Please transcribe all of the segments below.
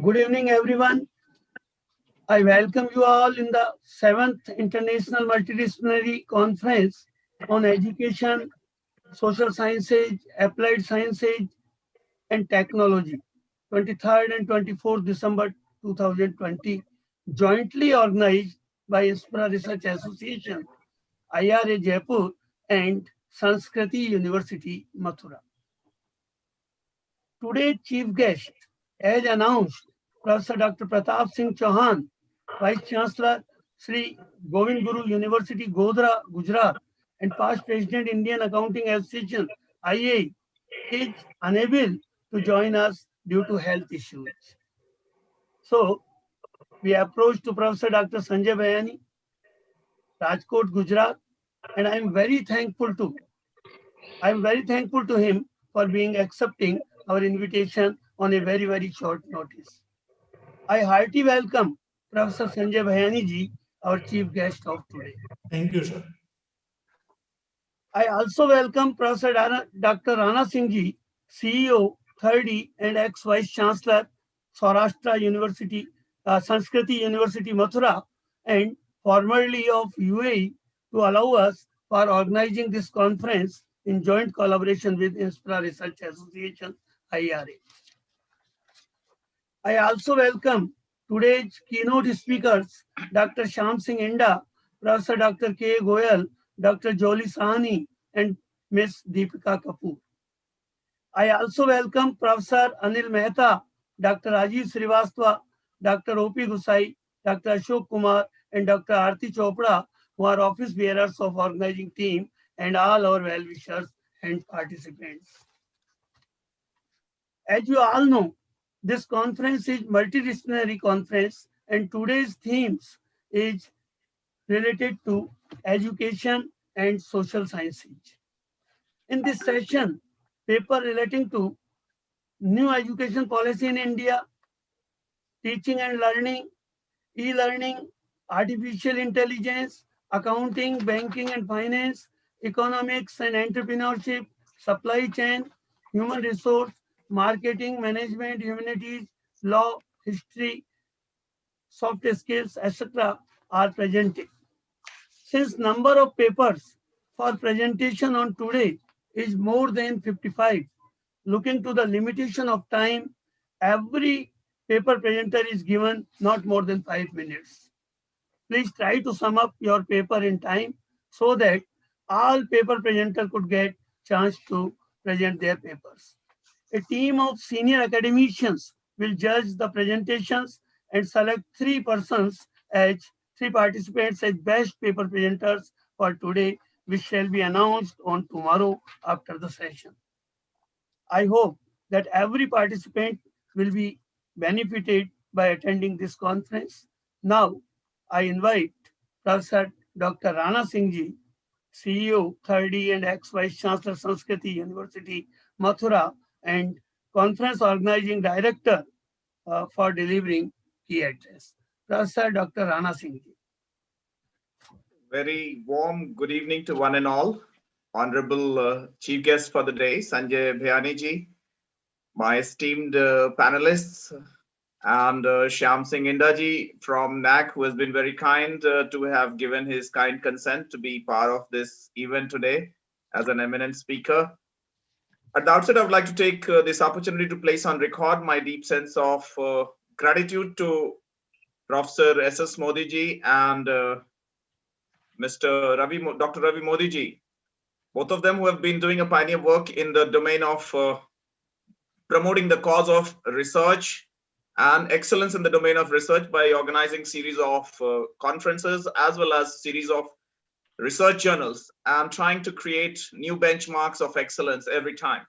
Good evening, everyone. I welcome you all in the 7th International Multidisciplinary Conference on Education, Social Sciences, Applied Sciences, and Technology, 23rd and 24th December 2020, jointly organized by INSPIRA Research Association, IRA Jaipur, and Sanskriti University, Mathura. Today's chief guest, as announced, Professor Dr. Pratap Singh Chauhan, Vice Chancellor, Sri Govind Guru University, Godhra, Gujarat, and past President, Indian Accounting Association, IA, is unable to join us due to health issues. So, we approached to Professor Dr. Sanjay Bayani, Rajkot, Gujarat, and I am very thankful to him for being accepting our invitation on a very, very short notice. I heartily welcome Professor Sanjay Bayani ji, our chief guest of today. Thank you, sir. I also welcome Professor Dr. Rana Singh ji, CEO, 3rd and ex-Vice Chancellor, Saurashtra University, Sanskriti University, Mathura, and formerly of UAE, to allow us for organizing this conference in joint collaboration with INSPIRA Research Association, IRA. I also welcome today's keynote speakers, Dr. Shyam Singh Inda, Professor Dr. K. Goyal, Dr. Joli Sahani, and Ms. Deepika Kapoor. I also welcome Professor Anil Mehta, Dr. Rajiv Srivastava, Dr. O.P. Gusai, Dr. Ashok Kumar, and Dr. Aarti Chopra, who are office bearers of organizing team, and all our well-wishers and participants. As you all know, this conference is multidisciplinary conference, and today's themes is related to education and social sciences. In this session, paper relating to new education policy in India, teaching and learning, e-learning, artificial intelligence, accounting, banking and finance, economics and entrepreneurship, supply chain, human resource, marketing, management, humanities, law, history, soft skills, etc. are presented. Since number of papers for presentation on today is more than 55, looking to the limitation of time, every paper presenter is given not more than 5 minutes. Please try to sum up your paper in time so that all paper presenters could get chance to present their papers. A team of senior academicians will judge the presentations and select 3 persons as 3 participants as best paper presenters for today, which shall be announced on tomorrow after the session. I hope that every participant will be benefited by attending this conference. Now, I invite Professor Dr. Rana Singh ji, CEO, 3rd and ex-Vice Chancellor, Sanskriti University, Mathura, and Conference Organizing Director for delivering key address. Professor Dr. Rana Singh ji. Very warm good evening to one and all. Honorable Chief Guest for the day, Sanjay Bayani ji, my esteemed panelists, and Shyam Singh Inda ji from NAC, who has been very kind to have given his kind consent to be part of this event today as an eminent speaker. At the outset, I would like to take this opportunity to place on record my deep sense of gratitude to Professor S.S. Modi ji and Dr. Ravi Modi ji, both of them who have been doing a pioneer work in the domain of promoting the cause of research and excellence in the domain of research by organizing series of conferences as well as series of research journals and trying to create new benchmarks of excellence every time.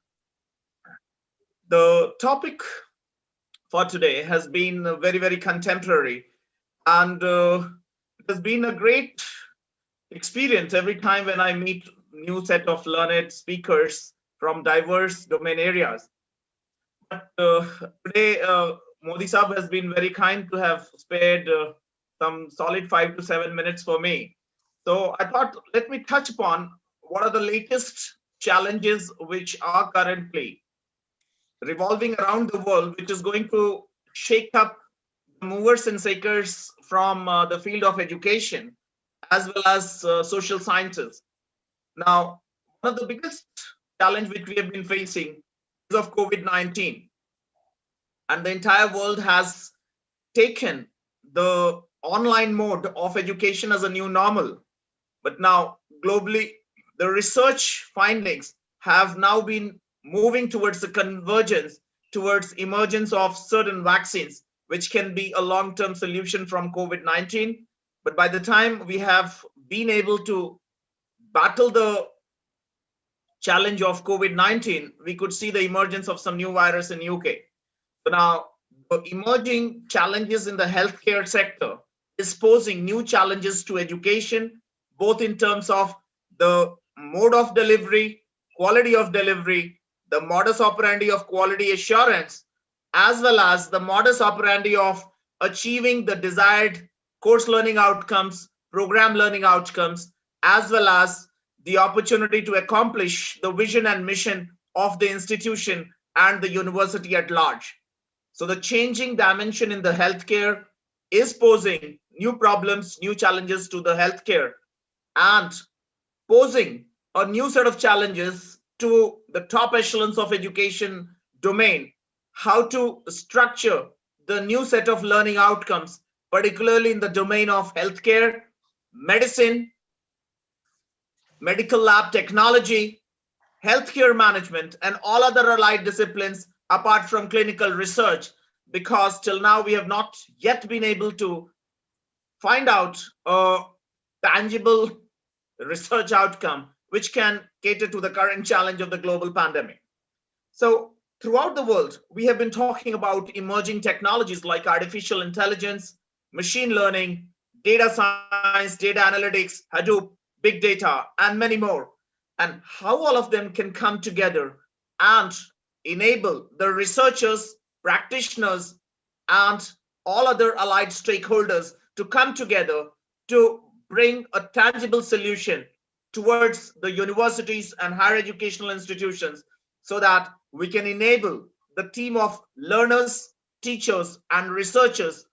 The topic for today has been very, very contemporary, and it has been a great experience every time when I meet new set of learned speakers from diverse domain areas. But today, Modi Saab has been very kind to have spared some solid 5 to 7 minutes for me. So I thought, let me touch upon what are the latest challenges which are currently revolving around the world, which is going to shake up the movers and shakers from the field of education as well as social sciences. Now, one of the biggest challenge which we have been facing is of COVID-19, and the entire world has taken the online mode of education as a new normal. But now, globally, the research findings have now been moving towards the convergence, towards emergence of certain vaccines, which can be a long-term solution from COVID-19. But by the time we have been able to battle the challenge of COVID-19, we could see the emergence of some new virus in UK. So now the emerging challenges in the healthcare sector is posing new challenges to education, both in terms of the mode of delivery, quality of delivery, the modus operandi of quality assurance, as well as the modus operandi of achieving the desired course learning outcomes, program learning outcomes, as well as the opportunity to accomplish the vision and mission of the institution and the university at large. So the changing dimension in the healthcare is posing new problems, new challenges to the healthcare, and posing a new set of challenges to the top echelons of education domain, how to structure the new set of learning outcomes, particularly in the domain of healthcare, medicine, medical lab technology, healthcare management, and all other allied disciplines apart from clinical research, because till now we have not yet been able to find out a tangible research outcome which can cater to the current challenge of the global pandemic. So, throughout the world, we have been talking about emerging technologies like artificial intelligence, machine learning, data science, data analytics, Hadoop, big data, and many more, and how all of them can come together and enable the researchers, practitioners, and all other allied stakeholders to come together to bring a tangible solution towards the universities and higher educational institutions, so that we can enable the team of learners, teachers, and researchers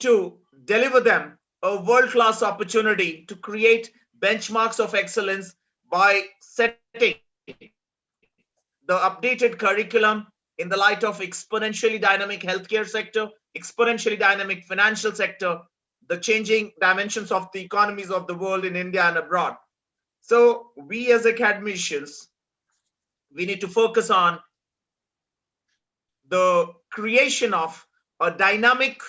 to deliver them a world-class opportunity to create benchmarks of excellence by setting the updated curriculum in the light of exponentially dynamic healthcare sector, exponentially dynamic financial sector, the changing dimensions of the economies of the world in India and abroad. So we as academicians, we need to focus on the creation of a dynamic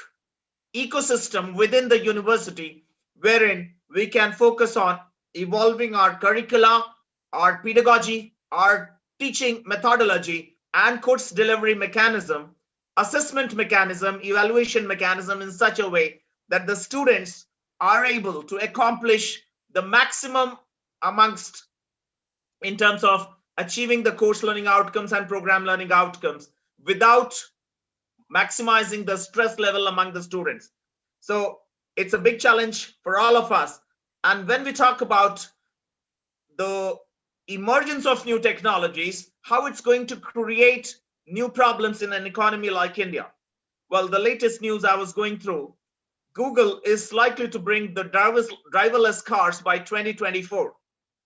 ecosystem within the university, wherein we can focus on evolving our curricula, our pedagogy, our teaching methodology, and course delivery mechanism, assessment mechanism, evaluation mechanism in such a way that the students are able to accomplish the maximum amongst in terms of achieving the course learning outcomes and program learning outcomes without maximizing the stress level among the students. So it's a big challenge for all of us. And when we talk about the emergence of new technologies, how it's going to create new problems in an economy like India. Well, the latest news I was going through, Google is likely to bring the driverless cars by 2024.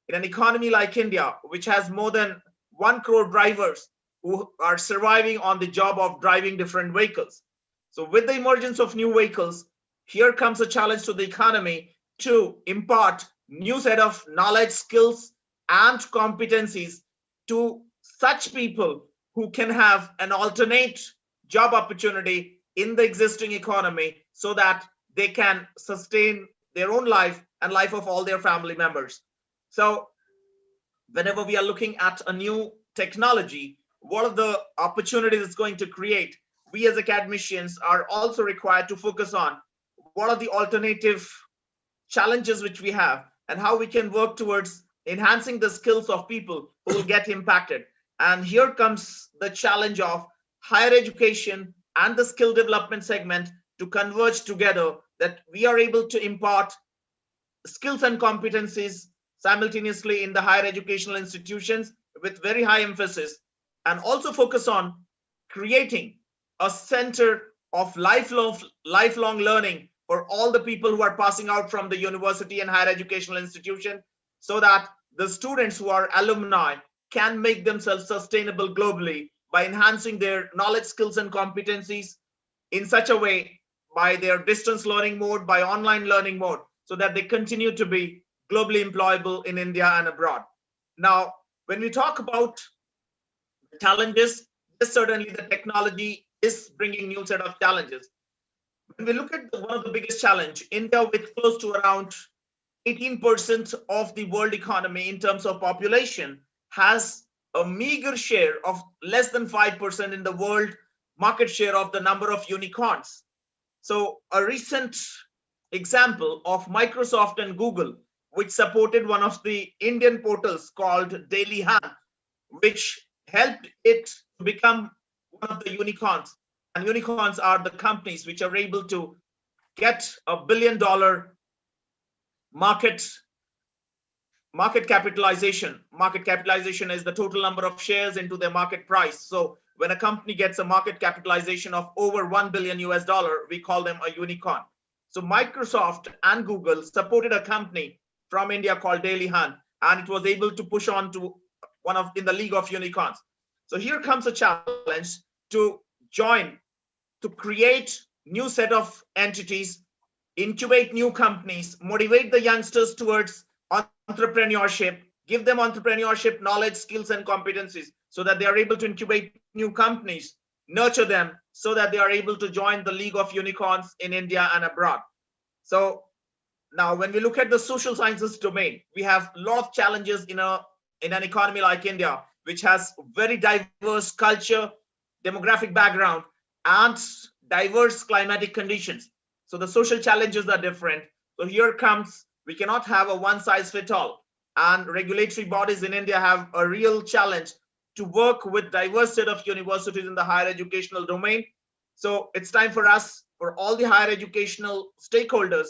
In an economy like India, which has more than 1 crore drivers who are surviving on the job of driving different vehicles. So with the emergence of new vehicles, here comes a challenge to the economy to impart new set of knowledge, skills, and competencies to such people who can have an alternate job opportunity in the existing economy, so that they can sustain their own life and life of all their family members. So whenever we are looking at a new technology, what are the opportunities it's going to create, we as academicians are also required to focus on what are the alternative challenges which we have, and how we can work towards enhancing the skills of people who will get impacted. And here comes the challenge of higher education and the skill development segment to converge together, that we are able to impart skills and competencies simultaneously in the higher educational institutions with very high emphasis, and also focus on creating a center of lifelong learning for all the people who are passing out from the university and higher educational institution, so that the students who are alumni can make themselves sustainable globally by enhancing their knowledge, skills, and competencies in such a way, by their distance learning mode, by online learning mode, so that they continue to be globally employable in India and abroad. Now, when we talk about challenges, yes, certainly the technology is bringing new set of challenges. When we look at one of the biggest challenge, India with close to around 18% of the world economy in terms of population has a meager share of less than 5% in the world market share of the number of unicorns. So a recent example of Microsoft and Google, which supported one of the Indian portals called Day-1, which helped it to become one of the unicorns. And unicorns are the companies which are able to get $1 billion market capitalization. Market capitalization is the total number of shares into their market price. So when a company gets a market capitalization of over 1 billion US dollar, we call them a unicorn. So Microsoft and Google supported a company from India called Day-1, and it was able to push on to one of in the league of unicorns. So here comes a challenge to join, to create new set of entities, incubate new companies, motivate the youngsters towards entrepreneurship, give them entrepreneurship knowledge, skills, and competencies, so that they are able to incubate new companies, nurture them, so that they are able to join the league of unicorns in India and abroad. So now, when we look at the social sciences domain, we have a lot of challenges in an economy like India, which has very diverse culture, demographic background, and diverse climatic conditions. So the social challenges are different. So here comes, we cannot have a one size fit all. And regulatory bodies in India have a real challenge to work with diverse set of universities in the higher educational domain. So it's time for us, for all the higher educational stakeholders,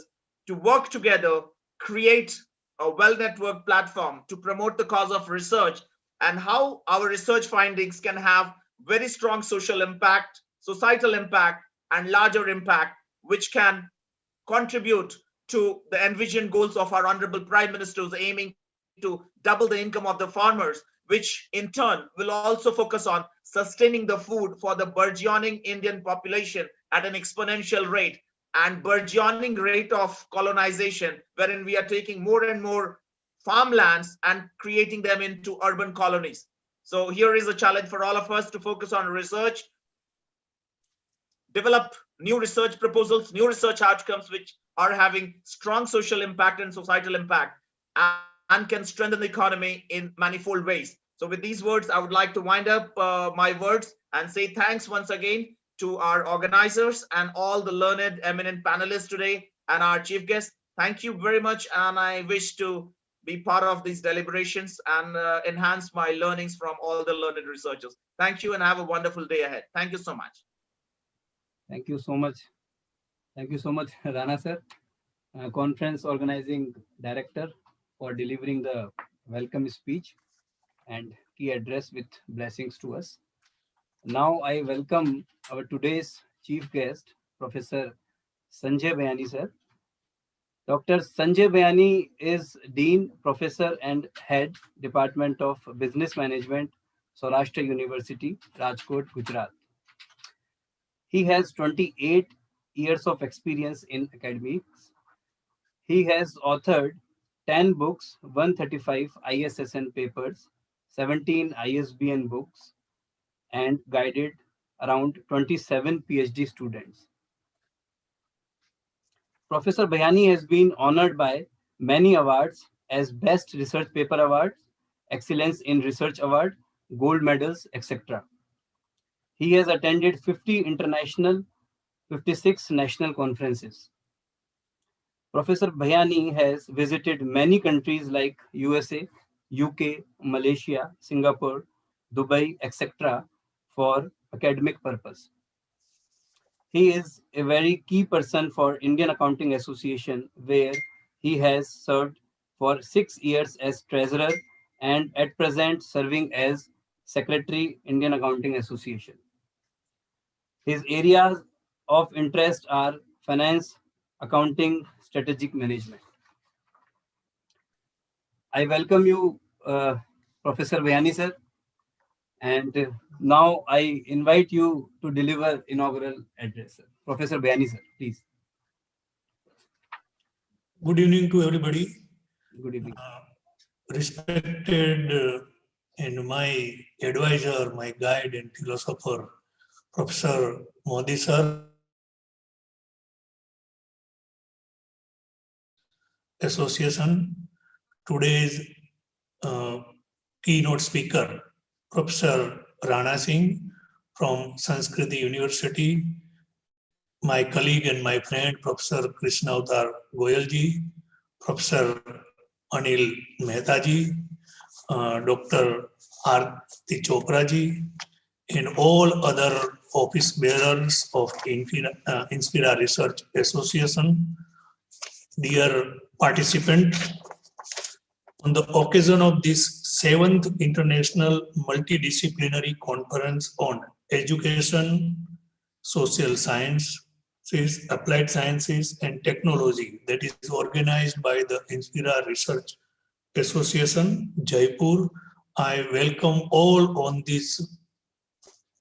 to work together, create a well-networked platform to promote the cause of research, and how our research findings can have very strong social impact, societal impact, and larger impact, which can contribute to the envisioned goals of our honorable prime minister, who's aiming to double the income of the farmers, which in turn will also focus on sustaining the food for the burgeoning Indian population at an exponential rate, and burgeoning rate of colonization, wherein we are taking more and more farmlands and creating them into urban colonies. So here is a challenge for all of us to focus on research, develop new research proposals, new research outcomes which are having strong social impact and societal impact, and can strengthen the economy in manifold ways. So with these words, I would like to wind up my words and say thanks once again to our organizers and all the learned, eminent panelists today and our chief guest. Thank you very much, and I wish to be part of these deliberations and enhance my learnings from all the learned researchers. Thank you and have a wonderful day ahead. Thank you so much. Thank you so much. Thank you so much, Rana sir, conference organizing director, for delivering the welcome speech and key address with blessings to us. Now I welcome our today's chief guest, Professor Sanjay Bayani sir. Dr. Sanjay Bayani is Dean, Professor and Head, Department of Business Management, Saurashtra University, Rajkot, Gujarat. He has 28 years of experience in academics. He has authored 10 books, 135 ISSN papers, 17 ISBN books, and guided around 27 PhD students. Professor Bayani has been honored by many awards as Best Research Paper Award, Excellence in Research Award, Gold Medals, etc. He has attended 50 international, 56 national conferences. Professor Bayani has visited many countries like USA, UK, Malaysia, Singapore, Dubai, etc. for academic purpose. He is a very key person for Indian Accounting Association, where he has served for 6 years as treasurer and at present serving as Secretary, Indian Accounting Association. His areas of interest are finance, accounting, strategic management. I welcome you, Professor Vyani sir, and now I invite you to deliver inaugural address. Sir. Professor Vyani sir, please. Good evening to everybody. Good evening. Respected and my advisor, my guide and philosopher, Professor Modi sir, Association, today's keynote speaker, Professor Rana Singh from Sanskriti University, my colleague and my friend, Professor Krishna Avatar Goyalji, Professor Anil Mehtaji, Dr. Arti Chopraji, and all other office bearers of INSPIRA Research Association, dear participant, on the occasion of this 7th International Multidisciplinary Conference on Education, Social Sciences, Applied Sciences and Technology that is organized by the INSPIRA Research Association, Jaipur. I welcome all on this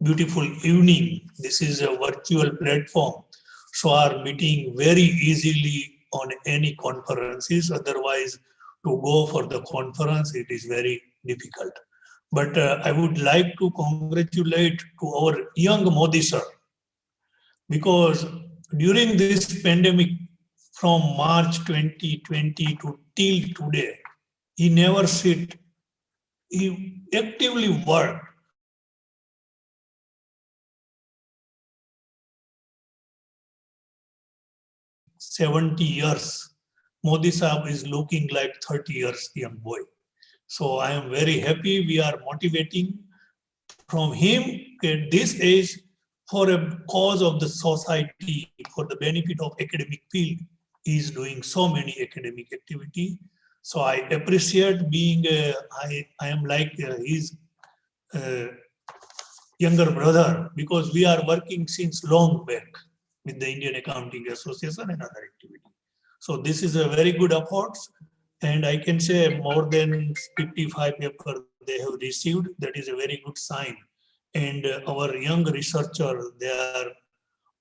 beautiful evening. This is a virtual platform, so are meeting very easily on any conferences. Otherwise, to go for the conference, it is very difficult. But I would like to congratulate to our young Modi sir, because during this pandemic from March 2020 to till today, he never sit. He actively worked for the education like 70 years. Modi Sahab is looking like 30 years young boy. So I am very happy we are motivating from him at this age for a cause of the society, for the benefit of academic field. He is doing so many academic activity. So I appreciate being, I am like his younger brother, because we are working since long back with the Indian Accounting Association and other activity. So this is a very good effort, and I can say more than 55 paper they have received. That is a very good sign. And our young researcher, they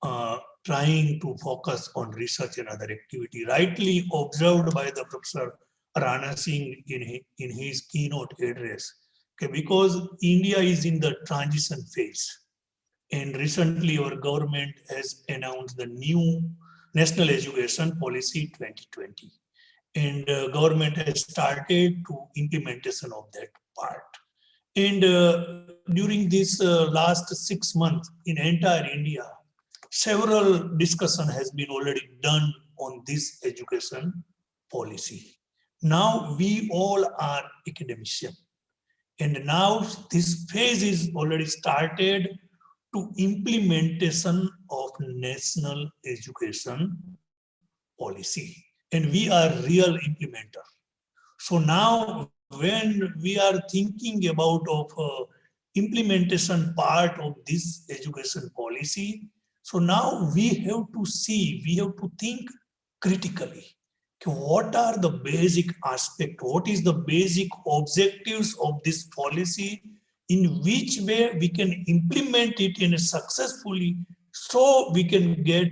are trying to focus on research and other activity, rightly observed by the Professor Rana Singh in his keynote address. Okay, because India is in the transition phase. And recently our government has announced the new National Education Policy 2020. And government has started to implementation of that part. And during this last 6 months in entire India, several discussion has been already done on this education policy. Now we all are academicians. And now this phase is already started to implementation of national education policy. And we are real implementer. So now when we are thinking about of implementation part of this education policy, so now we have to see, we have to think critically. What are the basic aspect? What is the basic objectives of this policy? In which way we can implement it in a successfully, so we can get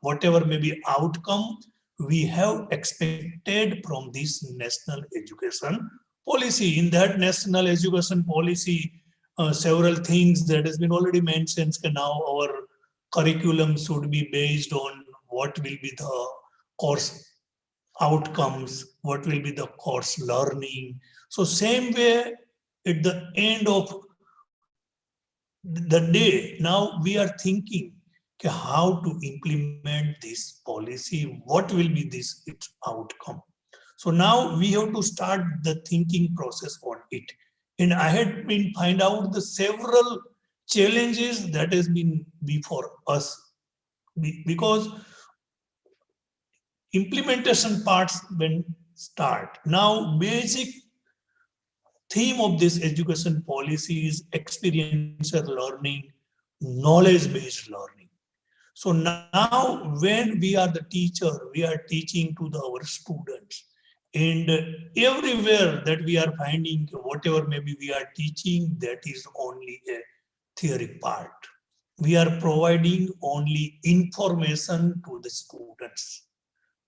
whatever may be outcome we have expected from this national education policy. In that national education policy, several things that has been already mentioned. Now our curriculum should be based on what will be the course outcomes, what will be the course learning. So same way at the end of the day, now we are thinking how to implement this policy, what will be this its outcome. So now we have to start the thinking process on it. And I had been find out the several challenges that has been before us, because implementation parts when start. Now basic theme of this education policy is experiential learning, knowledge-based learning. So now when we are the teacher, we are teaching to our students. And everywhere that we are finding, whatever maybe we are teaching, that is only a theory part. We are providing only information to the students.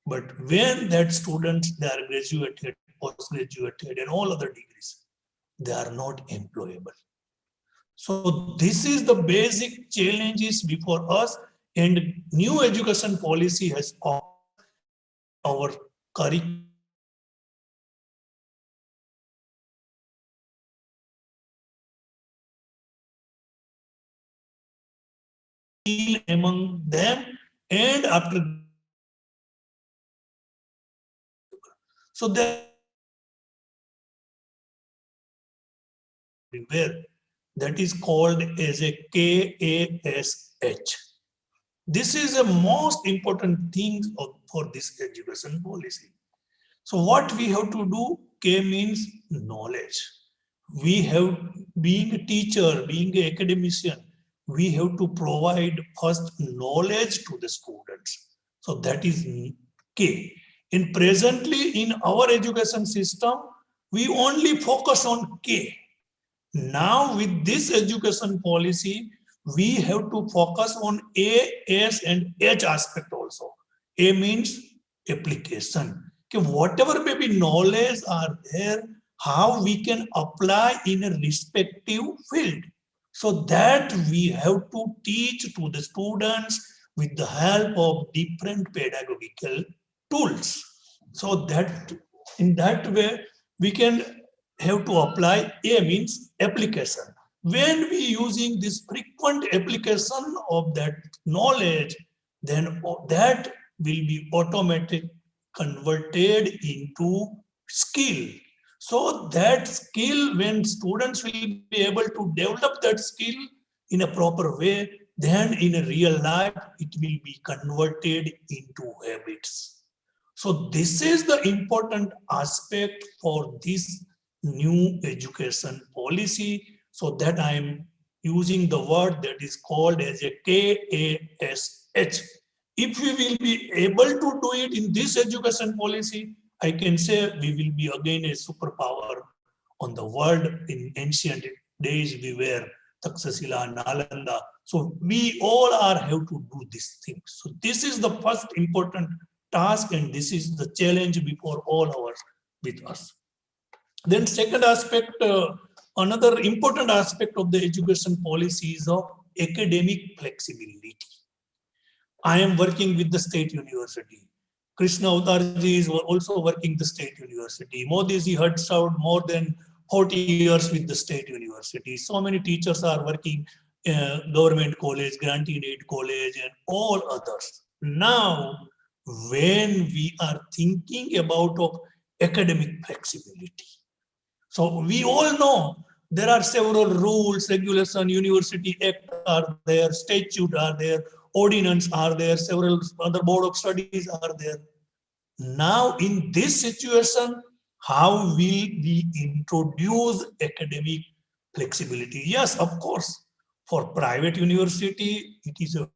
But when that students, they are graduated, postgraduated, and all other degrees, they are not employable. So this is the basic challenges before us, and new education policy has our curriculum among them, and after so there where that is called as a KASH. This is a most important thing for this education policy. So what we have to do, K means knowledge. We have, being a teacher, being an academician, we have to provide first knowledge to the students. So that is K. And presently in our education system, we only focus on K. Now with this education policy, we have to focus on A, S, and H aspect also. A means application. Okay, whatever maybe knowledge are there, how we can apply in a respective field. So that we have to teach to the students with the help of different pedagogical tools. So that in that way, we can have to apply. A means application. When we using this frequent application of that knowledge, then that will be automatic converted into skill. So that skill, when students will be able to develop that skill in a proper way, then in a real life, it will be converted into habits. So this is the important aspect for this new education policy. So that I am using the word that is called as a KASH. If we will be able to do it in this education policy, I can say we will be again a superpower on the world. In ancient days, we were Taksasila, Nalanda. So we all are have to do these things. So this is the first important task, and this is the challenge before all our with us. Then second aspect, another important aspect of the education policy is of academic flexibility. I am working with the state university. Krishna Avtarji is also working the state university. Modi ji had served more than 40 years with the state university. So many teachers are working government college, granting aid college, and all others. Now, when we are thinking about of academic flexibility, so we all know there are several rules, regulation, university act are there, statute are there, ordinance are there, several other board of studies are there. Now in this situation, how will we introduce academic flexibility? Yes, of course, for private university, it is a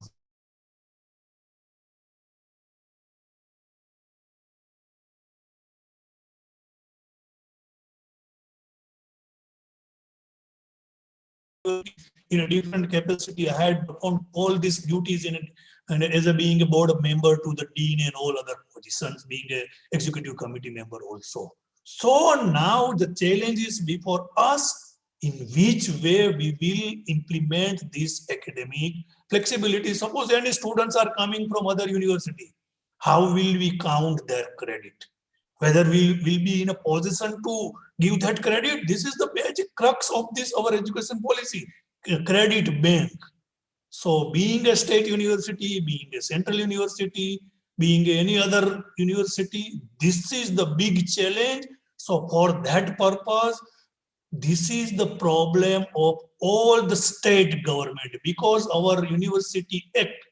in a different capacity. I had performed all these duties in it, and as a being a board member to the dean and all other positions, being a executive committee member also. So now the challenge is before us, in which way we will implement this academic flexibility. Suppose any students are coming from other university, how will we count their credit? Whether we will be in a position to give that credit. This is the basic crux of this our education policy, credit bank. So being a state university, being a central university, being any other university, this is the big challenge. So for that purpose, this is the problem of all the state government, because our university act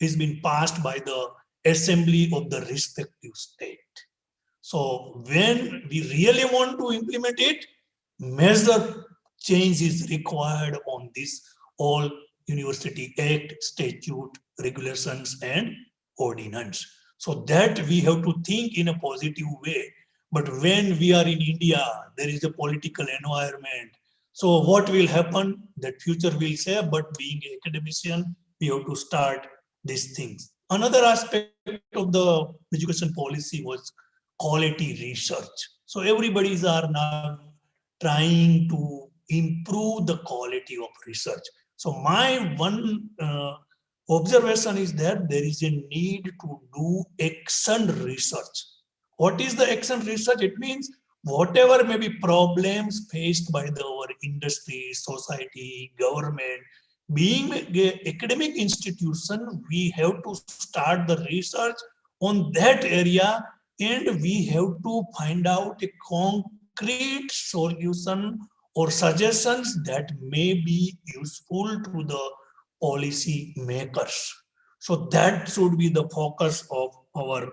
has been passed by the assembly of the respective state. So when we really want to implement it, major change is required on this all University Act, statute, regulations, and ordinance. So that we have to think in a positive way. But when we are in India, there is a political environment. So what will happen? That future will say, but being an academician, we have to start these things. Another aspect of the education policy was quality research. So everybody's are now trying to improve the quality of research. So my one observation is that there is a need to do action research. What is the action research? It means whatever may be problems faced by our industry, society, government, being an academic institution, we have to start the research on that area, and we have to find out a concrete solution or suggestions that may be useful to the policy makers. So that should be the focus of our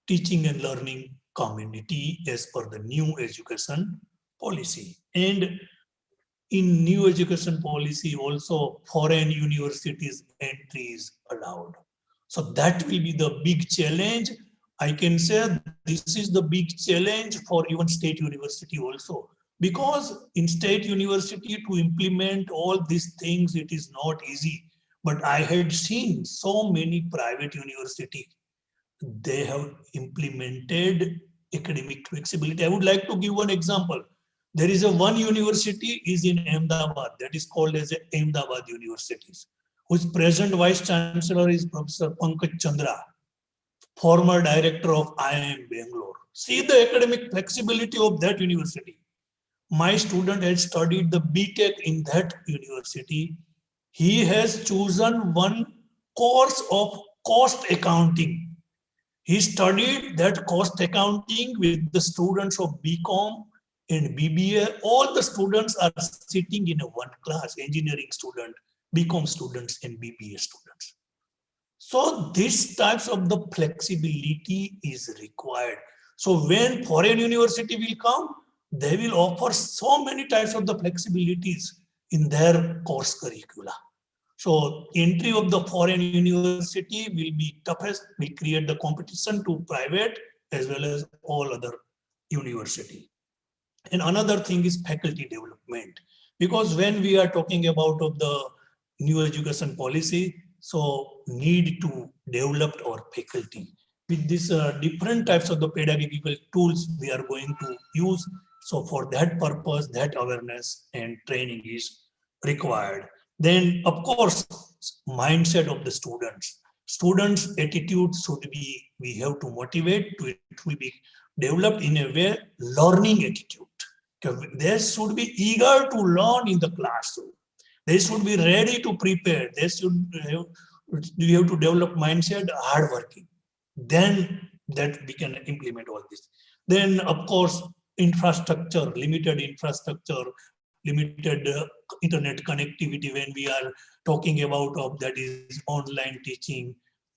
teaching and learning community as per the new education policy. And in new education policy also foreign universities entry is allowed. So that will be the big challenge. I can say this is the big challenge for even state university also, because in state university to implement all these things, it is not easy. But I had seen so many private universities, they have implemented academic flexibility. I would like to give one example. There is a one university is in Ahmedabad that is called as Ahmedabad University, whose present vice chancellor is Professor Pankaj Chandra, former director of IIM Bangalore. See the academic flexibility of that university. My student has studied the BTech in that university. He has chosen one course of cost accounting. He studied that cost accounting with the students of BCom and BBA. All the students are sitting in a one class, engineering student, BCom students and BBA students. So these types of the flexibility is required. So when foreign university will come, they will offer so many types of the flexibilities in their course curricula. So entry of the foreign university will be toughest, will create the competition to private as well as all other university. And another thing is faculty development, because when we are talking about of the new education policy, so need to develop our faculty with this different types of the pedagogical tools we are going to use. So for that purpose, that awareness and training is required. Then of course, mindset of the students. Students' attitude should be, we have to motivate to, it will be developed in a way, learning attitude. They should be eager to learn in the classroom. They should be ready to prepare. They should have, we have to develop mindset, hardworking. Then that we can implement all this. Then of course, infrastructure, limited infrastructure, limited internet connectivity when we are talking about of that is online teaching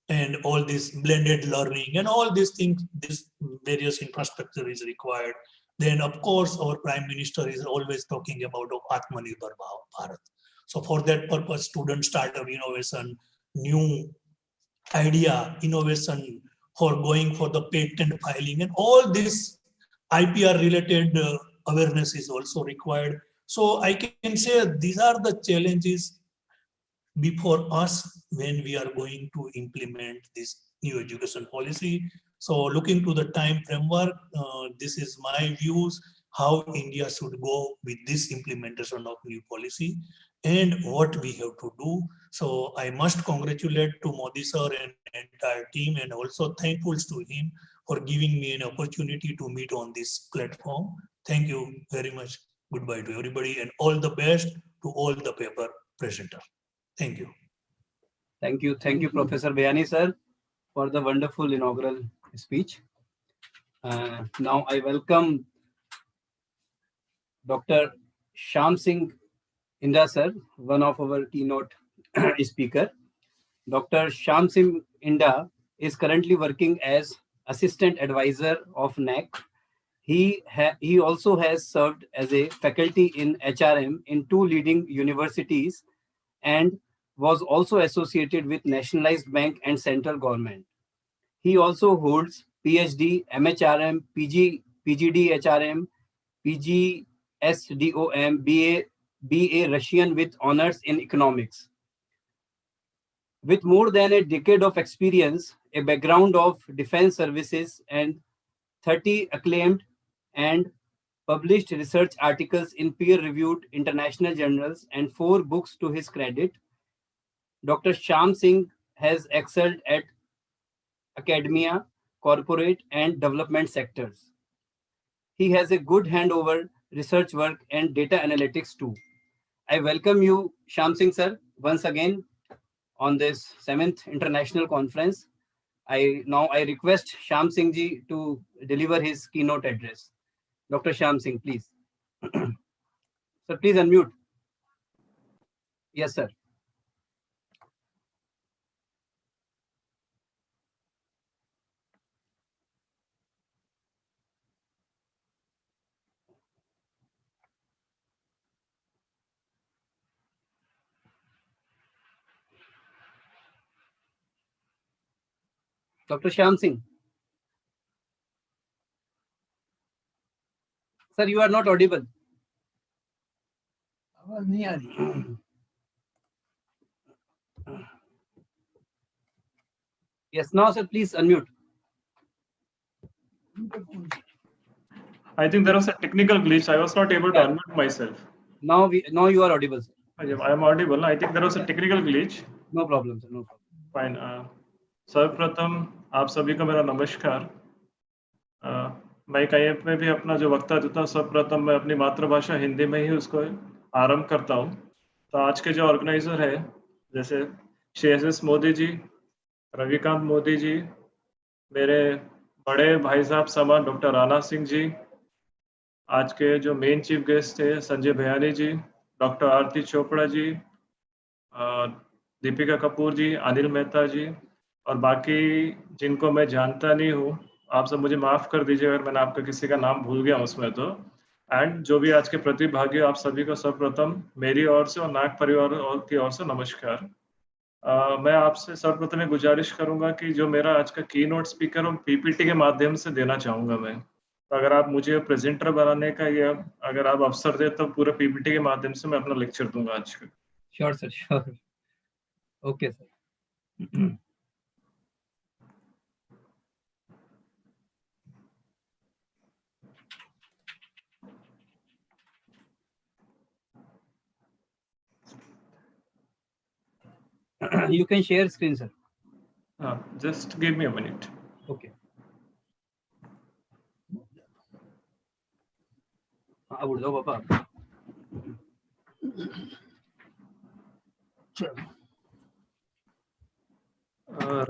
and all this blended learning and all these things, this various infrastructure is required. Then of course our Prime Minister is always talking about Atmanirbhar Bharat. So for that purpose, student startup innovation, new idea, innovation for going for the patent filing and all this IPR related awareness is also required. So I can say these are the challenges before us when we are going to implement this new education policy. So looking to the time framework, this is my views, how India should go with this implementation of new policy and what we have to do. So I must congratulate to Modi sir and entire team and also thankful to him for giving me an opportunity to meet on this platform. Thank you very much. Goodbye to everybody and all the best to all the paper presenter. Thank you. Thank you, Professor Bayani sir, for the wonderful inaugural speech. Now I welcome Dr. Shyam Singh Indra sir, one of our keynote speaker. Dr. Shyam Singh Indra is currently working as Assistant Advisor of NAC He also has served as a faculty in HRM in 2 leading universities and was also associated with nationalized bank and central government. He also holds PhD, MHRM, PGD HRM, PGSDOM, BA Russian with honors in economics. With more than a decade of experience, a background of defense services, and 30 acclaimed and published research articles in peer-reviewed international journals and 4 books to his credit, Dr. Shyam Singh has excelled at academia, corporate, and development sectors. He has a good hand over research work and data analytics too. I welcome you, Shyam Singh sir, once again on this 7th International Conference. I request Shyam Singh ji to deliver his keynote address. Dr. Shyam Singh, please. Sir, please unmute. Yes, sir. Dr. Shyam Singh. Sir, you are not audible. आवाज नहीं आ रही। Yes, now sir, please unmute. I think there was a technical glitch. I was not able to unmute myself. Now you are audible, sir. I am audible. I think there was a technical glitch. No problem, sir. No problem. Fine. सर्वप्रथम आप सभी को मेरा नमस्कार। मैं कहीं पे भी अपना जो वक्तव्य देता हूँ, सर्वप्रथम मैं अपनी मातृभाषा हिंदी में ही उसको आरंभ करता हूँ। तो आज के जो ऑर्गेनाइजर है, जैसे श्री मोदी जी, रविकांत मोदी जी, मेरे बड़े भाई साहब समान डॉक्टर राणा सिंह जी, आज के जो मेन चीफ गेस्ट थे संजय भयानी जी, डॉक्टर आरती चोपड़ा जी, दीपिका कपूर जी, अनिल मेहता जी और बाकी जिनको मैं जानता नहीं हूँ, आप सब मुझे माफ़ कर दीजिए अगर मैंने आपका किसी का नाम भूल गया उसमें तो। एंड जो भी आज के प्रतिभागी आप सभी को सर्वप्रथम मेरी ओर से और नाग परिवार की ओर से नमस्कार। मैं आपसे सर्वप्रथम गुजारिश करूंगा कि जो मेरा आज का की नोट स्पीकर और पीपीटी के माध्यम से देना चाहूँगा मैं। तो अगर आप मुझे प्रेजेंटर बनाने का या अगर आप अवसर दे तो पूरे पीपीटी के माध्यम से मैं अपना लेक्चर दूंगा आज का। Sure, sir. Sure. Okay, sir. You can share screen, sir. Just give me a minute. Okay. उड़ जाओ पापा।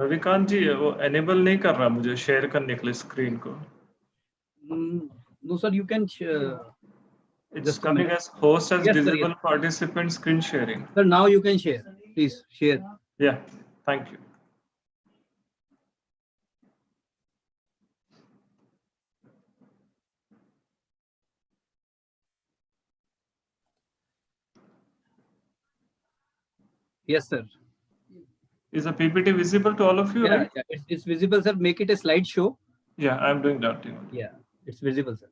रविकांत जी वो एनेबल नहीं कर रहा मुझे शेयर करने के लिए स्क्रीन को। No sir, you can. It's coming as host as visible participant screen sharing. Sir, now you can share. Please share. Yeah, thank you. Yes, sir. Is the PPT visible to all of you? Yeah, right? yeah, it's visible, sir. Make it a slideshow. Yeah, I'm doing that. Yeah, it's visible, sir.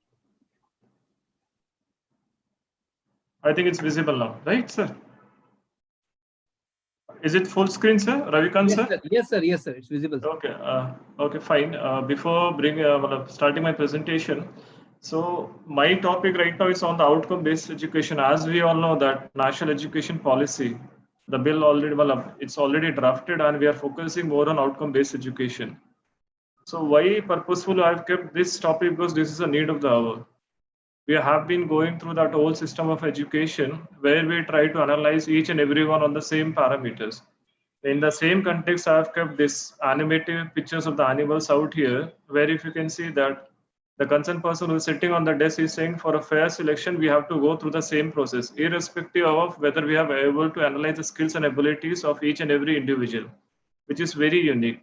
I think it's visible now, right, sir? Is it full screen, sir? Ravikant, yes, sir? Yes, sir. Yes, sir. It's visible, sir. Okay. Okay, fine. Before starting my presentation, so my topic right now is on the outcome-based education. As we all know that national education policy, the bill already, it's already drafted and we are focusing more on outcome-based education. So why purposefully I've kept this topic because this is a need of the hour. We have been going through that whole system of education where we try to analyze each and every one on the same parameters. In the same context, I have kept this animated pictures of the animals out here, where if you can see that the concerned person who is sitting on the desk is saying for a fair selection, we have to go through the same process, irrespective of whether we are able to analyze the skills and abilities of each and every individual, which is very unique.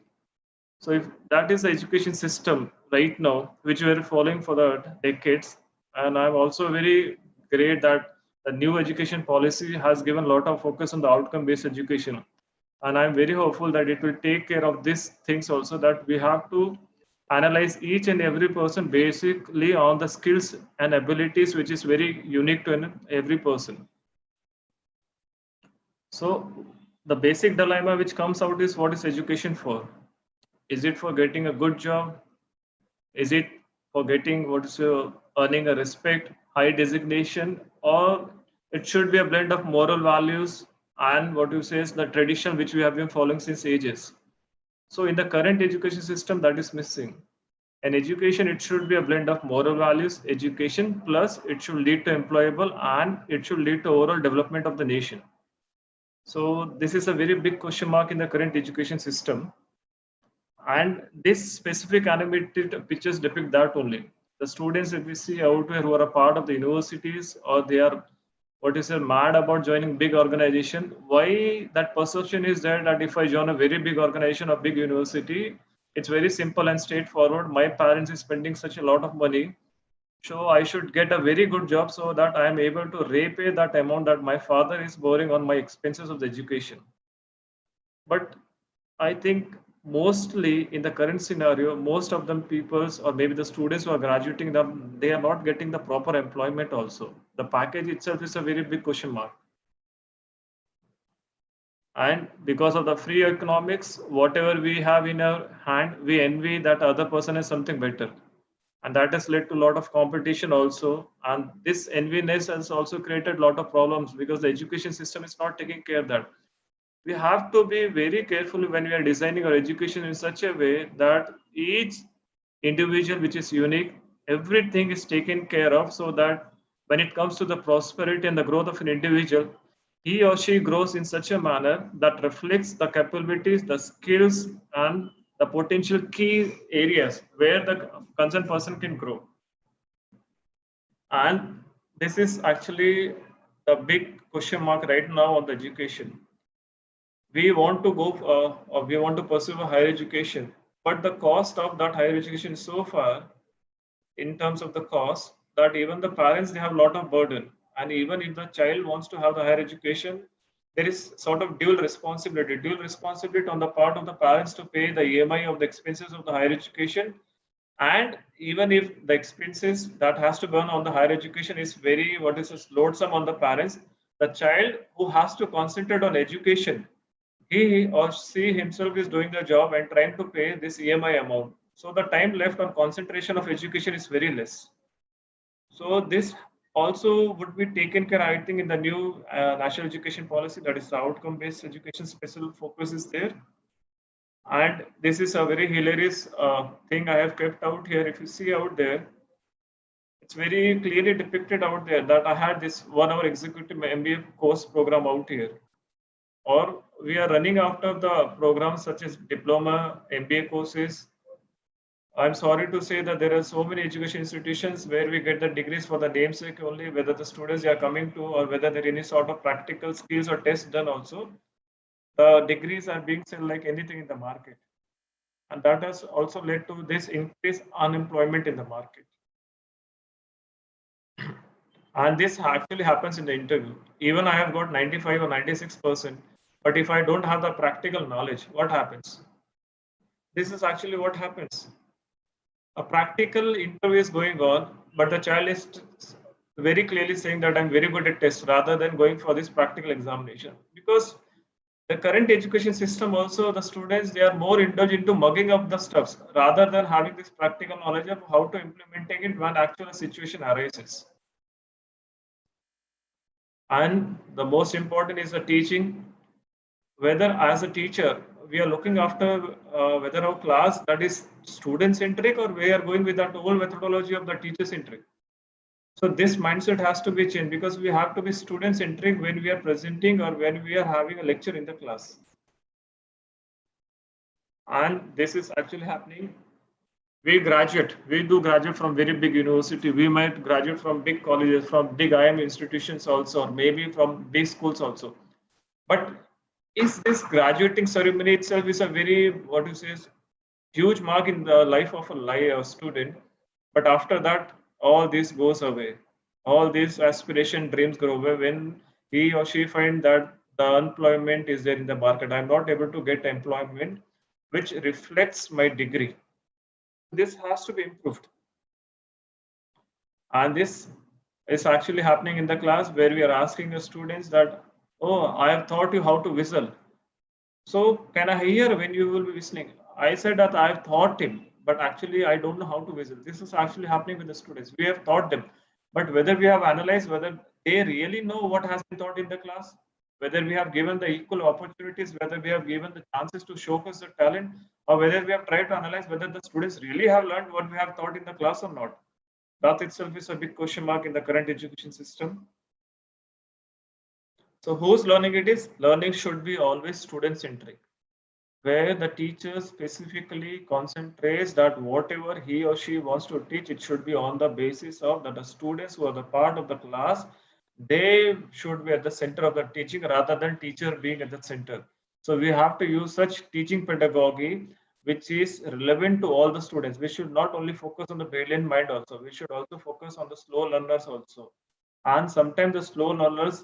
So if that is the education system right now, which we are following for the decades. And I'm also very great that the new education policy has given a lot of focus on the outcome-based education. And I'm very hopeful that it will take care of these things also, that we have to analyze each and every person basically on the skills and abilities, which is very unique to every person. So the basic dilemma which comes out is, what is education for? Is it for getting a good job? Is it for getting what is earning a respect, high designation, or it should be a blend of moral values and what you say is the tradition which we have been following since ages? So in the current education system, that is missing. And education, it should be a blend of moral values, education, plus it should lead to employable and it should lead to overall development of the nation. So this is a very big question mark in the current education system. And this specific animated pictures depict that only. The students that we see out here who are a part of the universities, or they are what is mad about joining big organization. Why that perception is there that if I join a very big organization or big university, it's very simple and straightforward. My parents is spending such a lot of money, so I should get a very good job so that I am able to repay that amount that my father is borrowing on my expenses of the education. But I think mostly in the current scenario, most of them peoples or maybe the students who are graduating, them they are not getting the proper employment also. The package itself is a very big question mark. And because of the free economics, whatever we have in our hand, we envy that other person has something better. And that has led to a lot of competition also. And this enviness has also created a lot of problems because the education system is not taking care of that. We have to be very careful when we are designing our education in such a way that each individual which is unique, everything is taken care of, so that when it comes to the prosperity and the growth of an individual, he or she grows in such a manner that reflects the capabilities, the skills, and the potential key areas where the concerned person can grow. And this is actually the big question mark right now on the education. We want to go or we want to pursue a higher education, but the cost of that higher education is so far in terms of the cost that even the parents, they have a lot of burden. And even if the child wants to have the higher education, there is sort of dual responsibility on the part of the parents to pay the EMI of the expenses of the higher education. And even if the expenses that has to burn on the higher education is very what is this, loadsome on the parents, the child who has to concentrate on education, he or she himself is doing the job and trying to pay this EMI amount. So the time left on concentration of education is very less. So this also would be taken care, I think, in the new national education policy, that is the outcome-based education. Special focus is there. And this is a very hilarious thing I have kept out here. If you see out there, it's very clearly depicted out there that I had this 1 hour executive MBA course program out here. Or we are running after the programs such as diploma, MBA courses. I'm sorry to say that there are so many education institutions where we get the degrees for the namesake only, whether the students are coming to or whether there are any sort of practical skills or tests done also. The degrees are being sold like anything in the market. And that has also led to this increased unemployment in the market. And this actually happens in the interview. Even I have got 95 or 96%, but if I don't have the practical knowledge, what happens? This is actually what happens. A practical interview is going on, but the child is very clearly saying that I'm very good at tests rather than going for this practical examination. Because the current education system also, the students, they are more indulged into mugging up the stuffs rather than having this practical knowledge of how to implementing it when actual situation arises. And the most important is the teaching. Whether as a teacher we are looking after whether our class that is student centric or we are going with that old methodology of the teacher centric. So this mindset has to be changed because we have to be student centric when we are presenting or when we are having a lecture in the class. And this is actually happening. We do graduate from very big university. We might graduate from big colleges, from big IM institutions also, or maybe from big schools also. But is this graduating ceremony itself is a very, what you say, huge mark in the life of a student. But after that, all this goes away. All these aspiration dreams go away when he or she find that the unemployment is there in the market. I'm not able to get employment which reflects my degree. This has to be improved. And this is actually happening in the class where we are asking the students that, oh, I have taught you how to whistle. So can I hear when you will be whistling? I said that I have taught him, but actually I don't know how to whistle. This is actually happening with the students. We have taught them, but whether we have analyzed whether they really know what has been taught in the class, whether we have given the equal opportunities, whether we have given the chances to showcase the talent, or whether we have tried to analyze whether the students really have learned what we have taught in the class or not. That itself is a big question mark in the current education system. So whose learning it is? Learning should be always student centric, where the teacher specifically concentrates that whatever he or she wants to teach, it should be on the basis of that the students who are the part of the class, they should be at the center of the teaching rather than teacher being at the center. So we have to use such teaching pedagogy which is relevant to all the students. We should not only focus on the brilliant mind also, we should also focus on the slow learners also. And sometimes the slow learners,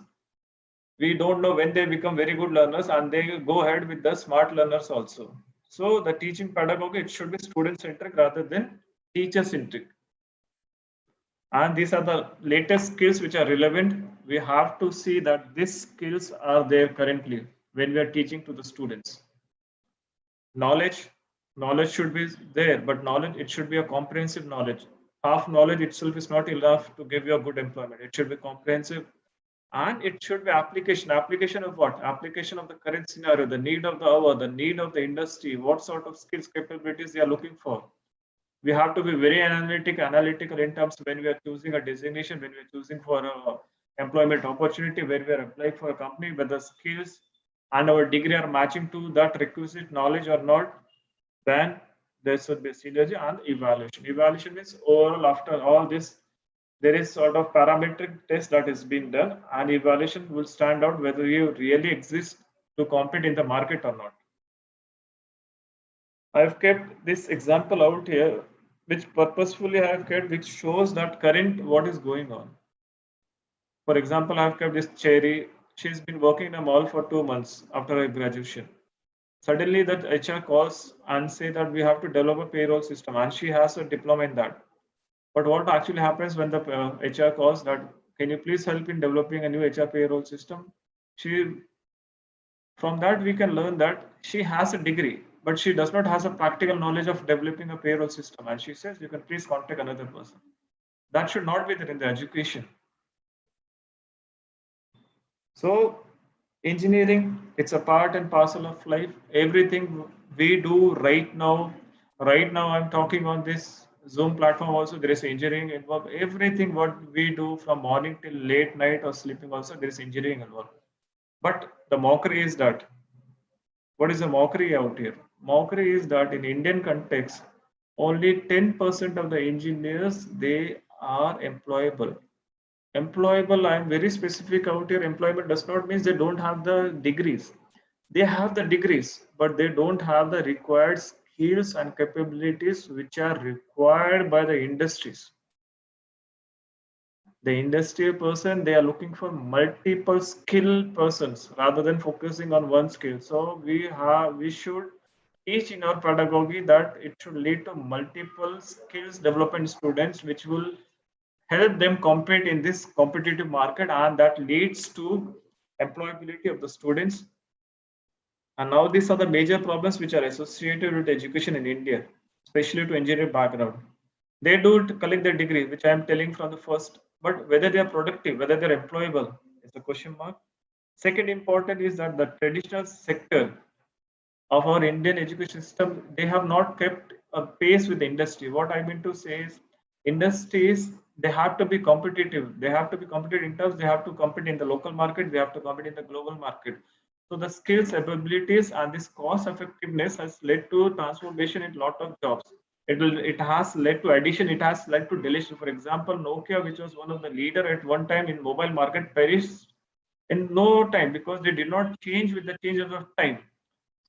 we don't know when they become very good learners and they go ahead with the smart learners also. So the teaching pedagogy, it should be student centric rather than teacher centric. And these are the latest skills which are relevant. We have to see that these skills are there currently when we are teaching to the students. Knowledge should be there, but knowledge, it should be a comprehensive knowledge. Half knowledge itself is not enough to give you a good employment. It should be comprehensive. And it should be application of what? Application of the current scenario, the need of the hour, the need of the industry, what sort of skills, capabilities they are looking for. We have to be very analytical in terms when we are choosing a designation, when we are choosing for a employment opportunity, where we are applying for a company, whether skills and our degree are matching to that requisite knowledge or not. Then there should be synergy and evaluation. Evaluation means overall after all this, there is sort of parametric test that is being done, and evaluation will stand out whether you really exist to compete in the market or not. I've kept this example out here, which purposefully I have kept, which shows that current what is going on. For example, I've kept this Cherry. She's been working in a mall for 2 months after her graduation. Suddenly, that HR calls and say that we have to develop a payroll system, and she has a diploma in that. But what actually happens when the HR calls that, can you please help in developing a new HR payroll system? From that we can learn that she has a degree, but she does not have a practical knowledge of developing a payroll system. And she says, you can please contact another person. That should not be there in the education. So engineering, it's a part and parcel of life. Everything we do right now I'm talking on this Zoom platform also, there is engineering involved. Everything what we do from morning till late night or sleeping also, there is engineering involved. But the mockery is that, what is the mockery out here? Mockery is that in Indian context, only 10% of the engineers, they are employable. Employable, I am very specific out here. Employment does not mean they don't have the degrees. They have the degrees, but they don't have the required skills and capabilities which are required by the industries. The industry person, they are looking for multiple skill persons rather than focusing on one skill. So we should teach in our pedagogy that it should lead to multiple skills development students, which will help them compete in this competitive market, and that leads to employability of the students. And now these are the major problems which are associated with education in India, especially to engineering background. They do collect their degree, which I am telling from the first, but whether they are productive, whether they're employable, is a question mark. Second important is that the traditional sector of our Indian education system, they have not kept a pace with the industry. What I mean to say is, industries, they have to be competitive. They have to be competitive in terms, they have to compete in the local market, they have to compete in the global market. So the skills, abilities, and this cost effectiveness has led to transformation in a lot of jobs. It has led to addition, it has led to deletion. For example, Nokia, which was one of the leader at one time in mobile market, perished in no time because they did not change with the change of time.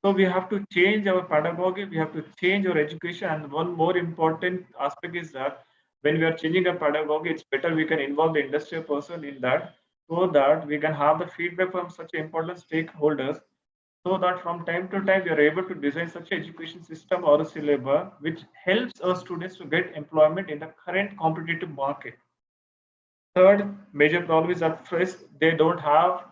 So we have to change our pedagogy, we have to change our education. And one more important aspect is that when we are changing a pedagogy, it's better we can involve the industrial person in that, so that we can have the feedback from such important stakeholders, so that from time to time we are able to design such an education system or a syllabus which helps our students to get employment in the current competitive market. Third major problem is that first they don't have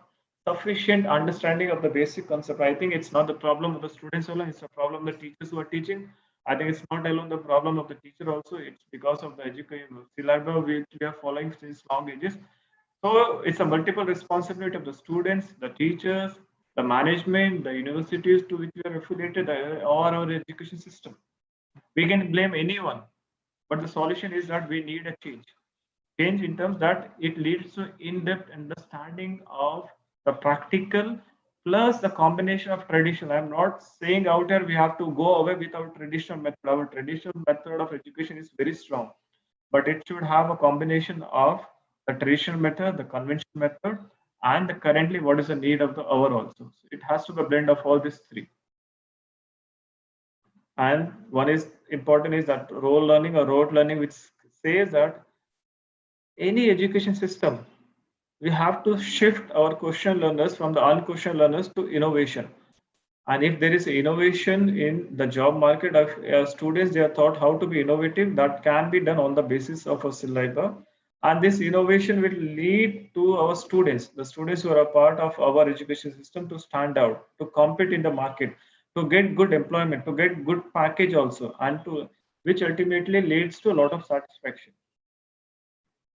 sufficient understanding of the basic concept. I think it's not the problem of the students alone, it's a problem of the teachers who are teaching. I think it's not alone the problem of the teacher also, it's because of the education syllabus which we are following since long ages. So it's a multiple responsibility of the students, the teachers, the management, the universities to which we are affiliated, or our education system. We can blame anyone, but the solution is that we need a change in terms that it leads to in-depth understanding of the practical plus the combination of traditional. I'm not saying out here we have to go away with our traditional method. Our traditional method of education is very strong, but it should have a combination of the traditional method, the conventional method, and the currently what is the need of the hour also. So it has to be a blend of all these three. And one is important is that role learning or rote learning, which says that any education system, we have to shift our question learners from the unquestioned learners to innovation. And if there is innovation in the job market of students, they are taught how to be innovative. That can be done on the basis of a syllabus. And this innovation will lead to our students, the students who are a part of our education system, to stand out, to compete in the market, to get good employment, to get good package also, and to which ultimately leads to a lot of satisfaction.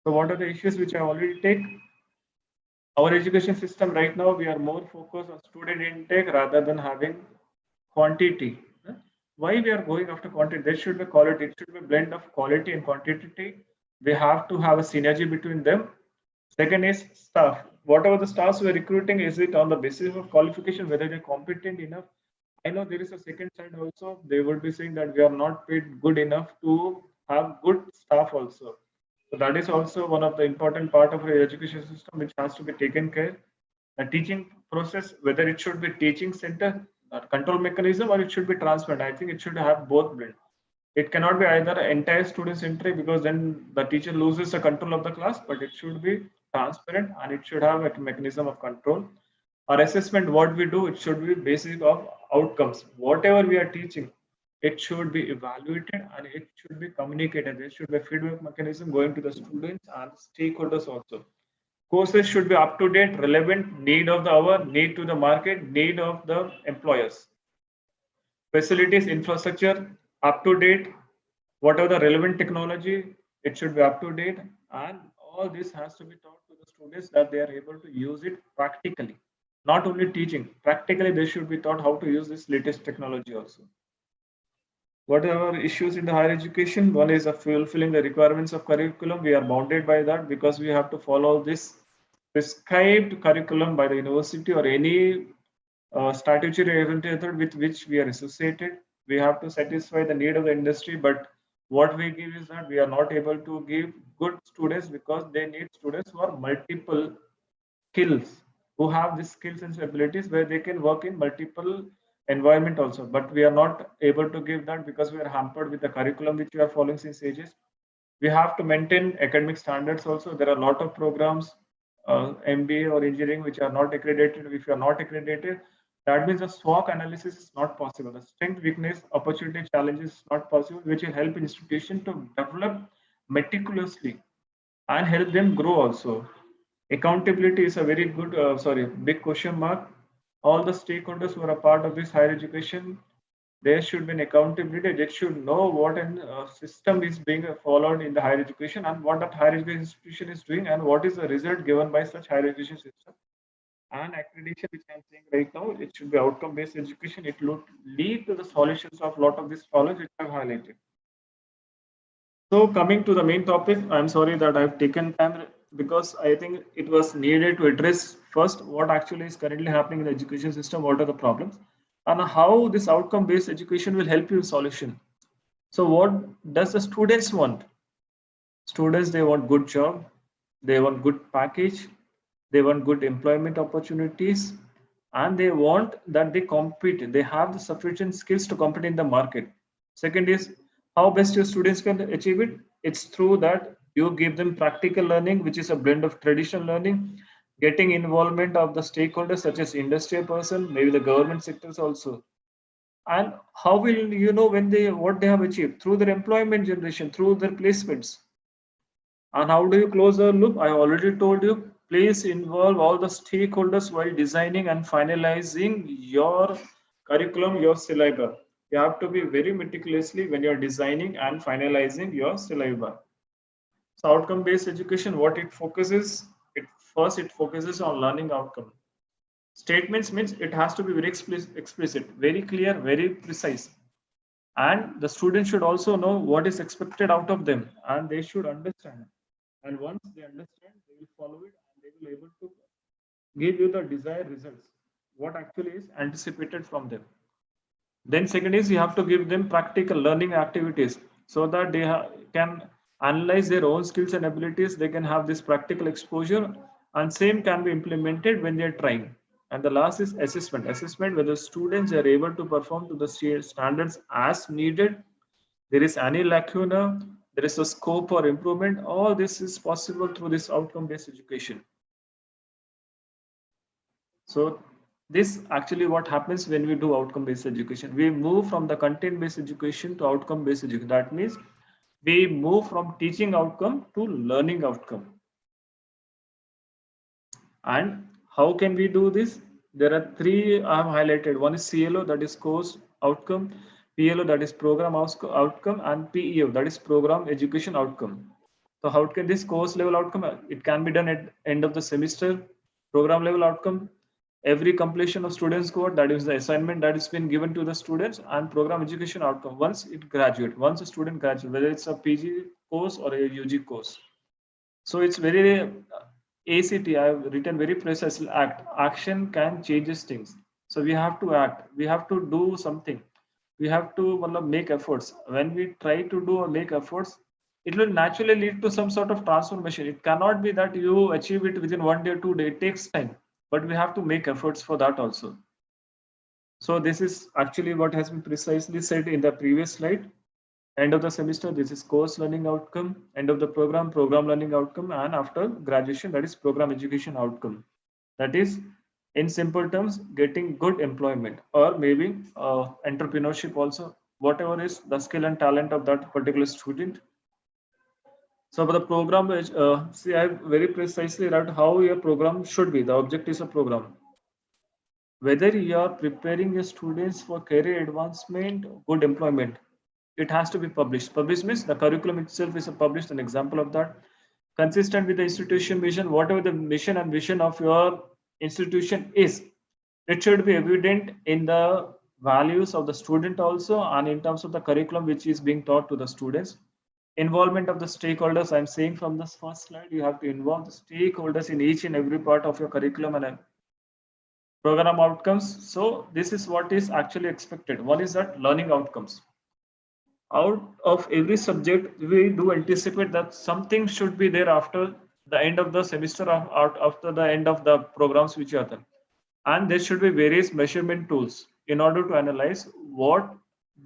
So what are the issues which I already take? Our education system right now, we are more focused on student intake rather than having quantity. Why we are going after quantity? There should be quality. It should be a blend of quality and quantity. We have to have a synergy between them. Second is staff. Whatever the staffs we are recruiting, is it on the basis of qualification, whether they're competent enough? I know there is a second side also. They would be saying that we are not paid good enough to have good staff also. So that is also one of the important part of our education system which has to be taken care. The teaching process, whether it should be teaching center, control mechanism, or it should be transparent. I think it should have both blend. It cannot be either entire student centric, because then the teacher loses the control of the class, but it should be transparent and it should have a mechanism of control. Our assessment, what we do, it should be basic of outcomes. Whatever we are teaching, it should be evaluated and it should be communicated. There should be a feedback mechanism going to the students and stakeholders also. Courses should be up to date, relevant, need of the hour, need to the market, need of the employers. Facilities, infrastructure, up to date. Whatever the relevant technology, it should be up to date. And all this has to be taught to the students that they are able to use it practically. Not only teaching, practically they should be taught how to use this latest technology also. What are our issues in the higher education? One is fulfilling the requirements of curriculum. We are bounded by that because we have to follow this prescribed curriculum by the university or any statutory method with which we are associated. We have to satisfy the need of the industry, but what we give is that we are not able to give good students because they need students who are multiple skills, who have these skills and abilities where they can work in multiple environment also. But we are not able to give that because we are hampered with the curriculum which we are following since ages. We have to maintain academic standards also. There are a lot of programs, MBA or engineering, which are not accredited. If you are not accredited, that means the SWOT analysis is not possible. The strength, weakness, opportunity, challenges is not possible, which will help institution to develop meticulously and help them grow also. Accountability is a very good, big question mark. All the stakeholders who are a part of this higher education, there should be an accountability. They should know what a system is being followed in the higher education and what that higher education institution is doing and what is the result given by such higher education system. And accreditation, which I'm saying right now, it should be outcome-based education. It would lead to the solutions of a lot of these problems which I've highlighted. So coming to the main topic, I'm sorry that I've taken time because I think it was needed to address first what actually is currently happening in the education system, what are the problems, and how this outcome-based education will help you in solution. So what does the students want? Students, they want good job, they want good package, they want good employment opportunities, and they want that they compete, they have the sufficient skills to compete in the market. Second is how best your students can achieve it. It's through that you give them practical learning, which is a blend of traditional learning, getting involvement of the stakeholders such as industrial person, maybe the government sectors also. And how will you know when they what they have achieved? Through their employment generation, through their placements. And how do you close the loop? I already told you, please involve all the stakeholders while designing and finalizing your curriculum, your syllabus. You have to be very meticulously when you're designing and finalizing your syllabus. So outcome-based education, what it focuses, it focuses on learning outcome. Statements means it has to be very explicit, very clear, very precise. And the student should also know what is expected out of them, and they should understand. And once they understand, they will follow it and they will be able to give you the desired results, what actually is anticipated from them. Then second is you have to give them practical learning activities so that they can analyze their own skills and abilities. They can have this practical exposure, and same can be implemented when they're trying. And the last is assessment. Assessment whether students are able to perform to the standards as needed. There is any lacuna, there is a scope for improvement. All this is possible through this outcome-based education. So this actually what happens when we do outcome-based education. We move from the content-based education to outcome-based education. That means we move from teaching outcome to learning outcome. And how can we do this? There are three I have highlighted. One is CLO, that is course outcome, PLO, that is program outcome, and PEO, that is program education outcome. So how can this course level outcome? It can be done at end of the semester. Program level outcome, every completion of students code, that is the assignment that is been given to the students, and program education outcome once it graduate, once a student graduate, whether it's a PG course or a UG course. So it's very ACT, I have written very precisely, action can changes things. So we have to act, we have to do something, we have to make efforts. When we try to do or make efforts, it will naturally lead to some sort of transformation. It cannot be that you achieve it within 1 day or 2 days. It takes time, but we have to make efforts for that also. So this is actually what has been precisely said in the previous slide. End of the semester, this is course learning outcome. End of the program, program learning outcome. And after graduation, that is program education outcome. That is, in simple terms, getting good employment, or maybe entrepreneurship also, whatever is the skill and talent of that particular student. So for the program, see, I very precisely wrote how your program should be. The objectives of program. Whether you are preparing your students for career advancement, good employment, it has to be published. Published means the curriculum itself is published, an example of that. Consistent with the institution vision, whatever the mission and vision of your institution is, it should be evident in the values of the student also, and in terms of the curriculum which is being taught to the students. Involvement of the stakeholders, I'm saying from this first slide, you have to involve the stakeholders in each and every part of your curriculum and program outcomes. So this is what is actually expected. One is that learning outcomes. Out of every subject, we do anticipate that something should be there after the end of the semester, after the end of the programs which are done. And there should be various measurement tools in order to analyze what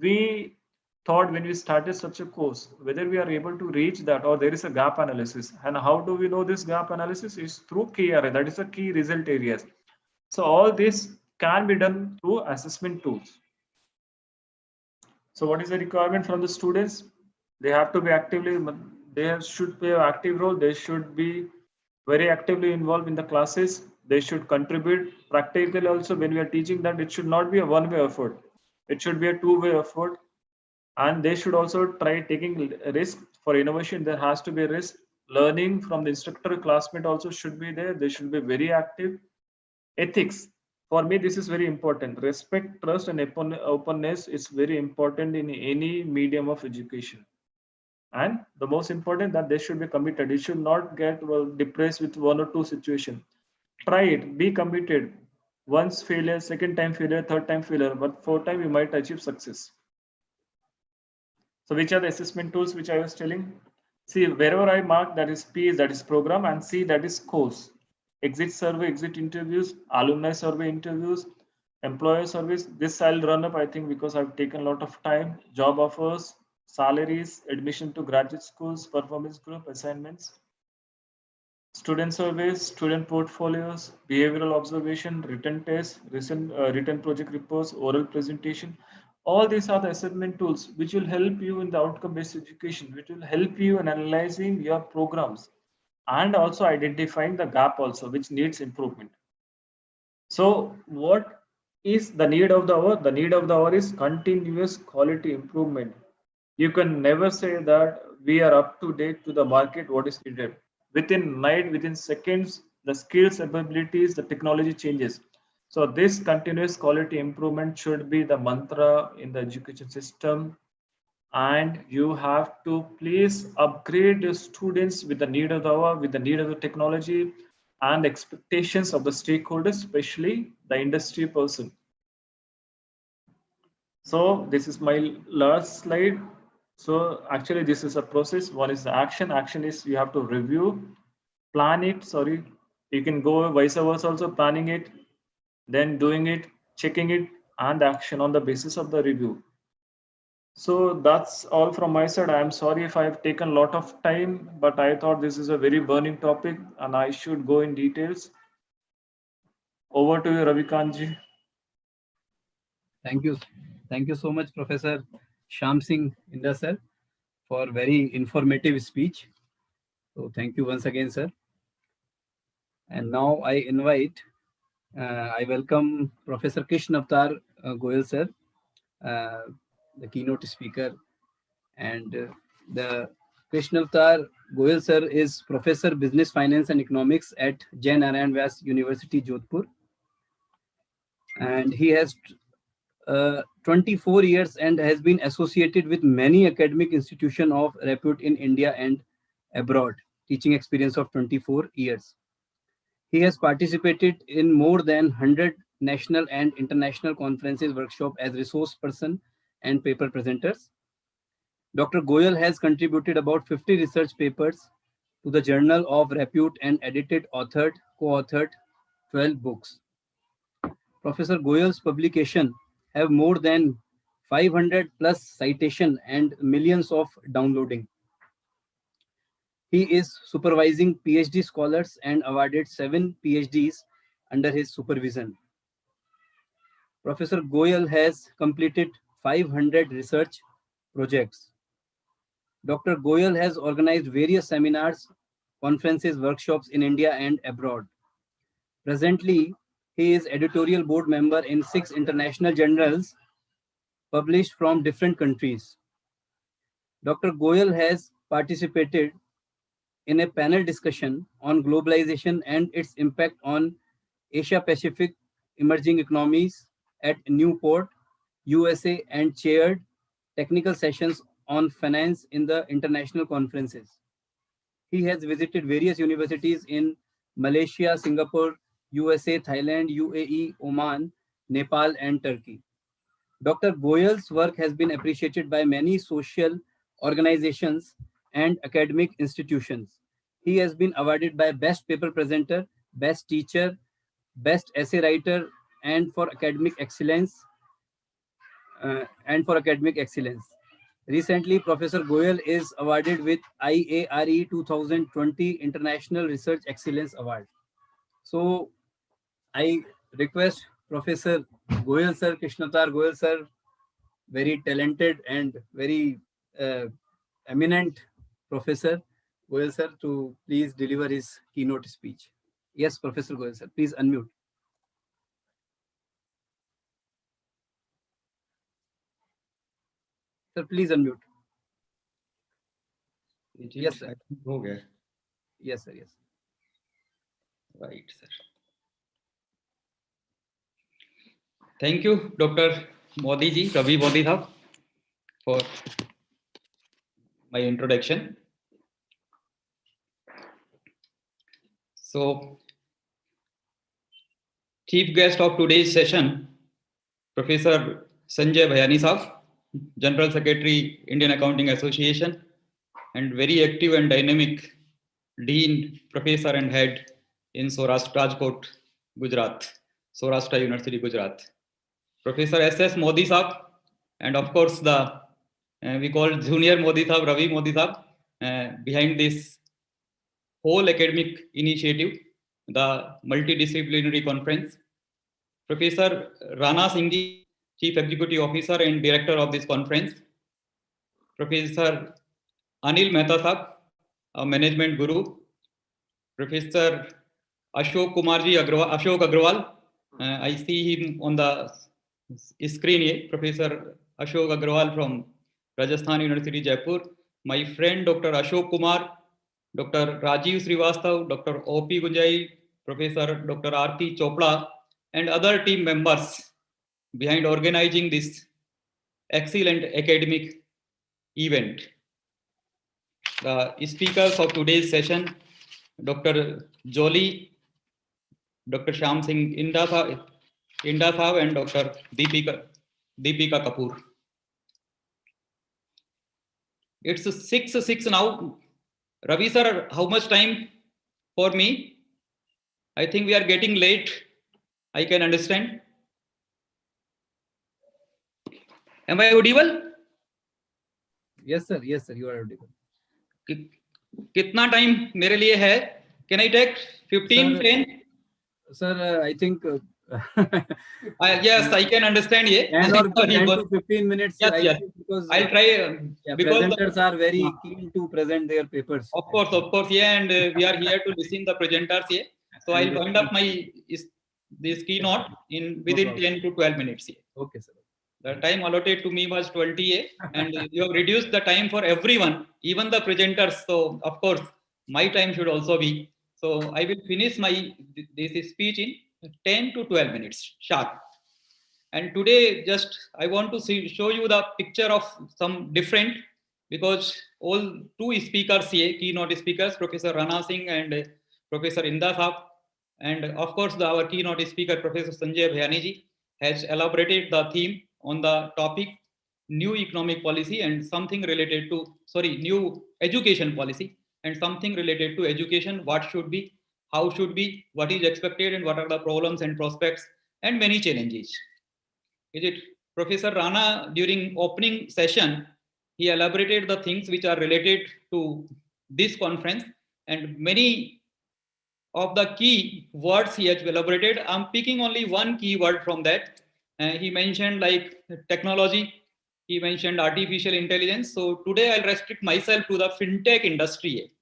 we thought when we started such a course, whether we are able to reach that, or there is a gap analysis. And how do we know this gap analysis? Is through KRA, that is the key result areas. So all this can be done through assessment tools. So what is the requirement from the students? They have to be actively, they should play an active role. They should be very actively involved in the classes. They should contribute practically also. When we are teaching that, it should not be a one-way effort. It should be a two-way effort. And they should also try taking risk. For innovation, there has to be a risk. Learning from the instructor, classmate also should be there. They should be very active. Ethics, for me this is very important. Respect, trust, and openness is very important in any medium of education. And the most important, that they should be committed. It should not get depressed with one or two situations. Try it, be committed. Once failure, second time failure, third time failure, but fourth time you might achieve success. So which are the assessment tools which I was telling? See, wherever I mark, that is P, that is program, and C, that is course. exit survey, exit interviews, alumni survey interviews, employer surveys. This I'll run up, I think, because I've taken a lot of time. Job offers, salaries, admission to graduate schools, performance group assignments, student surveys, student portfolios, behavioral observation, written tests, written project reports, oral presentation. All these are the assessment tools which will help you in the outcome-based education, which will help you in analyzing your programs and also identifying the gap also which needs improvement. So what is the need of the hour? The need of the hour is continuous quality improvement. You can never say that we are up to date to the market, what is needed. Within night, within seconds, the skills, abilities, the technology changes. So this continuous quality improvement should be the mantra in the education system, and you have to please upgrade your students with the need of the hour, with the need of the technology and expectations of the stakeholders, especially the industry person. So this is my last slide. So actually this is a process. One is the action. Action is you have to review, plan it, sorry. You can go vice versa also, planning it, then doing it, checking it, and action on the basis of the review. So that's all from my side. I'm sorry if I've taken a lot of time, but I thought this is a very burning topic and I should go in details. Over to you, Ravikantji. Thank you. Thank you so much, Professor Shyam Singh Indra sir, for very informative speech. So thank you once again, sir. And now I welcome Professor Krishna Avatar Goyal sir, uh, the keynote speaker. And the Krishna Avatar Goyal sir is Professor Business Finance and Economics at Jain Narayan Vyas University, Jodhpur. And he has 24 years and has been associated with many academic institutions of repute in India and abroad, teaching experience of 24 years. He has participated in more than 100 national and international conferences, workshops as resource person and paper presenters. Dr. Goyal has contributed about 50 research papers to the Journal of Repute and co-authored 12 books. Professor Goyal's publication have more than 500 plus citation and millions of downloading. He is supervising PhD scholars and awarded 7 PhDs under his supervision. Professor Goyal has completed 500 research projects. Dr. Goyal has organized various seminars, conferences, workshops in India and abroad. Presently, he is editorial board member in 6 international journals published from different countries. Dr. Goyal has participated in a panel discussion on globalization and its impact on Asia Pacific emerging economies at Newport, USA, and chaired technical sessions on finance in the international conferences. He has visited various universities in Malaysia, Singapore, USA, Thailand, UAE, Oman, Nepal, and Turkey. Dr. Goyal's work has been appreciated by many social organizations and academic institutions. He has been awarded by Best Paper Presenter, Best Teacher, Best Essay Writer, and for academic excellence. Recently, Professor Goyal is awarded with IARE 2020 International Research Excellence Award. So, I request Professor Goyal sir, Krishnatar Goyal sir, very talented and very eminent Professor Goyal sir, to please deliver his keynote speech. Yes, Professor Goyal sir, please unmute. Sir, please unmute. Yes, sir. हो गया. Yes, sir. Yes. Right, sir. Thank you, Dr. Modi ji, Ravi Modi Thap, for my introduction. So, chief guest of today's session, Professor Sanjay Bhayani Sahab, General Secretary, Indian Accounting Association, and very active and dynamic Dean, Professor and Head, in Rajkot, Gujarat, Saurashtra University, Gujarat. Professor S.S. Modi Sahab, and of course the we call Junior Modi Sahab, Ravi Modi Sahab, behind this whole academic initiative, the multidisciplinary conference. Professor Rana Singh Ji, Chief Executive Officer and Director of this conference. Professor Anil Mehta Sahab, a management guru. Professor Ashok Agrawal, I see him on the screen here. Professor Ashok Agrawal from Rajasthan University, Jaipur. My friend Dr. Ashok Kumar, Dr. Rajiv Srivastav, Dr. O.P. Gunjai, Professor Dr. R.T. Chopra, and other team members behind organizing this excellent academic event. The speakers of today's session, Dr. Jolie, Dr. Shyam Singh Inda Sahab, and Dr. Deepika Kapoor. It's 6:06 now. Ravi sir, how much time for me? I think we are getting late. I can understand. Am I audible? Yes, sir. Yes, sir. You are audible. कितना time मेरे लिए है? Can I take 15, 10? Sir, I think yes, I can understand. 10 or 10 to 15 minutes. Yes. Because I'll try. because presenters are very keen to present their papers. Of course, yeah, and we are here to listen the presenters here. So I'll wind up this keynote within 10 to 12 minutes here. Okay, sir. The time allotted to me was 20, and you have reduced the time for everyone, even the presenters. So of course, my time should also be. So I will finish this speech in 10 to 12 minutes sharp. And today, just I want to show you the picture of some different, because all two speakers here, keynote speakers, Professor Rana Singh and Professor Inda Sahab, and of course our keynote speaker, Professor Sanjay Bhayani ji, has elaborated the theme on the topic new economic policy and something related to, new education policy and something related to education, what should be, how should be, what is expected, and what are the problems and prospects and many challenges. Is it Professor Rana, during opening session, he elaborated the things which are related to this conference, and many of the key words he has elaborated. I'm picking only one key word from that. He mentioned like technology, he mentioned artificial intelligence. So today I'll restrict myself to the fintech industry.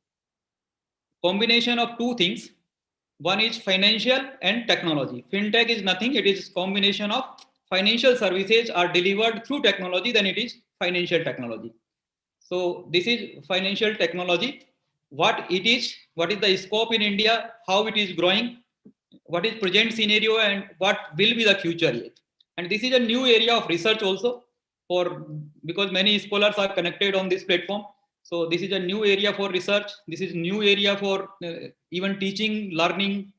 Combination of two things. One is financial and technology. Fintech is nothing, it is combination of financial services are delivered through technology, then it is financial technology. So this is financial technology, what it is, what is the scope in India, how it is growing, what is present scenario, and what will be the future yet. And this is a new area of research also, because many scholars are connected on this platform. So this is a new area for research. This is new area for even teaching, learning,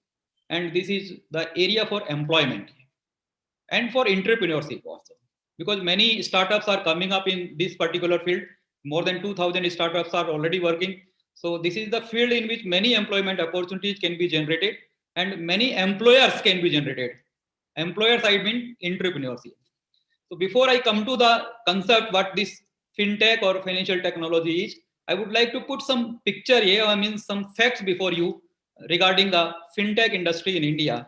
and this is the area for employment and for entrepreneurship also. Because many startups are coming up in this particular field. More than 2,000 startups are already working. So this is the field in which many employment opportunities can be generated and many employers can be generated. Employers, I mean entrepreneurship. So before I come to the concept what this fintech or financial technology is, I would like to put some picture here, some facts before you regarding the fintech industry in India.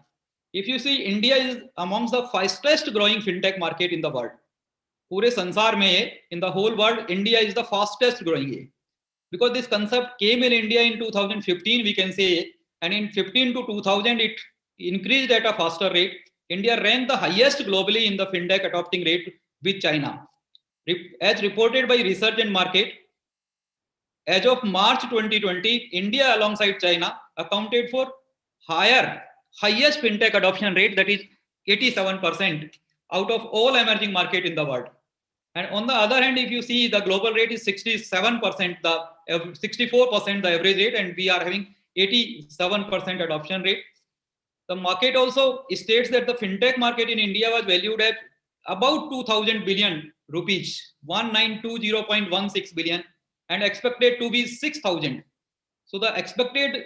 If you see, India is amongst the fastest growing fintech market in the world. Pure sansar mein, in the whole world, India is the fastest growing. Because this concept came in India in 2015, we can say, and in 15 to 2000, it increased at a faster rate. India ranked the highest globally in the fintech adopting rate with China. As reported by Research and Market, as of March 2020, India alongside China accounted for highest fintech adoption rate, that is 87% out of all emerging market in the world. And on the other hand, if you see, the global rate is 67%, 64% the average rate, and we are having 87% adoption rate. The market also states that the fintech market in India was valued at about 2,000 billion rupees, 1920.16 billion, and expected to be 6,000. So the expected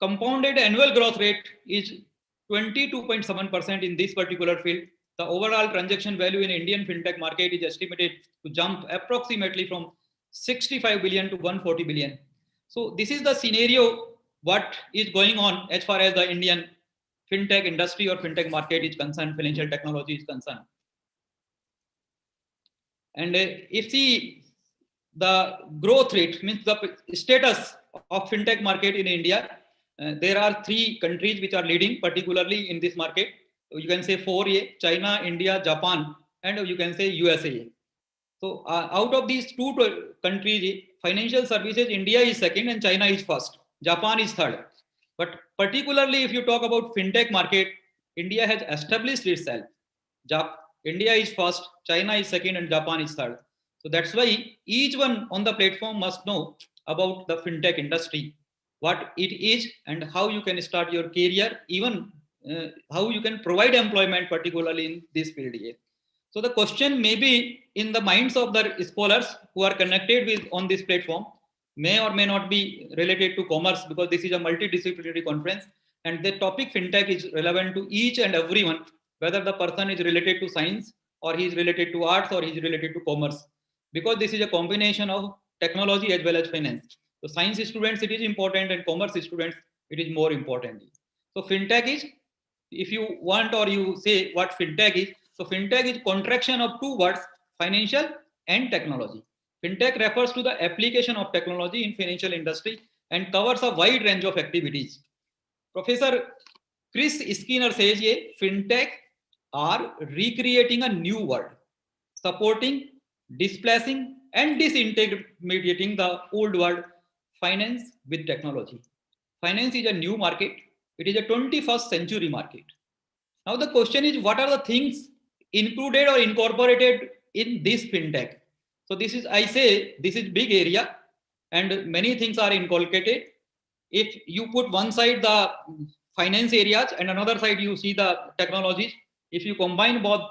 compounded annual growth rate is 22.7% in this particular field. The overall transaction value in Indian fintech market is estimated to jump approximately from 65 billion to 140 billion. So this is the scenario what is going on as far as the Indian fintech industry or fintech market is concerned, financial technology is concerned. And if the growth rate, means the status of fintech market in India, there are 3 countries which are leading, particularly in this market. You can say 4A, China, India, Japan, and you can say USA. So out of these 2 countries, financial services, India is second and China is first. Japan is third. But particularly if you talk about fintech market, India has established itself. India is first, China is second, and Japan is third. So that's why each one on the platform must know about the fintech industry, what it is and how you can start your career, even how you can provide employment, particularly in this field here. So the question may be in the minds of the scholars who are connected with on this platform, may or may not be related to commerce, because this is a multidisciplinary conference and the topic fintech is relevant to each and everyone, whether the person is related to science or he is related to arts or he is related to commerce, because this is a combination of technology as well as finance. So science students, it is important, and commerce students, it is more important. So fintech is, if you want or you say what fintech is, so fintech is contraction of 2 words, financial and technology. Fintech refers to the application of technology in financial industry and covers a wide range of activities. Professor Chris Skinner says, fintech are recreating a new world, supporting, displacing, and disintermediating the old world, finance with technology. Finance is a new market. It is a 21st century market. Now the question is, what are the things included or incorporated in this fintech? So this is, I say, this is big area and many things are inculcated. If you put one side the finance areas and another side you see the technologies, if you combine both,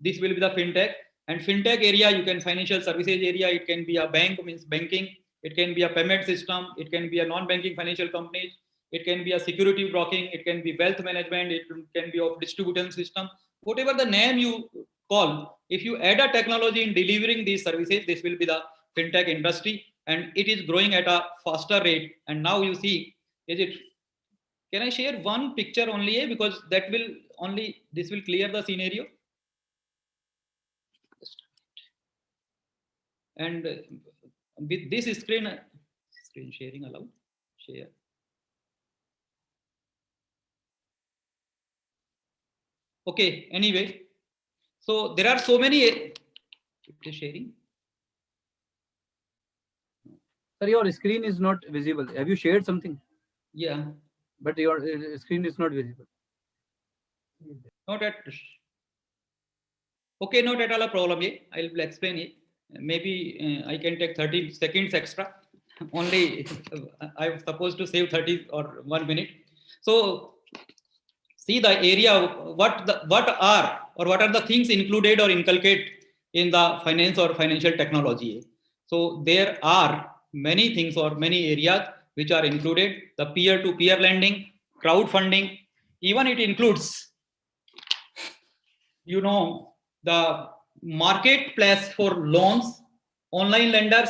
this will be the fintech. And fintech area, you can financial services area, it can be a bank, means banking, it can be a payment system, it can be a non-banking financial companies, it can be a security broking, it can be wealth management, it can be of distribution system, whatever the name you call. If you add a technology in delivering these services, this will be the fintech industry, and it is growing at a faster rate. And now you see, is it? Can I share one picture only, because that will only, this will clear the scenario. And with this screen sharing allowed, share. Okay, anyway, so there are so many, it is sharing. Sir, your screen is not visible. Have you shared something? Yeah. But your screen is not visible. Not at, okay, not at all a problem. I will explain it. Maybe I can take 30 seconds extra. Only I'm supposed to save 30 or 1 minute. So see the area, what are the things included or inculcated in the finance or financial technology. So there are many things or many areas which are included. The peer-to-peer lending, crowdfunding, even it includes, you know, the marketplace for loans, online lenders,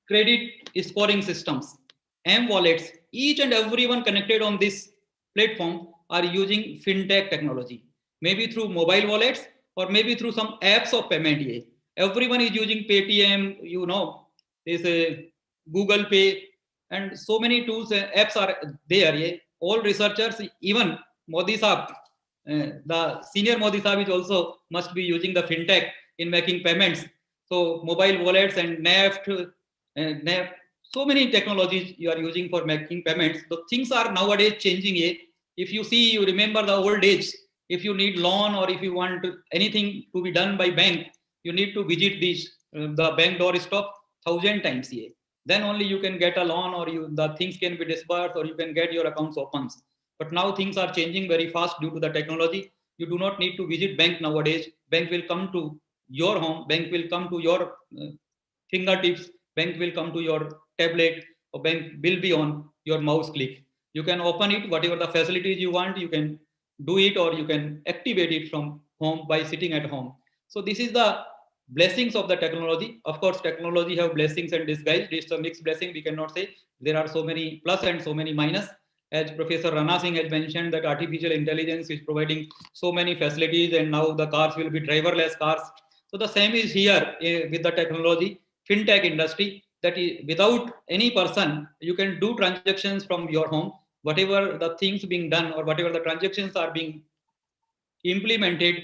credit scoring systems, M-wallets. Each and everyone connected on this platform are using fintech technology, maybe through mobile wallets or maybe through some apps of payment. Everyone is using Paytm, you know, there's a Google Pay, and so many tools, apps are there. All researchers, even Modi Saab, the senior Modi Saab is also must be using the fintech in making payments. So mobile wallets and NEFT, so many technologies you are using for making payments. So things are nowadays changing. If you see, you remember the old days. If you need loan or if you want anything to be done by bank, you need to visit the bank doorstep 1,000 times. Then only you can get a loan, or the things can be disbursed, or you can get your accounts open. But now things are changing very fast due to the technology. You do not need to visit bank nowadays. Bank will come to your home. Bank will come to your fingertips. Bank will come to your tablet, or bank will be on your mouse click. You can open it, whatever the facilities you want, you can do it, or you can activate it from home by sitting at home. So this is the blessings of the technology. Of course, technology have blessings and disguise. It's a mixed blessing. We cannot say there are so many plus and so many minus. As Professor Rana Singh has mentioned, that artificial intelligence is providing so many facilities, and now the cars will be driverless cars. So the same is here with the technology, fintech industry, that is, without any person, you can do transactions from your home. Whatever the things being done or whatever the transactions are being implemented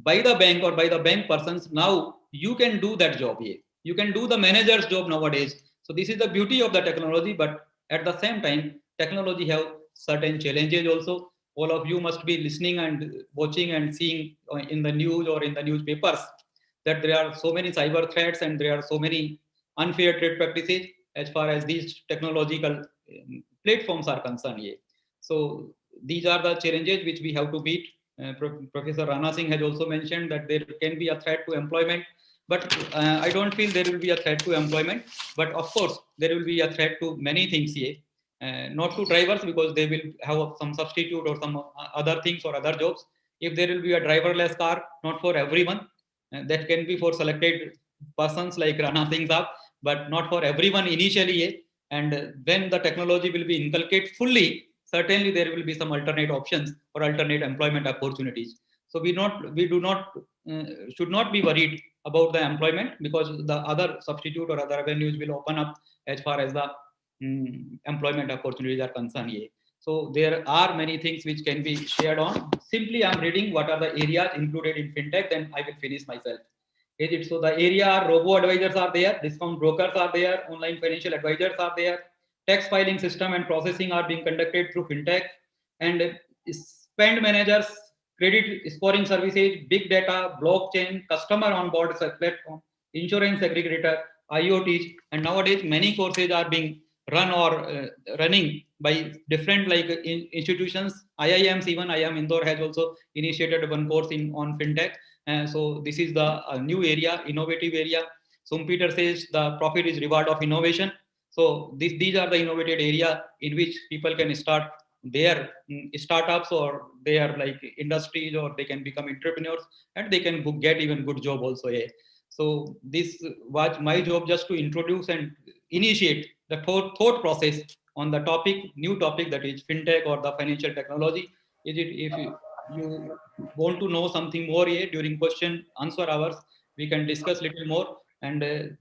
by the bank or by the bank persons, now you can do that job here. You can do the manager's job nowadays. So this is the beauty of the technology, but at the same time, technology have certain challenges also. All of you must be listening and watching and seeing in the news or in the newspapers that there are so many cyber threats and there are so many unfair trade practices as far as these technological platforms are concerned here. So these are the challenges which we have to beat. Professor Rana Singh has also mentioned that there can be a threat to employment, but I don't feel there will be a threat to employment. But of course, there will be a threat to many things here. Not to drivers, because they will have some substitute or some other things or other jobs. If there will be a driverless car, not for everyone, that can be for selected persons like Rana Singh Saab, but not for everyone initially. And when the technology will be inculcated fully, certainly there will be some alternate options or alternate employment opportunities. So we do not should not be worried about the employment, because the other substitute or other avenues will open up as far as the employment opportunities are concerned here. So there are many things which can be shared on. Simply I'm reading what are the areas included in fintech, then I will finish myself. Is it? So the area are robo advisors are there, discount brokers are there, online financial advisors are there, tax filing system and processing are being conducted through fintech, and spend managers, credit scoring services, big data, blockchain, customer onboard platform, insurance aggregator, IoTs, and nowadays many courses are being run or running by different institutions. IIMs, even IIM Indore has also initiated one course on fintech. So this is the new area, innovative area. Peter says the profit is reward of innovation. So these are the innovative area in which people can start their startups or their industries, or they can become entrepreneurs, and they can get even good job also. Yeah. So this was my job, just to introduce and initiate the thought process on the topic, new topic, that is fintech or the financial technology. Is it, if you want to know something more here during question answer hours, we can discuss little more. And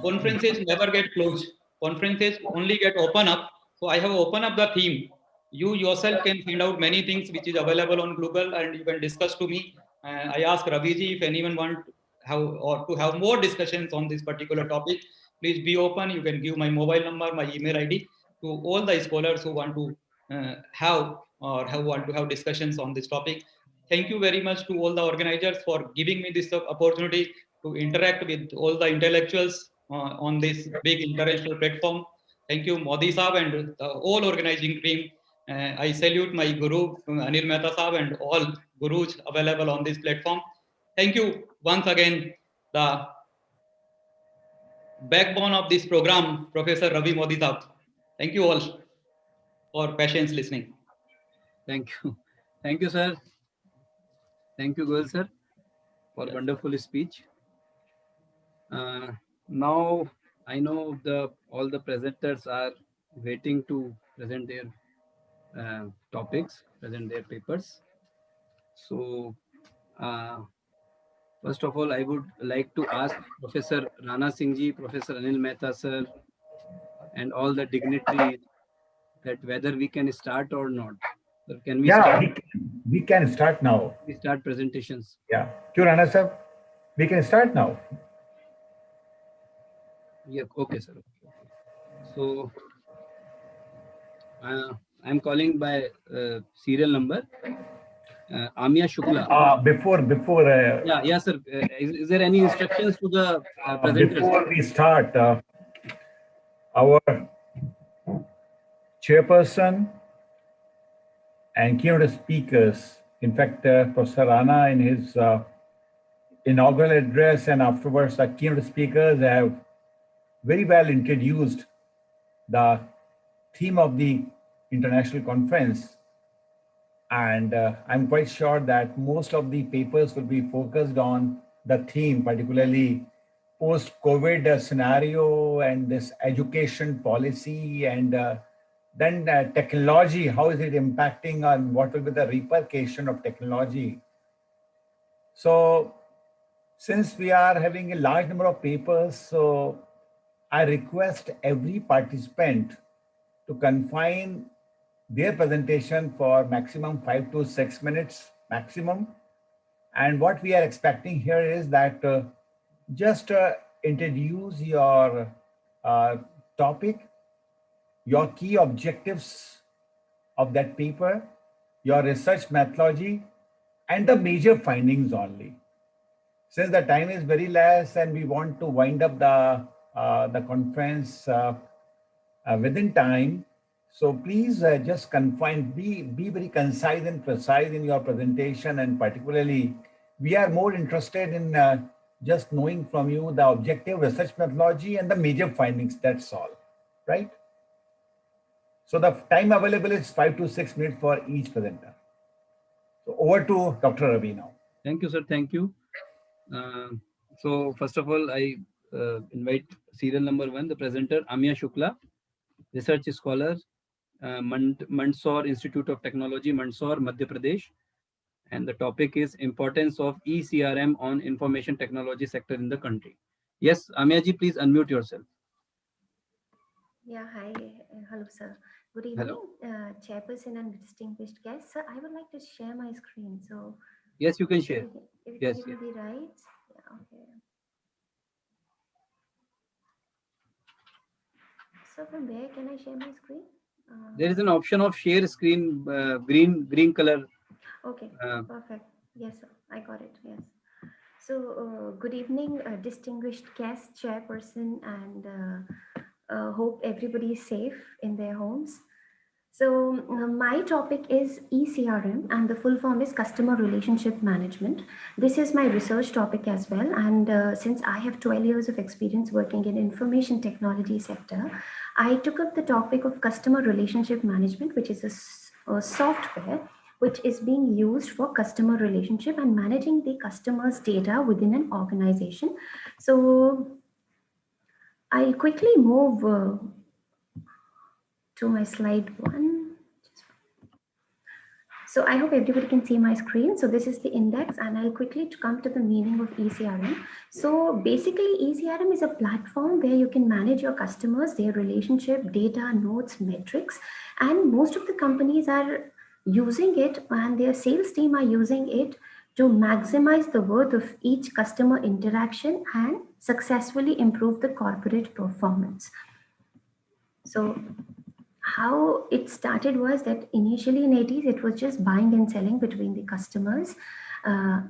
conferences never get closed, conferences only get open up. So I have opened up the theme. You yourself can find out many things which is available on Google, and you can discuss to me. I ask Raviji, if anyone want to have more discussions on this particular topic, please be open. You can give my mobile number, my email ID to all the scholars who want to want to have discussions on this topic. Thank you very much to all the organizers for giving me this opportunity to interact with all the intellectuals on this big international platform. Thank you, Modi Saab, and the whole organizing team. I salute my Guru, Anil Mehta Saab, and all Gurus available on this platform. Thank you once again, the backbone of this program, Professor Ravi Modi Saab. Thank you all for patience listening. Thank you. Thank you, sir. Thank you, Goel sir, for wonderful speech. Now I know all the presenters are waiting to present their topics, present their papers. So first of all, I would like to ask Professor Rana Singh ji, Professor Anil Mehta sir, and all the dignitaries that whether we can start or not. So can we start? We can start now. We start presentations. Yeah. Sure, Rana sir. We can start now. Yeah. Okay, sir. So I'm calling by serial number. Amia Shukla. Before. Yeah, sir. Is there any instructions to the presenters? Before we start, our chairperson and keynote speakers, in fact, Professor Rana in his inaugural address and afterwards the keynote speakers have very well introduced the theme of the international conference. And I'm quite sure that most of the papers will be focused on the theme, particularly post-COVID scenario and this education policy, and then technology, how is it impacting on what will be the repercussion of technology. So since we are having a large number of papers, so I request every participant to confine their presentation for maximum 5 to 6 minutes maximum. And what we are expecting here is that just introduce your topic, your key objectives of that paper, your research methodology, and the major findings only. Since the time is very less and we want to wind up the conference within time, so please just confine, be very concise and precise in your presentation, and particularly we are more interested in just knowing from you the objective research methodology and the major findings, that's all, right? So the time available is 5 to 6 minutes for each presenter. So over to Dr. Ravi now. Thank you, sir. Thank you. So first of all, I invite serial number 1, the presenter Amya Shukla, research scholar, Mandsaur Institute of Technology, Mandsaur, Madhya Pradesh. And the topic is importance of ECRM on information technology sector in the country. Yes, Amya ji, please unmute yourself. Yeah, hi. Hello, sir. Good evening, chairperson and distinguished guests. Sir, I would like to share my screen. So, yes, you can share. If you yes, give me the rights. Yeah, okay. So, from where can I share my screen? There is an option of share screen, green color. Okay, perfect. Yes, sir. I got it. Yes. So, good evening, distinguished guest, chairperson, and hope everybody is safe in their homes. So, my topic is ECRM, and the full form is Customer Relationship Management. This is my research topic as well. And since I have 12 years of experience working in information technology sector, I took up the topic of Customer Relationship Management, which is a software which is being used for customer relationship and managing the customer's data within an organization. So, I'll quickly move to my slide 1. So I hope everybody can see my screen. So this is the index, and I'll quickly come to the meaning of ECRM. So basically ECRM is a platform where you can manage your customers, their relationship, data, notes, metrics, and most of the companies are using it, and their sales team are using it to maximize the worth of each customer interaction and successfully improve the corporate performance. So how it started was that initially in 80s it was just buying and selling between the customers,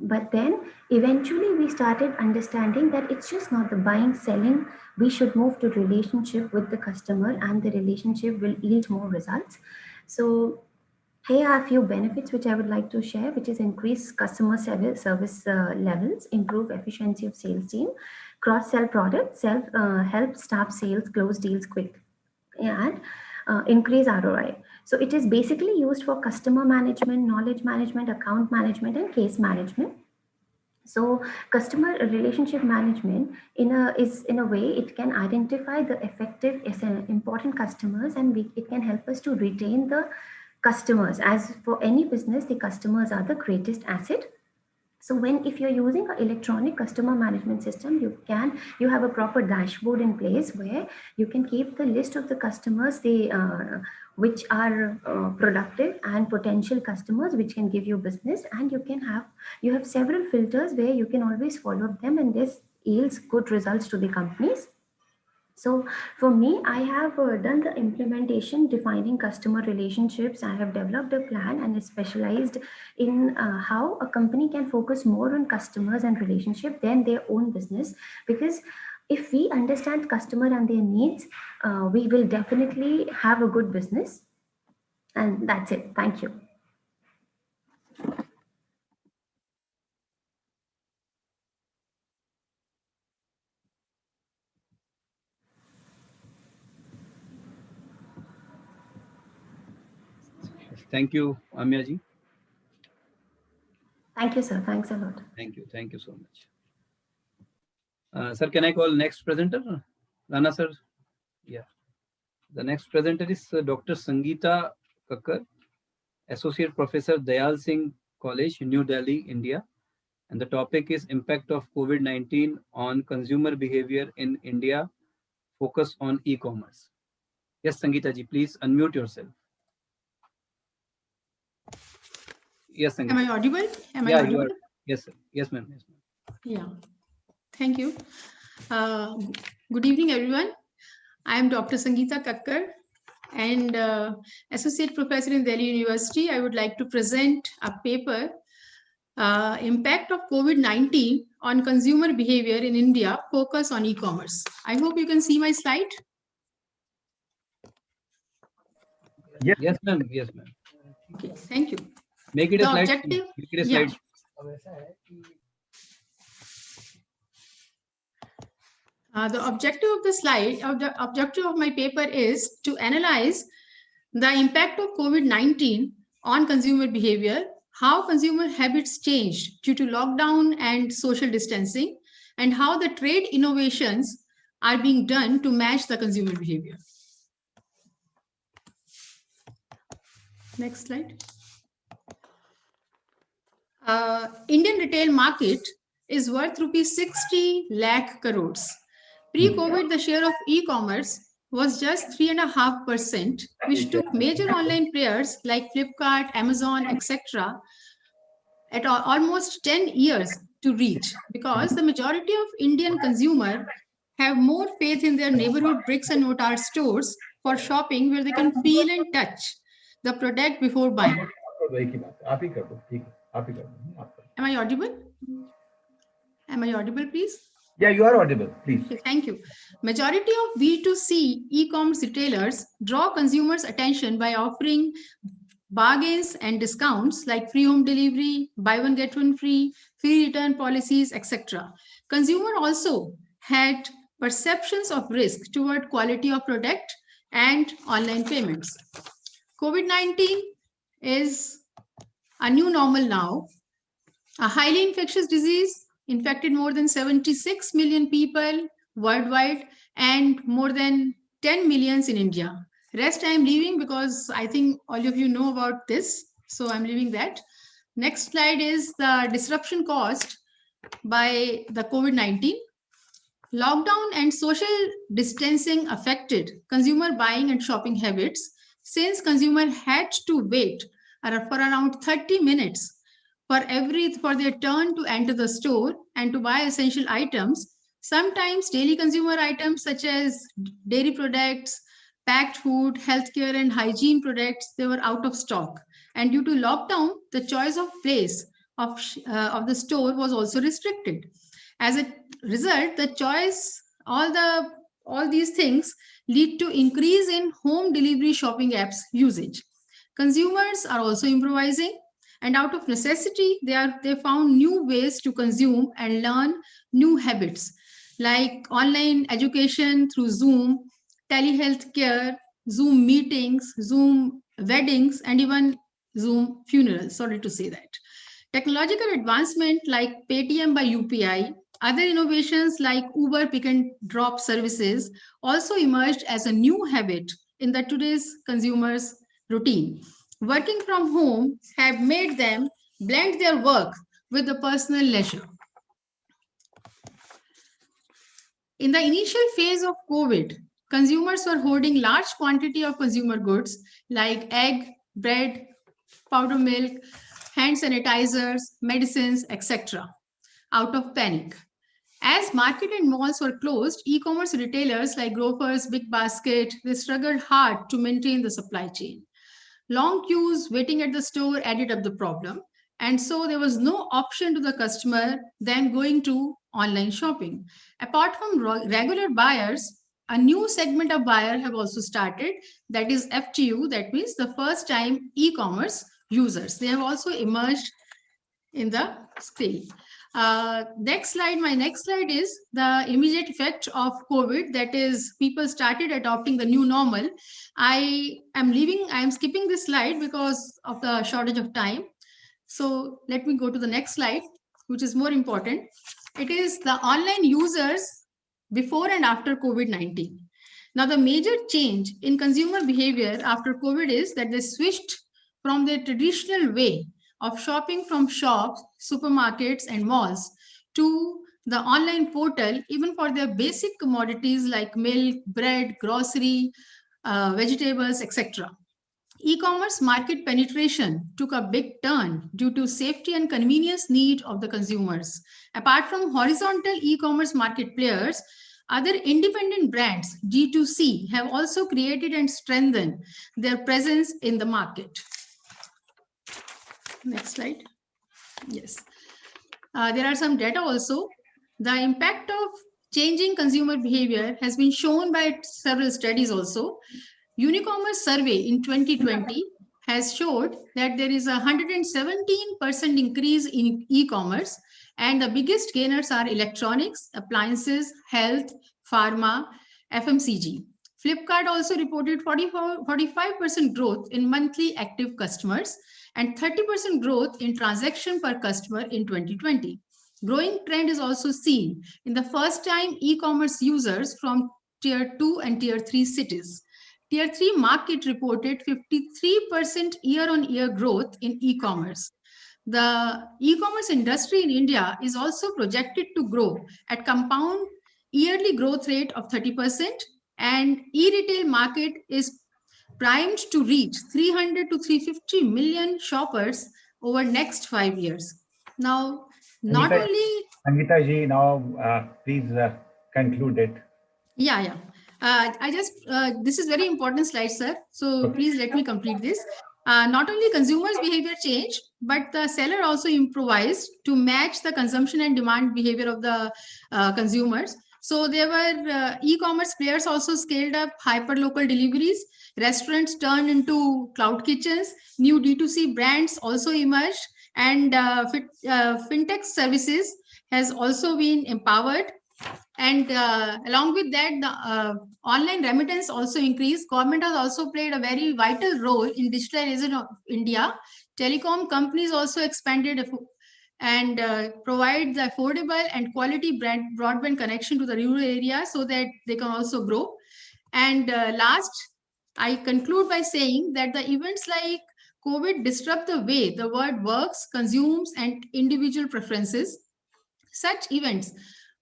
but then eventually we started understanding that it's just not the buying selling. We should move to relationship with the customer, and the relationship will yield more results. So here are a few benefits which I would like to share, which is increase customer service levels, improve efficiency of sales team, cross-sell products, help staff sales close deals quick, and increase ROI. So it is basically used for customer management, knowledge management, account management, and case management. So customer relationship management is in a way it can identify the effective important customers, and it can help us to retain the customers. As for any business, the customers are the greatest asset. So if you're using an electronic customer management system, you have a proper dashboard in place where you can keep the list of the customers which are productive and potential customers which can give you business, and you have several filters where you can always follow up them, and this yields good results to the companies. So for me, I have done the implementation defining customer relationships. I have developed a plan and is specialized in how a company can focus more on customers and relationship than their own business. Because if we understand customer and their needs, we will definitely have a good business. And that's it. Thank you. Thank you, Amya ji. Thank you, sir. Thanks a lot. Thank you so much. Sir, can I call next presenter? Rana sir? Yeah. The next presenter is Dr. Sangeeta Kakkar, Associate Professor, Dayal Singh College, New Delhi, India. And the topic is Impact of COVID-19 on Consumer Behavior in India, Focus on E-commerce. Yes, Sangeeta ji, please unmute yourself. Yes, Sangeeta. Am I audible? Am Yeah, I audible? you are. Yes, sir. Yes, ma'am. Yes, ma'am. Yeah. Thank you. Good evening, everyone. I am Dr. Sangeeta Kakkar and Associate Professor in Delhi University. I would like to present a paper, Impact of COVID-19 on Consumer Behavior in India, Focus on E-commerce. I hope you can see my slide. Yes, ma'am. Yes, ma'am. Okay, thank you. Make it a The slide. objective, Make it a yeah. slide. The objective of the slide, the objective of my paper is to analyze the impact of COVID-19 on consumer behavior, how consumer habits changed due to lockdown and social distancing, and how the trade innovations are being done to match the consumer behavior. Next slide. Indian retail market is worth rupees 60 lakh crores. Pre-COVID, the share of e-commerce was just 3.5%, which took major online players like Flipkart, Amazon, etc. at almost 10 years to reach, because the majority of Indian consumers have more faith in their neighborhood bricks and mortar stores for shopping, where they can feel and touch the product before buying. Am I audible? Am I audible, please? Yeah, you are audible, please. Okay, thank you. Majority of B2C e-commerce retailers draw consumers' attention by offering bargains and discounts like free home delivery, buy one get one free, free return policies, etc. Consumer also had perceptions of risk toward quality of product and online payments. COVID-19 is a new normal now, a highly infectious disease, infected more than 76 million people worldwide and more than 10 millions in India. Rest I'm leaving because I think all of you know about this. So I'm leaving that. Next slide is the disruption caused by the COVID-19. Lockdown and social distancing affected consumer buying and shopping habits, since consumer had to wait for around 30 minutes for their turn to enter the store and to buy essential items. Sometimes daily consumer items such as dairy products, packed food, healthcare and hygiene products, they were out of stock. And due to lockdown, the choice of place of the store was also restricted. As a result, the choice, all these things lead to increase in home delivery shopping apps usage. Consumers are also improvising, and out of necessity, they found new ways to consume and learn new habits, like online education through Zoom, telehealth care, Zoom meetings, Zoom weddings, and even Zoom funerals. Sorry to say that. Technological advancement like Paytm by UPI, other innovations like Uber pick and drop services also emerged as a new habit in the today's consumers' routine. Working from home have made them blend their work with the personal leisure. In the initial phase of COVID, consumers were hoarding large quantity of consumer goods like egg, bread, powder milk, hand sanitizers, medicines, etc. out of panic. As market and malls were closed, e-commerce retailers like Grofers, Big Basket, they struggled hard to maintain the supply chain. Long queues waiting at the store added up the problem. And so there was no option to the customer than going to online shopping. Apart from regular buyers, a new segment of buyer have also started, that is FTU, that means the first time e-commerce users. They have also emerged in the scale. Next slide. My next slide is the immediate effect of COVID. That is, people started adopting the new normal. I am skipping this slide because of the shortage of time. So let me go to the next slide, which is more important. It is the online users before and after COVID-19. Now, the major change in consumer behavior after COVID is that they switched from their traditional way of shopping from shops, supermarkets, and malls to the online portal, even for their basic commodities like milk, bread, grocery, vegetables, etc. E-commerce market penetration took a big turn due to safety and convenience need of the consumers. Apart from horizontal e-commerce market players, other independent brands, D2C, have also created and strengthened their presence in the market. Next slide. Yes. There are some data also. The impact of changing consumer behavior has been shown by several studies also. Unicommerce survey in 2020 has showed that there is a 117% increase in e-commerce, and the biggest gainers are electronics, appliances, health, pharma, FMCG. Flipkart also reported 45% growth in monthly active customers and 30% growth in transaction per customer in 2020. Growing trend is also seen in the first-time e-commerce users from Tier 2 and Tier 3 cities. Tier 3 market reported 53% year-on-year growth in e-commerce. The e-commerce industry in India is also projected to grow at compound yearly growth rate of 30%, and e-retail market is primed to reach 300 to 350 million shoppers over next 5 years. Now, not only... Angita ji, now please conclude it. Yeah. This is very important slide, sir. So please let me complete this. Not only consumers' behavior changed, but the seller also improvised to match the consumption and demand behavior of the consumers. So there were e-commerce players also scaled up hyper-local deliveries. Restaurants turned into cloud kitchens. New D2C brands also emerged, and fintech services has also been empowered. And along with that, the online remittance also increased. Government has also played a very vital role in digitalization of India. Telecom companies also expanded and provide the affordable and quality broadband connection to the rural area so that they can also grow. And last, I conclude by saying that the events like COVID disrupt the way the world works, consumes, and individual preferences. Such events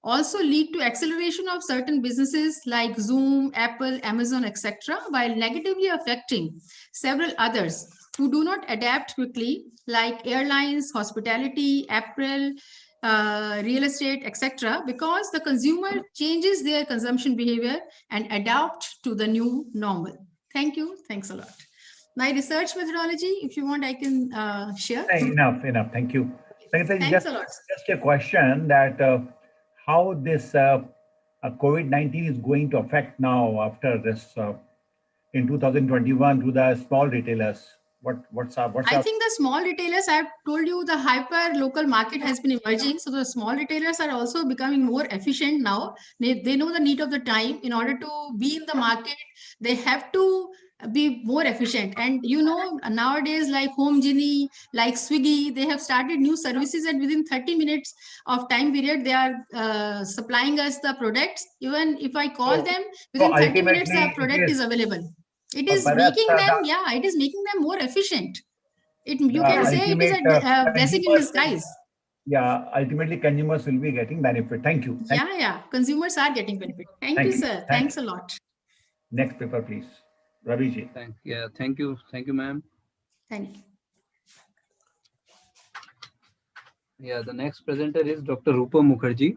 also lead to acceleration of certain businesses like Zoom, Apple, Amazon, etc., while negatively affecting several others who do not adapt quickly, like airlines, hospitality, apparel, real estate, etc., because the consumer changes their consumption behavior and adapt to the new normal. Thank you. Thanks a lot. My research methodology, if you want, I can share. Enough. Thank you. Thanks a lot. Just a question that how this COVID-19 is going to affect now after this in 2021 to the small retailers. I think the small retailers, I've told you, the hyper local market has been emerging. So the small retailers are also becoming more efficient now. They know the need of the time. In order to be in the market, they have to be more efficient. And you know, nowadays, like Home Genie, like Swiggy, they have started new services, and within 30 minutes of time period, they are supplying us the products. Even if I call them, within 30 minutes, the product is available. It is making them, it is making them more efficient. You can say it is a blessing in disguise. Yeah, ultimately consumers will be getting benefit. Thank you. Consumers are getting benefit. Thank you, sir. Thanks a lot. Next paper, please. Ravi ji. Thank you, ma'am. Thank you. Yeah, the next presenter is Dr. Rupa Mukherjee.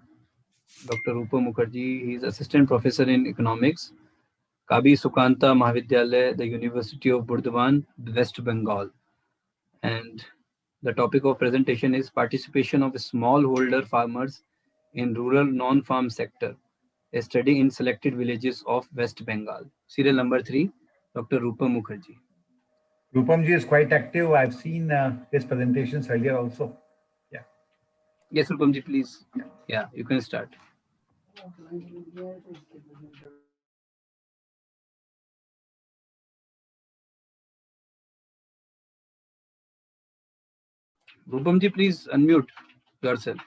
Dr. Rupa Mukherjee, he is Assistant Professor in Economics, Kabi Sukanta Mahavidyalaya, the University of Burdwan, West Bengal. And the topic of presentation is participation of smallholder farmers in rural non-farm sector, a study in selected villages of West Bengal. Serial number 3, Dr. Rupa Mukherjee. Rupam ji is quite active. I've seen his presentations earlier also. Yeah. Yes, Rupamji, please. Yeah, you can start. Rupamji, please unmute yourself.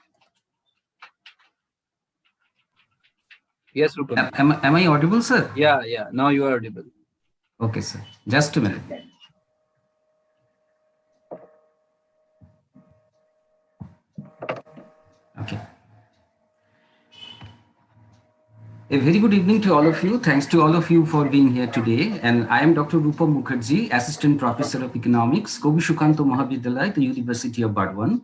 Yes, Rupam. Am I audible, sir? Yeah, yeah. Now you are audible. Okay, sir. Just a minute. Okay. A very good evening to all of you. Thanks to all of you for being here today. And I am Dr. Rupam Mukherjee, Assistant Professor of Economics, Kobi Shukanto Mahavidyalaya, the University of Burdwan.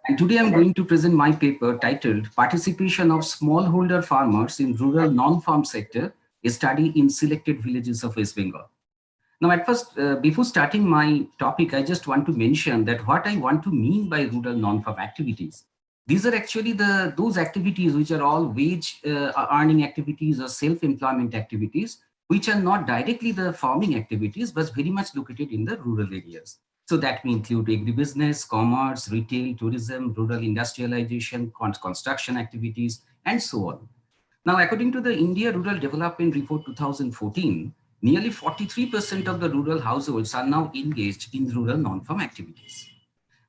And today I'm going to present my paper titled Participation of Smallholder Farmers in Rural Non-Farm Sector, a Study in Selected Villages of West Bengal. Now, at first, before starting my topic, I just want to mention that what I want to mean by rural non-farm activities. These are actually those activities which are all wage earning activities or self-employment activities, which are not directly the farming activities, but very much located in the rural areas. So that may include agribusiness, commerce, retail, tourism, rural industrialization, construction activities, and so on. Now, according to the India Rural Development Report 2014, nearly 43% of the rural households are now engaged in rural non-farm activities.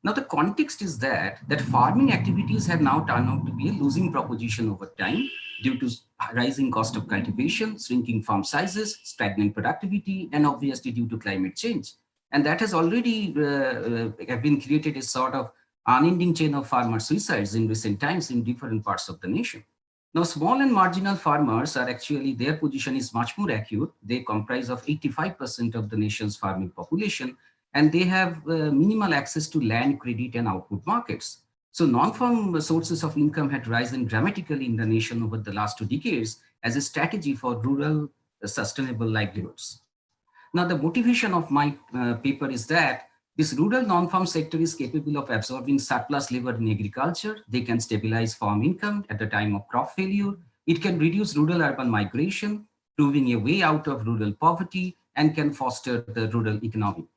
Now, the context is that farming activities have now turned out to be a losing proposition over time due to rising cost of cultivation, shrinking farm sizes, stagnant productivity, and obviously due to climate change. And that has already have been created a sort of unending chain of farmer suicides in recent times in different parts of the nation. Now, small and marginal farmers are actually, their position is much more acute. They comprise of 85% of the nation's farming population, and they have minimal access to land, credit, and output markets. So non-farm sources of income had risen dramatically in the nation over the last 2 decades as a strategy for rural sustainable livelihoods. Now, the motivation of my paper is that this rural non-farm sector is capable of absorbing surplus labor in agriculture. They can stabilize farm income at the time of crop failure. It can reduce rural-urban migration, proving a way out of rural poverty, and can foster the rural economy.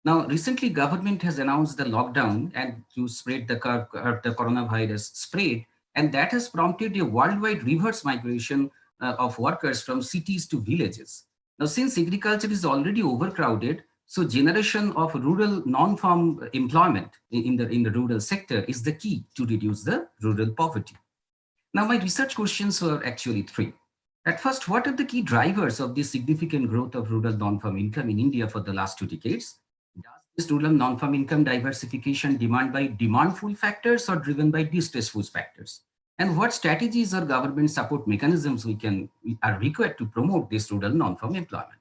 Now, recently, government has announced the lockdown and to spread the coronavirus spread, and that has prompted a worldwide reverse migration of workers from cities to villages. Now, since agriculture is already overcrowded, so generation of rural non-farm employment in the rural sector is the key to reduce the rural poverty. Now, my research questions were actually 3. At first, what are the key drivers of this significant growth of rural non-farm income in India for the last 2 decades? Does this rural non-farm income diversification demand by demandful factors or driven by distressful factors? And what strategies or government support mechanisms we are required to promote this rural non-farm employment?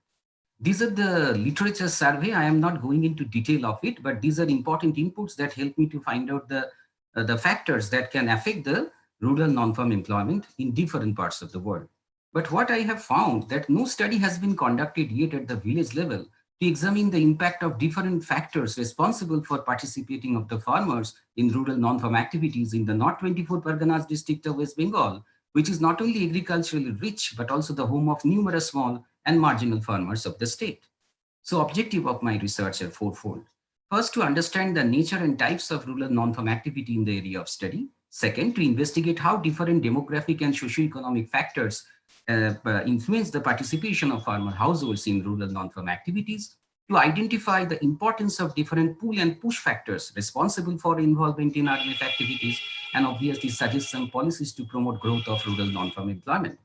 These are the literature survey. I am not going into detail of it, but these are important inputs that help me to find out the factors that can affect the rural non-farm employment in different parts of the world. But what I have found that no study has been conducted yet at the village level to examine the impact of different factors responsible for participating of the farmers in rural non-farm activities in the North 24 Parganas district of West Bengal, which is not only agriculturally rich, but also the home of numerous small and marginal farmers of the state. So objective of my research are fourfold. First, to understand the nature and types of rural non-farm activity in the area of study. Second, to investigate how different demographic and socio-economic factors influence the participation of farmer households in rural non-farm activities. To identify the importance of different pull and push factors responsible for involvement in RMF activities, and obviously suggest some policies to promote growth of rural non-farm employment.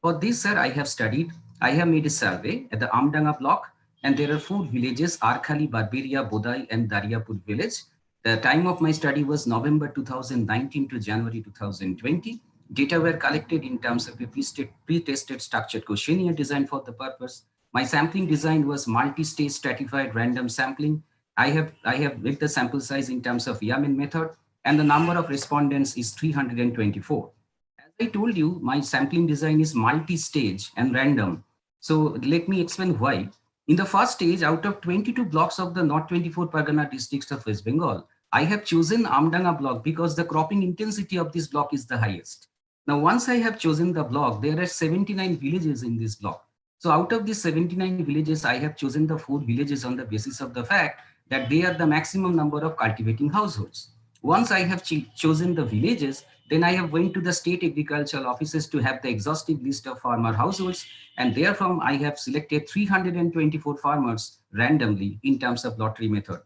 For this, sir, I have made a survey at the Amdanga block, and there are 4 villages, Arkhali, Barberia, Bodai, and Daryapur village. The time of my study was November 2019 to January 2020. Data were collected in terms of a pre-tested structured questionnaire designed for the purpose. My sampling design was multi-stage stratified random sampling. I have built the sample size in terms of Yeoman method, and the number of respondents is 324. As I told you, my sampling design is multi-stage and random. So let me explain why. In the first stage, out of 22 blocks of the North 24 Pargana districts of West Bengal, I have chosen Amdanga block because the cropping intensity of this block is the highest. Now, once I have chosen the block, there are 79 villages in this block. So out of these 79 villages, I have chosen the 4 villages on the basis of the fact that they are the maximum number of cultivating households. Once I have chosen the villages, then I have went to the state agricultural offices to have the exhaustive list of farmer households. And therefrom, I have selected 324 farmers randomly in terms of lottery method.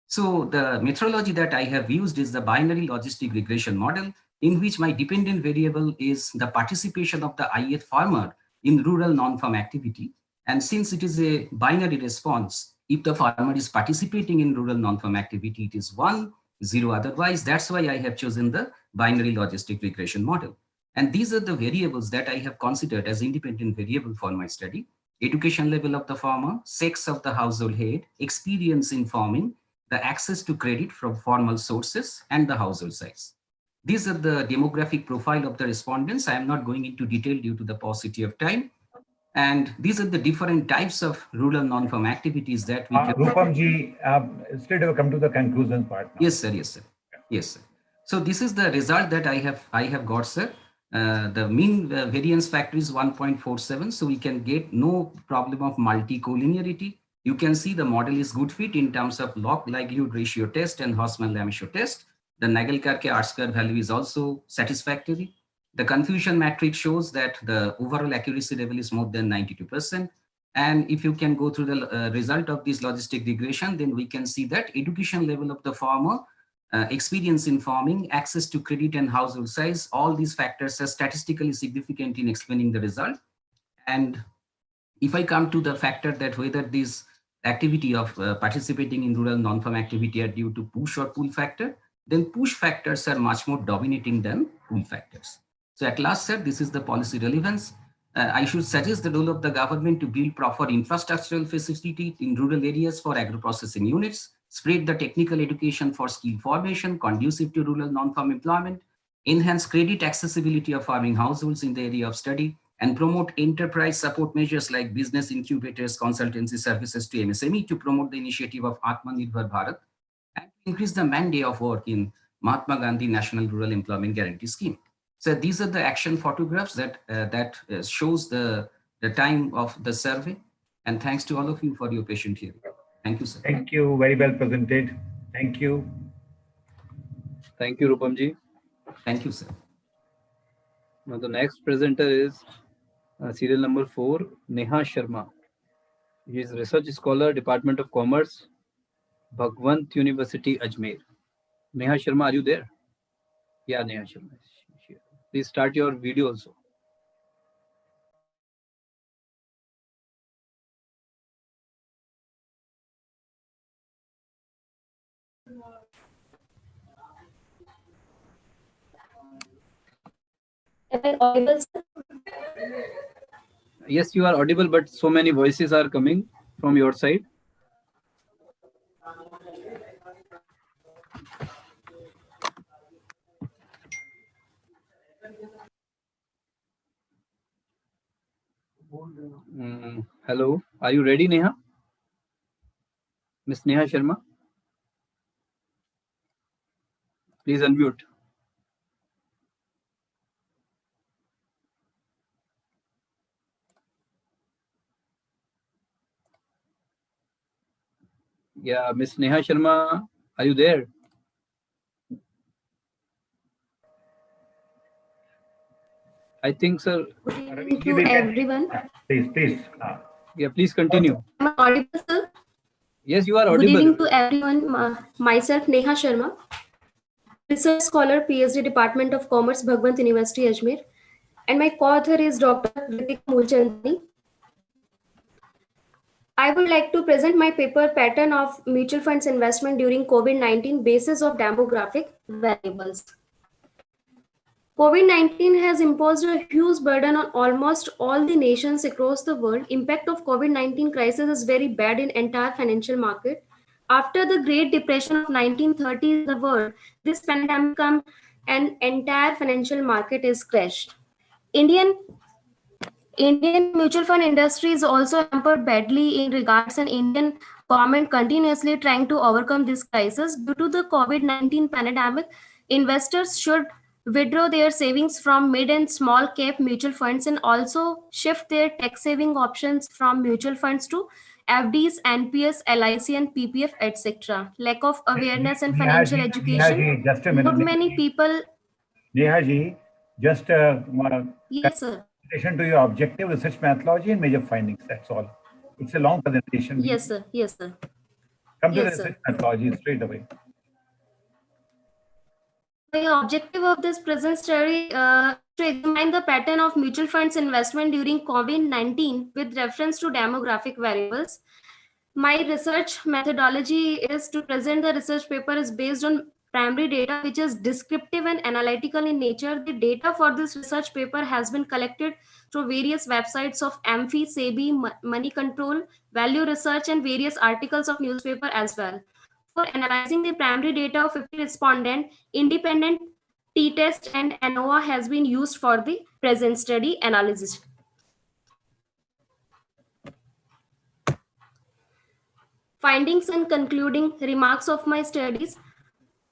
So the methodology that I have used is the binary logistic regression model, in which my dependent variable is the participation of the ith farmer in rural non-farm activity. And since it is a binary response, if the farmer is participating in rural non-farm activity, it is 1, 0 otherwise. That's why I have chosen the binary logistic regression model. And these are the variables that I have considered as independent variable for my study: education level of the farmer, sex of the household head, experience in farming, the access to credit from formal sources, and the household size. These are the demographic profile of the respondents. I am not going into detail due to the paucity of time. And these are the different types of rural non-farm activities that we can. Rupamji, instead of come to the conclusion part now. Yes, sir. Yes, sir. Yes, sir. So this is the result that I have got, sir. The mean variance factor is 1.47. So we can get no problem of multi-collinearity. You can see the model is good fit in terms of log likelihood ratio test and Hausmann-Lamissure test. The Nagelkarke R-square value is also satisfactory. The confusion matrix shows that the overall accuracy level is more than 92%. And if you can go through the result of this logistic regression, then we can see that education level of the farmer, experience in farming, access to credit and household size, all these factors are statistically significant in explaining the result. And if I come to the factor that whether this activity of participating in rural non-farm activity are due to push or pull factor, then push factors are much more dominating than pull factors. So at last, sir, this is the policy relevance. I should suggest the role of the government to build proper infrastructural facility in rural areas for agro-processing units, spread the technical education for skill formation conducive to rural non-farm employment, enhance credit accessibility of farming households in the area of study, and promote enterprise support measures like business incubators, consultancy services to MSME to promote the initiative of Atmanirbhar Bharat, and increase the mandate of work in Mahatma Gandhi National Rural Employment Guarantee Scheme. So these are the action photographs that shows the time of the survey. And thanks to all of you for your patient hearing. Thank you, sir. Thank you. Very well presented. Thank you. Thank you, Rupamji. Thank you, sir. Now the next presenter is serial number 4, Neha Sharma. He is research scholar, Department of Commerce, Bhagwant University, Ajmer. Neha Sharma, are you there? Yeah, Neha Sharma. Please start your video also. Am I audible, sir? Yes, you are audible, but so many voices are coming from your side. Hello, are you ready, Neha? Miss Neha Sharma? Please unmute. Yeah, Miss Neha Sharma, are you there? I think, sir. Good evening to everyone. Please. Yeah, please continue. Am I audible, sir? Yes, you are audible. Good evening to everyone. Myself, Neha Sharma, research scholar, PhD, Department of Commerce, Bhagwant University, Ajmer, and my co-author is Dr. Ritika Mulchandani. I would like to present my paper, Pattern of Mutual Funds Investment During COVID-19, Basis of Demographic Variables. COVID-19 has imposed a huge burden on almost all the nations across the world. Impact of COVID-19 crisis is very bad in entire financial market. After the Great Depression of 1930s in the world, this pandemic come and entire financial market is crashed. Indian mutual fund industry is also hampered badly in regards, and Indian government continuously trying to overcome this crisis. Due to the COVID-19 pandemic, investors should withdraw their savings from mid and small cap mutual funds and also shift their tax saving options from mutual funds to FDs, NPS, LIC, and PPF, etc. Lack of awareness and financial education. Just a Not minute. many people. Neha ji, just Yes, sir. presentation to your objective, research methodology, and major findings. That's all. It's a long presentation. Yes, sir. Yes, sir. Come to the Yes, sir. research methodology straight away. The objective of this present study to examine the pattern of mutual funds investment during COVID-19 with reference to demographic variables. My research methodology is to present the research paper is based on primary data, which is descriptive and analytical in nature. The data for this research paper has been collected through various websites of AMFI, SEBI, Money Control, Value Research, and various articles of newspaper as well. For analyzing the primary data of 50 respondents, independent t-test and ANOVA has been used for the present study analysis. Findings and concluding remarks of my studies.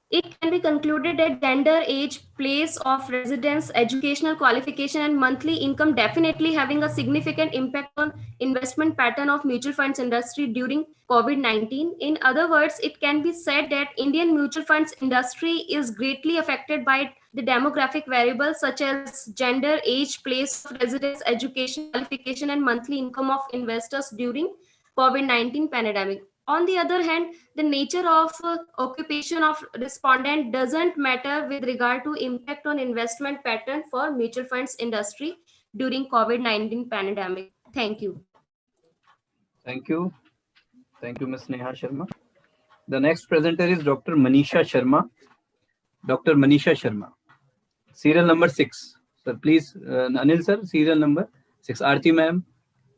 It can be concluded that gender, age, place of residence, educational qualification, and monthly income definitely having a significant impact on investment pattern of mutual funds industry during COVID-19. In other words, it can be said that Indian mutual funds industry is greatly affected by the demographic variables such as gender, age, place of residence, education, qualification, and monthly income of investors during COVID-19 pandemic. On the other hand, the nature of occupation of respondent doesn't matter with regard to impact on investment pattern for mutual funds industry during COVID-19 pandemic. Thank you. Thank you. Thank you, Ms. Neha Sharma. The next presenter is Dr. Manisha Sharma. Dr. Manisha Sharma. Serial number 6. Sir, please, Anil sir, serial number 6. Aarti ma'am,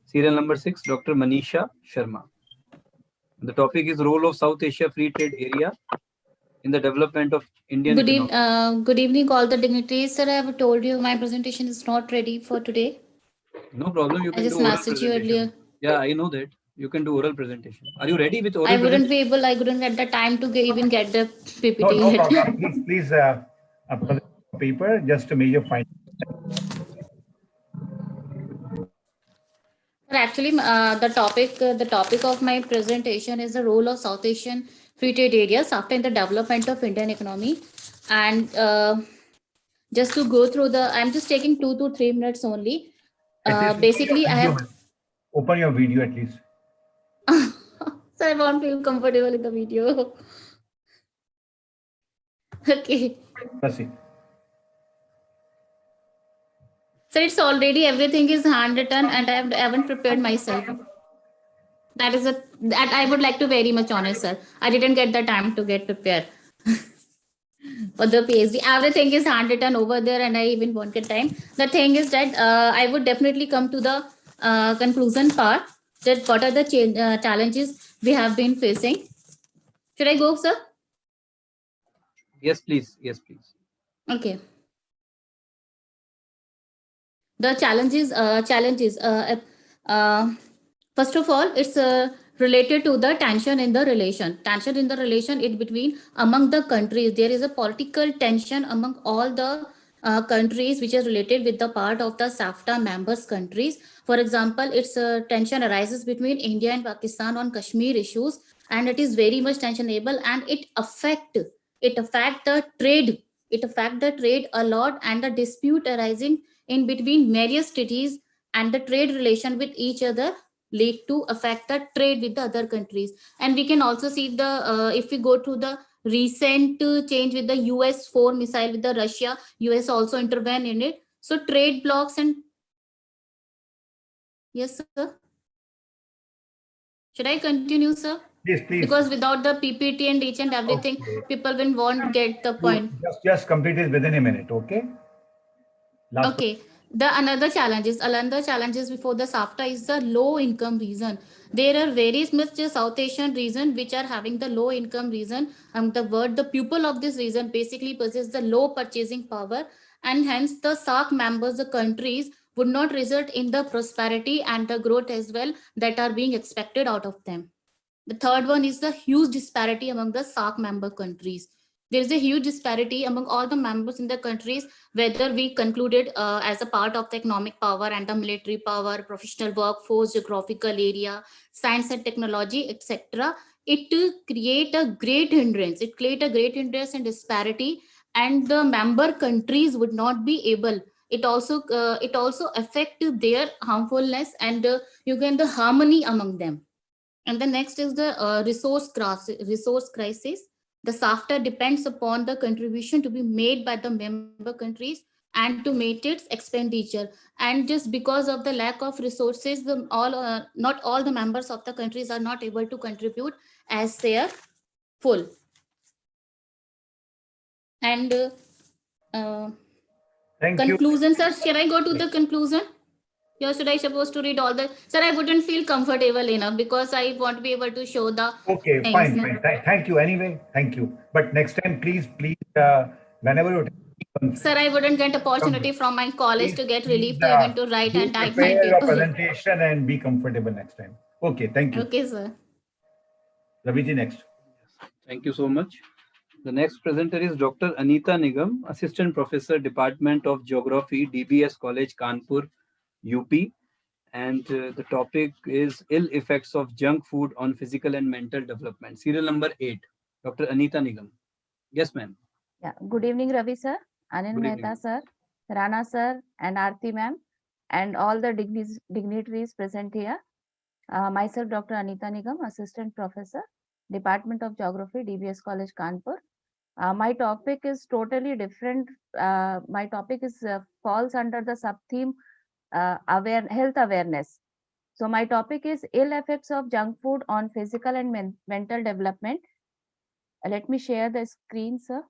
serial number 6, Dr. Manisha Sharma. The topic is role of South Asia Free Trade Area in the development of Indian economy. Good evening, all the dignitaries. Sir, I have told you my presentation is not ready for today. No problem. You can I just do oral messaged you presentation. earlier. Yeah, I know that. You can do oral presentation. Are you ready with oral I wouldn't presentation? be able, I couldn't get the time to even get the PPT. No problem. Please, present paper just to make your findings. Actually, the topic of my presentation is the role of South Asian free trade areas after the development of Indian economy. And just to go through I'm just taking 2 to 3 minutes only. Basically, I have... Open your video at least. So I won't feel comfortable in the video. Okay. Proceed. So it's already everything is handwritten and I haven't prepared myself. That I would like to very much honest, sir. I didn't get the time to get prepared for the PhD. Everything is handwritten over there and I even won't get time. The thing is that I would definitely come to the conclusion part, that what are the challenges we have been facing. Should I go, sir? Yes, please. Yes, please. Okay. The challenges, first of all, it's related to the tension in the relation. Tension in the relation is between among the countries. There is a political tension among all the countries which is related with the part of the SAFTA members countries. For example, it's tension arises between India and Pakistan on Kashmir issues, and it is very much tensionable, and it affect the trade. It affect the trade a lot, and the dispute arising in between various cities and the trade relation with each other lead to affect the trade with the other countries. And we can also see the if we go to the recent change with the US-4 missile with the Russia, US also intervene in it. So trade blocks and... Yes, sir. Should I continue, sir? Please, please. Because without the PPT and each and everything, people won't get the point. Just complete it within a minute, okay? Okay. Another challenges before the SAFTA is the low income region. There are various much South Asian region which are having the low income region. The people of this region basically possess the low purchasing power, and hence the SAARC members, the countries, would not result in the prosperity and the growth as well that are being expected out of them. The third one is the huge disparity among the SAARC member countries. There is a huge disparity among all the members in the countries, whether we concluded as a part of the economic power and the military power, professional workforce, geographical area, science and technology, etc. It create a great hindrance. It create a great hindrance and disparity, and the member countries would not be able. It also affect their harmfulness, and you get the harmony among them. And the next is the resource crisis. The SAFTA depends upon the contribution to be made by the member countries and to meet its expenditure. And just because of the lack of resources, not all the members of the countries are not able to contribute as their full. And Thank you. conclusion, sir. Shall I go to the conclusion? Yeah, should I supposed to read all the, sir? I wouldn't feel comfortable enough because I won't be able to show the Okay, things. fine, fine. Thank you anyway. Thank you. But next time, please, whenever you Sir, I wouldn't get opportunity from my college to get relief to even to write do and type my prepare your paper. presentation and be comfortable next time. Okay, thank you. Okay, sir. Raviji, next. Thank you so much. The next presenter is Dr. Anita Nigam, Assistant Professor, Department of Geography, DBS College, Kanpur, UP. And the topic is ill effects of junk food on physical and mental development. Serial number 8, Dr. Anita Nigam. Yes, ma'am. Yeah. Good evening, Ravi sir, Anil Good Mehta evening. sir, Rana sir, and Aarti ma'am, and all the dignitaries present here. Myself, Dr. Anita Nigam, Assistant Professor, Department of Geography, DBS College, Kanpur. My topic is totally different. My topic is falls under the sub-theme health awareness. So my topic is ill effects of junk food on physical and mental development. Let me share the screen, sir.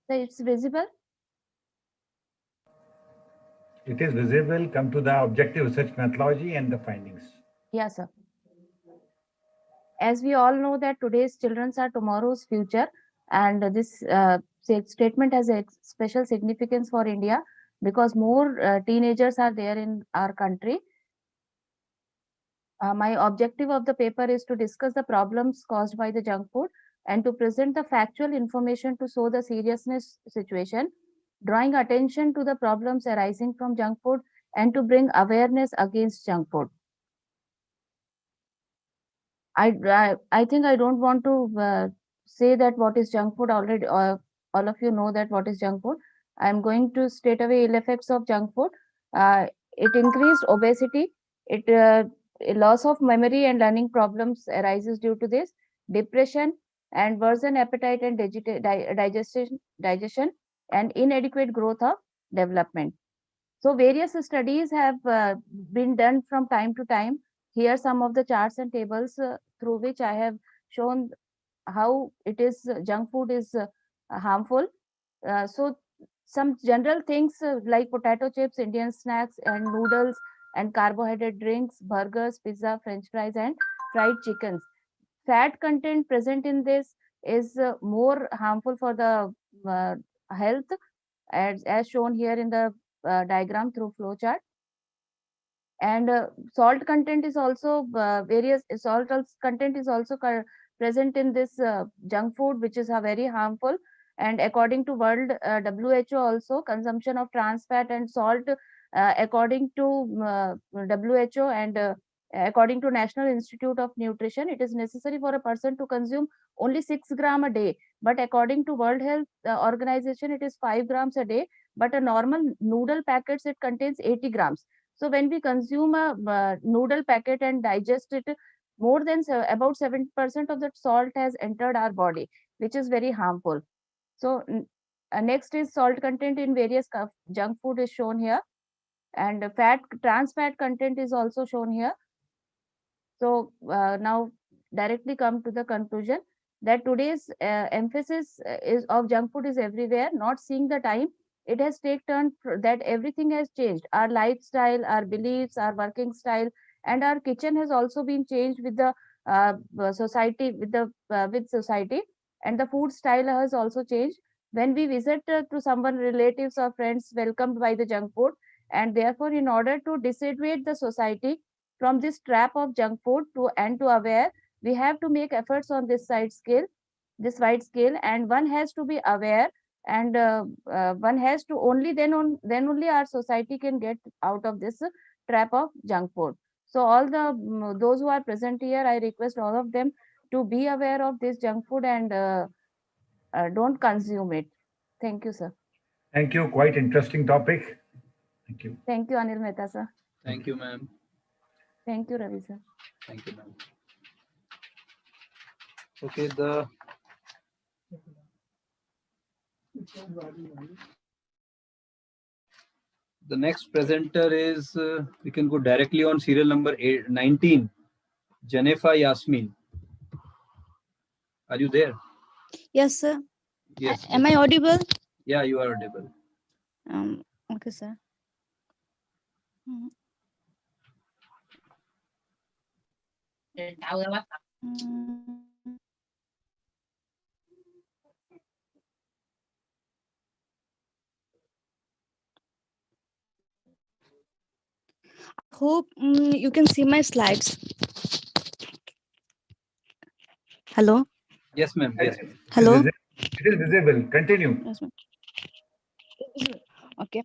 So it's visible. It is visible. Come to the objective research methodology and the findings. Yes, sir. As we all know that today's children are tomorrow's future, and this statement has a special significance for India because more teenagers are there in our country. My objective of the paper is to discuss the problems caused by the junk food and to present the factual information to show the seriousness situation, drawing attention to the problems arising from junk food and to bring awareness against junk food. I think I don't want to say that what is junk food already. All of you know that what is junk food. I'm going to state away ill effects of junk food. It increased obesity. It loss of memory and learning problems arises due to this. Depression and worsen appetite and digestion and inadequate growth of development. So various studies have been done from time to time. Here some of the charts and tables through which I have shown how it is junk food is harmful. So some general things like potato chips, Indian snacks and noodles and carbohydrate drinks, burgers, pizza, french fries and fried chickens. Fat content present in this is more harmful for the health as shown here in the diagram through flowchart. And salt content is also content is also present in this junk food, which is very harmful. And according to World WHO, also consumption of trans fat and salt, according to WHO and according to National Institute of Nutrition, it is necessary for a person to consume only 6 grams a day. But according to World Health Organization, it is 5 grams a day. But a normal noodle packets, it contains 80 grams. So when we consume a noodle packet and digest it, more than about 70% of that salt has entered our body, which is very harmful. So next is salt content in various junk food is shown here, and trans fat content is also shown here. So now directly come to the conclusion that today's emphasis is of junk food is everywhere, not seeing the time. It has taken that everything has changed. Our lifestyle, our beliefs, our working style, and our kitchen has also been changed with the society, with society. And the food style has also changed. When we visit to someone, relatives or friends welcomed by the junk food, and therefore, in order to dissuade the society from this trap of junk food to aware, we have to make efforts on this wide scale, and one has to be aware, and one has to then only our society can get out of this trap of junk food. So all those who are present here, I request all of them to be aware of this junk food and don't consume it. Thank you, sir. Thank you. Quite interesting topic. Thank you. Thank you, Anil Mehta, sir. Thank you, ma'am. Thank you, Ravi, sir. Thank you, ma'am. Okay, the next presenter is, we can go directly on serial number 19, Janefa Yasmin. Are you there? Yes, sir. Yes. Am I audible? Yeah, you are audible. Okay, sir. Hope you can see my slides. Hello. Yes, ma'am. Yes. Hello. It is visible. Continue. Yes, ma'am. Okay.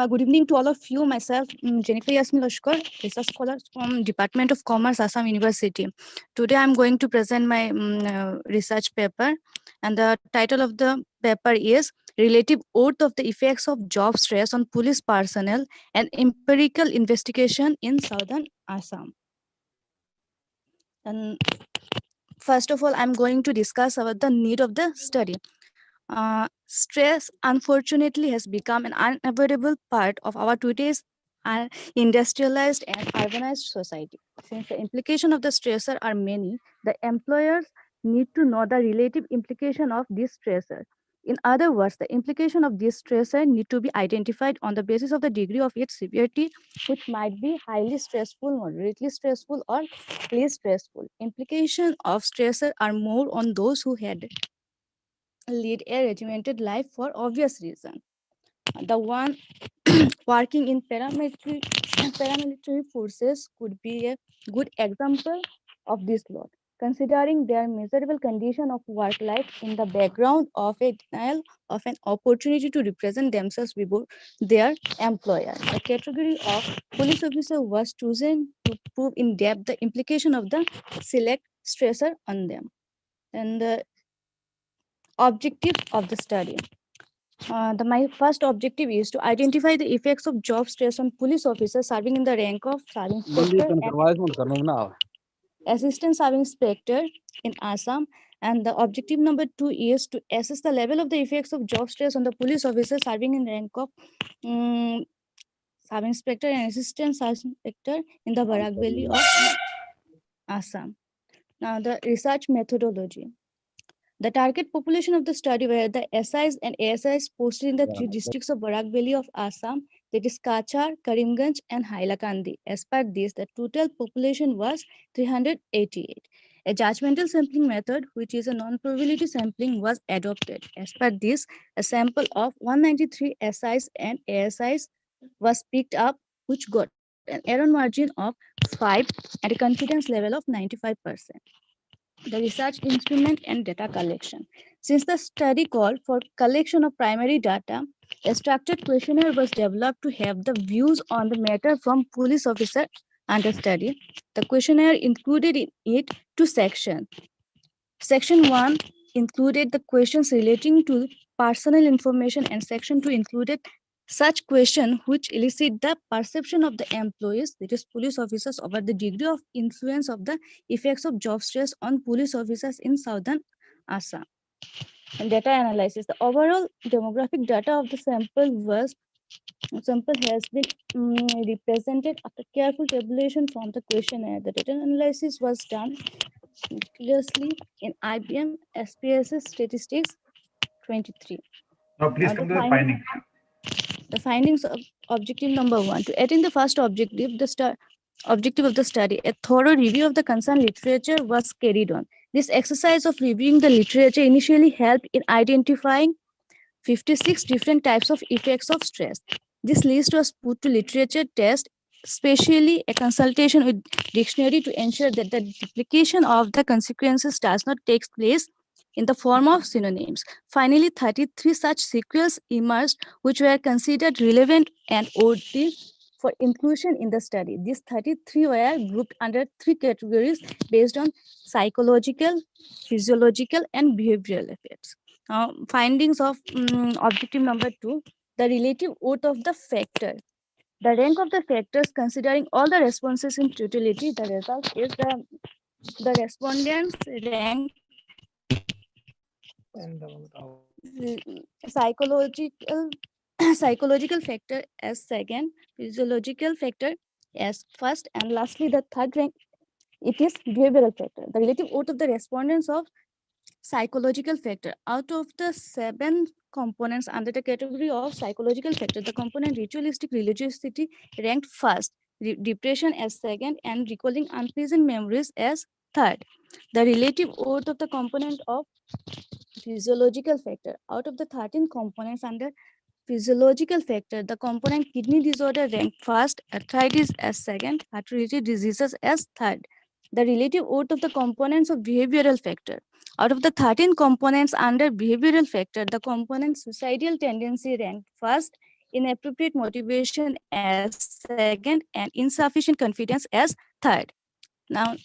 Good evening to all of you. Myself, Jennifer Yasmin Lashkar, research scholar from Department of Commerce, Assam University. Today, I'm going to present my research paper, and the title of the paper is Relative Oath of the Effects of Job Stress on Police Personnel and Empirical Investigation in Southern Assam. And first of all, I'm going to discuss about the need of the study. Stress, unfortunately, has become an unavoidable part of our today's industrialized and urbanized society. Since the implications of the stressor are many, the employers need to know the relative implication of this stressor. In other words, the implication of this stressor need to be identified on the basis of the degree of its severity, which might be highly stressful, moderately stressful, or least stressful. Implications of stressor are more on those who had lead a regimented life for obvious reason. The one working in paramilitary forces could be a good example of this load, considering their miserable condition of work life in the background of a denial of an opportunity to represent themselves before their employer. The category of police officer was chosen to prove in depth the implication of the select stressor on them. And the objective of the study. My first objective is to identify the effects of job stress on police officers serving in the rank of sub-inspector and assistant sub-inspector in Assam. And the objective number 2 is to assess the level of the effects of job stress on the police officers serving in rank of sub-inspector and assistant sub-inspector in the Barak Valley of Assam. Now, the research methodology. The target population of the study were the SIs and ASIs posted in the 3 districts of Barak Valley of Assam, that is Kachar, Karimganj, and Hailakandi. As per this, the total population was 388. A judgmental sampling method, which is a non-probability sampling, was adopted. As per this, a sample of 193 SIs and ASIs was picked up, which got an error margin of 5 and a confidence level of 95%. The research instrument and data collection. Since the study called for collection of primary data, a structured questionnaire was developed to have the views on the matter from police officer under study. The questionnaire included in it 2 sections. Section 1 included the questions relating to personal information, and section 2 included such question which elicit the perception of the employees, that is police officers, over the degree of influence of the effects of job stress on police officers in Southern Assam. And data analysis. The overall demographic data of the sample has been represented after careful tabulation from the questionnaire. The data analysis was done meticulously in IBM SPSS Statistics 23. Now, please come to the findings. The findings of objective number 1. To attain the first objective, objective of the study, a thorough review of the concerned literature was carried on. This exercise of reviewing the literature initially helped in identifying 56 different types of effects of stress. This list was put to literature test, especially a consultation with dictionary to ensure that the duplication of the consequences does not take place in the form of synonyms. Finally, 33 such sequels emerged which were considered relevant and worthy for inclusion in the study. These 33 were grouped under 3 categories based on psychological, physiological, and behavioral effects. Findings of objective number 2, the relative worth of the factor. The rank of the factors considering all the responses in totality, the result is the respondents rank psychological psychological factor as second, physiological factor as first, and lastly the third rank, it is behavioral factor. The relative worth of the respondents of psychological factor. Out of the 7 components under the category of psychological factor, the component ritualistic religiosity ranked first, depression as second, and recalling unpleasant memories as third. The relative worth of the component of physiological factor. Out of the 13 components under physiological factor, the component kidney disorder ranked first, arthritis as second, heart-related diseases as third. The relative worth of the components of behavioral factor. Out of the 13 components under behavioral factor, the component suicidal tendency ranked first, inappropriate motivation as second, and insufficient confidence as third. Now,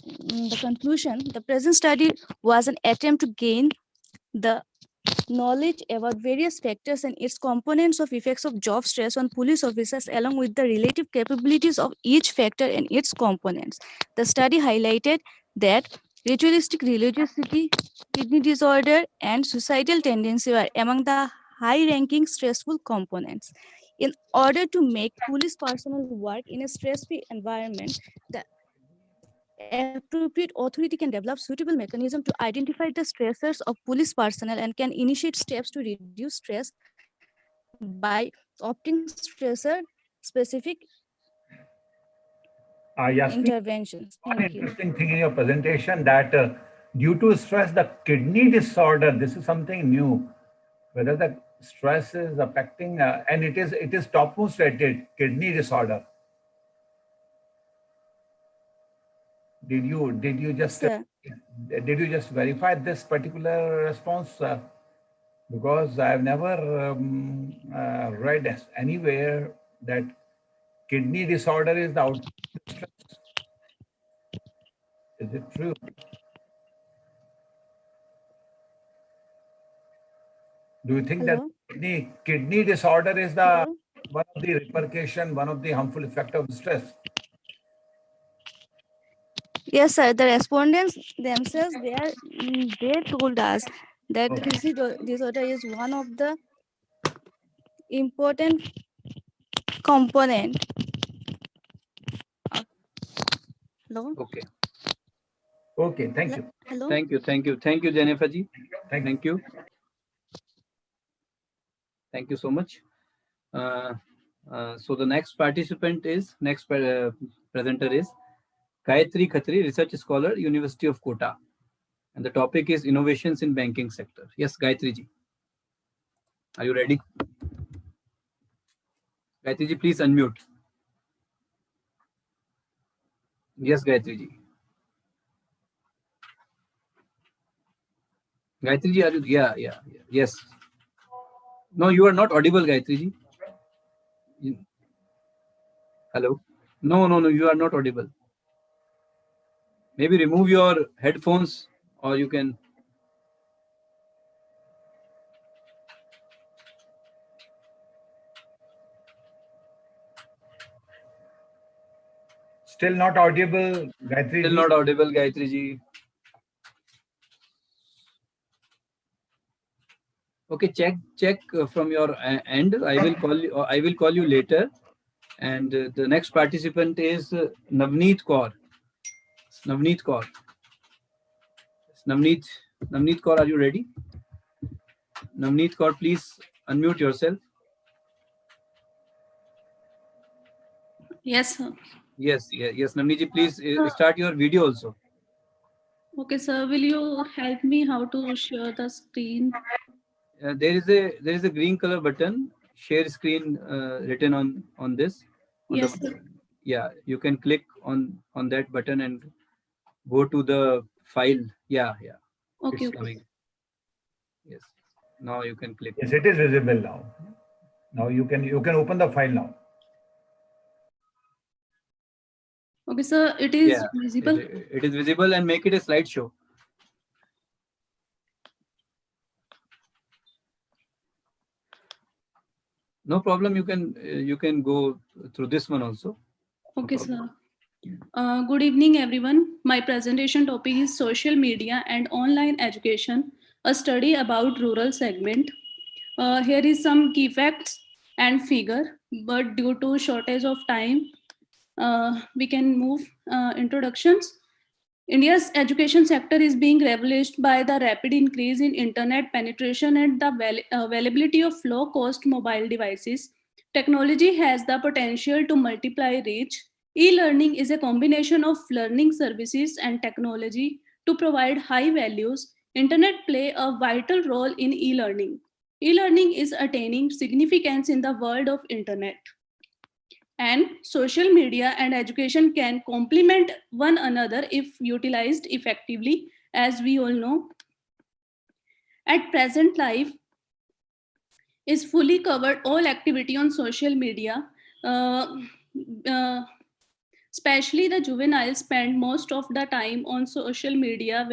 the conclusion, the present study was an attempt to gain the knowledge about various factors and its components of effects of job stress on police officers along with the relative capabilities of each factor and its components. The study highlighted that ritualistic religiosity, kidney disorder, and suicidal tendency were among the high-ranking stressful components. In order to make police personnel work in a stress-free environment, the appropriate authority can develop suitable mechanism to identify the stressors of police personnel and can initiate steps to reduce stress by opting stressor specific Yasmin, interventions. one Thank you. interesting thing in your presentation that due to stress, the kidney disorder, this is something new. Whether the stress is affecting, and it is topmost rated kidney disorder. Did you just verify this particular response? Because I've never read anywhere that kidney disorder is the outcome of stress. Is it true? Do you think that kidney disorder is the one of the repercussion, one of the harmful effect of stress? Yes, sir. The respondents themselves, they told us that kidney disorder is one of the important component. Hello. Okay. Okay. Thank you. Hello. Thank you, Jennifer ji. Thank you. Thank you so much. So the next presenter is Gayatri Khatri, research scholar, University of Kota, and the topic is innovations in banking sector. Yes, Gayatri ji, are you ready? Gayatri ji, please unmute. Yes, Gayatri ji. Gayatri ji, are you? Yeah. Yes. No, you are not audible, Gayatri ji. Hello. No, you are not audible. Maybe remove your headphones, or you can. Still not audible, Gayatri ji. Still not audible, Gayatri ji. Okay, check from your end. I will call you later. And the next participant is Navneet Kaur. Navneet Kaur, are you ready? Navneet Kaur, please unmute yourself. Yes, sir. Yes. Navneet ji, please start your video also. Okay, sir. Will you help me how to share the screen? There is a green color button, share screen, written on this. On Yes, the, sir. yeah, you can click on that button and go to the file. Yeah, Okay, it's okay. coming. Yes, now you can click. Yes, it is visible now. Now you can open the file now. Okay, sir. It is Yeah, visible. it is visible, and make it a slideshow. No problem. You can go through this one also. Okay, sir. Good evening, everyone. My presentation topic is social media and online education, a study about rural segment. Here is some key facts and figure, but due to shortage of time, we can move introductions. India's education sector is being revolutionized by the rapid increase in internet penetration and the availability of low-cost mobile devices. Technology has the potential to multiply reach. E-learning is a combination of learning services and technology to provide high values. Internet play a vital role in e-learning. E-learning is attaining significance in the world of internet. And social media and education can complement one another if utilized effectively, as we all know. At present, life is fully covered all activity on social media. Uh, uh, Especially the juveniles spend most of the time on social media,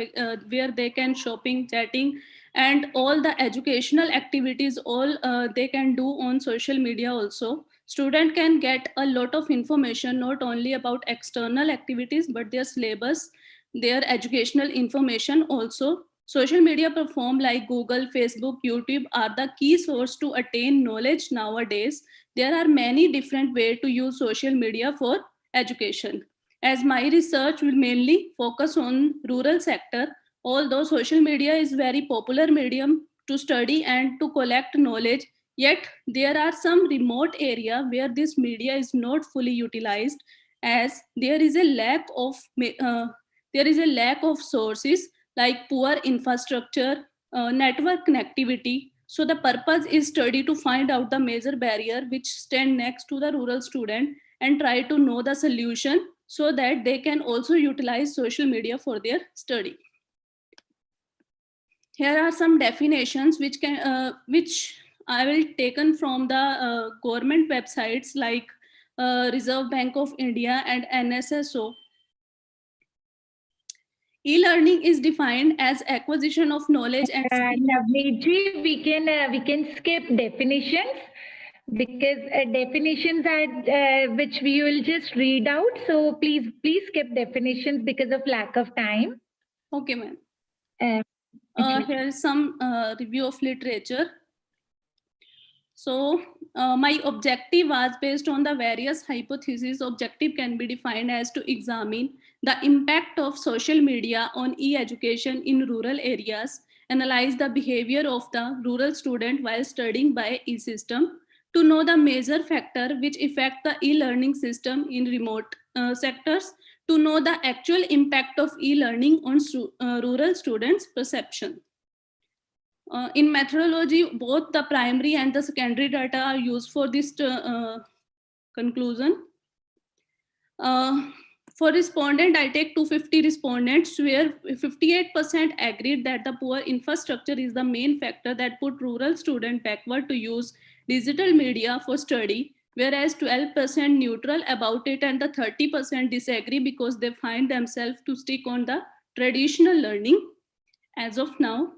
where they can shopping, chatting, and all the educational activities all they can do on social media also. Student can get a lot of information not only about external activities but their syllabus, their educational information also. Social media platform like Google, Facebook, YouTube are the key source to attain knowledge nowadays. There are many different ways to use social media for education. As my research will mainly focus on rural sector, although social media is very popular medium to study and to collect knowledge, yet there are some remote area where this media is not fully utilized, as there is a lack of sources like poor infrastructure, network connectivity. So the purpose is study to find out the major barrier which stand next to the rural student and try to know the solution so that they can also utilize social media for their study. Here are some definitions which I will taken from the government websites like Reserve Bank of India and NSSO. E-learning is defined as acquisition of knowledge and Navneet, we can skip definitions because definitions are which we will just read out. So please skip definitions because of lack of time. Okay, ma'am. Here is some review of literature. So my objective was based on the various hypotheses. Objective can be defined as to examine the impact of social media on e-education in rural areas, analyze the behavior of the rural student while studying by e-system, to know the major factor which affect the e-learning system in remote sectors, to know the actual impact of e-learning on rural students' perception. In methodology, both the primary and the secondary data are used for this conclusion. For respondent, I take 250 respondents where 58% agreed that the poor infrastructure is the main factor that put rural students backward to use digital media for study, whereas 12% neutral about it and the 30% disagree because they find themselves to stick on the traditional learning. As of now,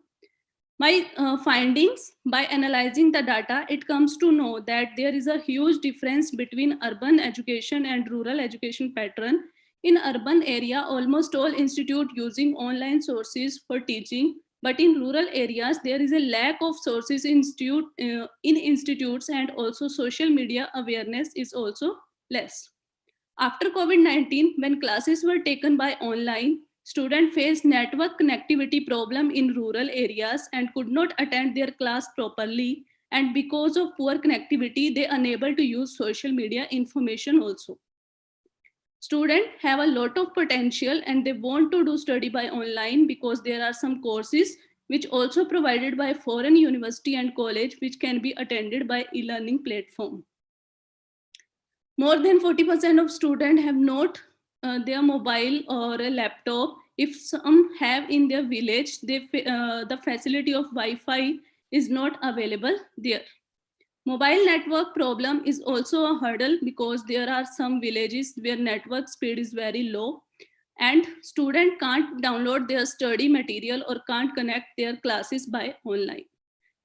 my findings, by analyzing the data, it comes to know that there is a huge difference between urban education and rural education pattern. In urban area, almost all institute using online sources for teaching, but in rural areas, there is a lack of sources in institutes, and also social media awareness is also less. After COVID-19, when classes were taken by online, students faced network connectivity problem in rural areas and could not attend their class properly. And because of poor connectivity, they unable to use social media information also. Students have a lot of potential and they want to do study by online because there are some courses which also provided by foreign university and college which can be attended by e-learning platform. More than 40% of students have not their mobile or a laptop. If some have in their village, the facility of Wi-Fi is not available there. Mobile network problem is also a hurdle because there are some villages where network speed is very low and students can't download their study material or can't connect their classes by online.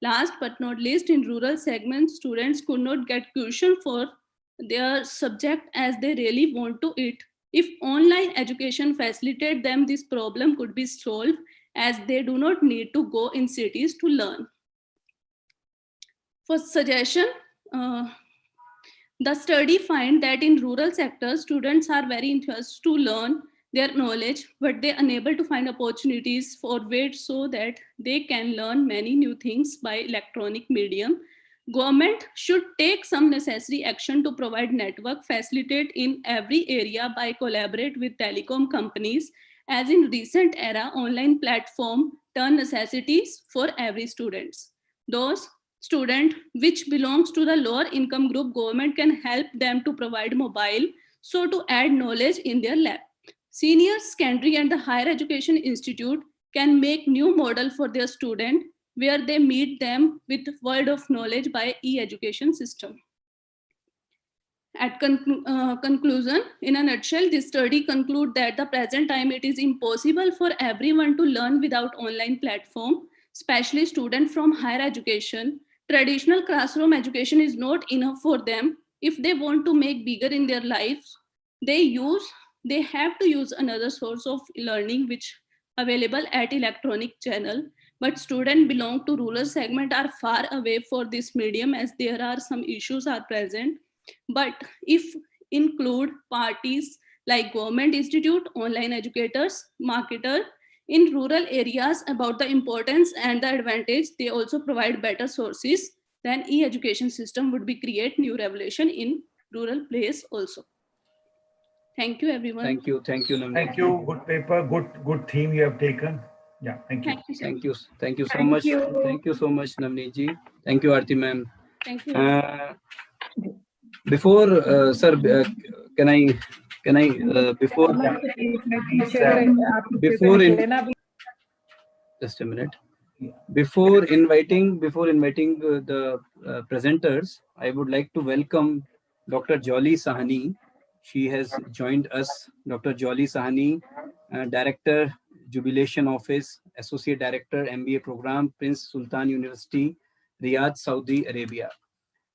Last but not least, in rural segments, students could not get tuition for their subject as they really want to it. If online education facilitated them, this problem could be solved as they do not need to go in cities to learn. For suggestion, the study find that in rural sectors, students are very interested to learn their knowledge, but they're unable to find opportunities for it so that they can learn many new things by electronic medium. Government should take some necessary action to provide network facilitate in every area by collaborate with telecom companies. As in recent era, online platform turn necessities for every students. Those student which belongs to the lower income group, government can help them to provide mobile so to add knowledge in their lab. Senior secondary and the higher education institute can make new model for their student where they meet them with world of knowledge by e-education system. At conclusion, in a nutshell, this study conclude that the present time it is impossible for everyone to learn without online platform, especially students from higher education. Traditional classroom education is not enough for them. If they want to make bigger in their lives, they have to use another source of learning which available at electronic channel. But students belong to rural segment are far away for this medium as there are some issues are present. But if include parties like government institute, online educators, marketer in rural areas about the importance and the advantage, they also provide better sources, then e-education system would be create new revolution in rural place also. Thank you, everyone. Thank you, Navneet. Thank you. Good paper, good theme you have taken. Yeah, thank you. Thank you so much. Thank you so much, Navneet ji. Thank you, Aarti ma'am. Thank you. Before, sir, can I before just a minute. Before inviting the presenters, I would like to welcome Dr. Jolly Sahani. She has joined us. Dr. Jolly Sahani, Director, Jubilation Office, Associate Director, MBA Program, Prince Sultan University, Riyadh, Saudi Arabia.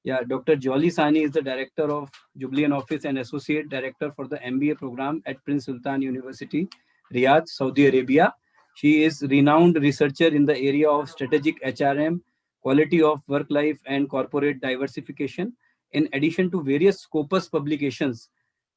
Yeah, Dr. Jolly Sahani is the Director of Jubilant Office and Associate Director for the MBA Program at Prince Sultan University, Riyadh, Saudi Arabia. She is renowned researcher in the area of strategic HRM, quality of work life and corporate diversification. In addition to various Scopus publications,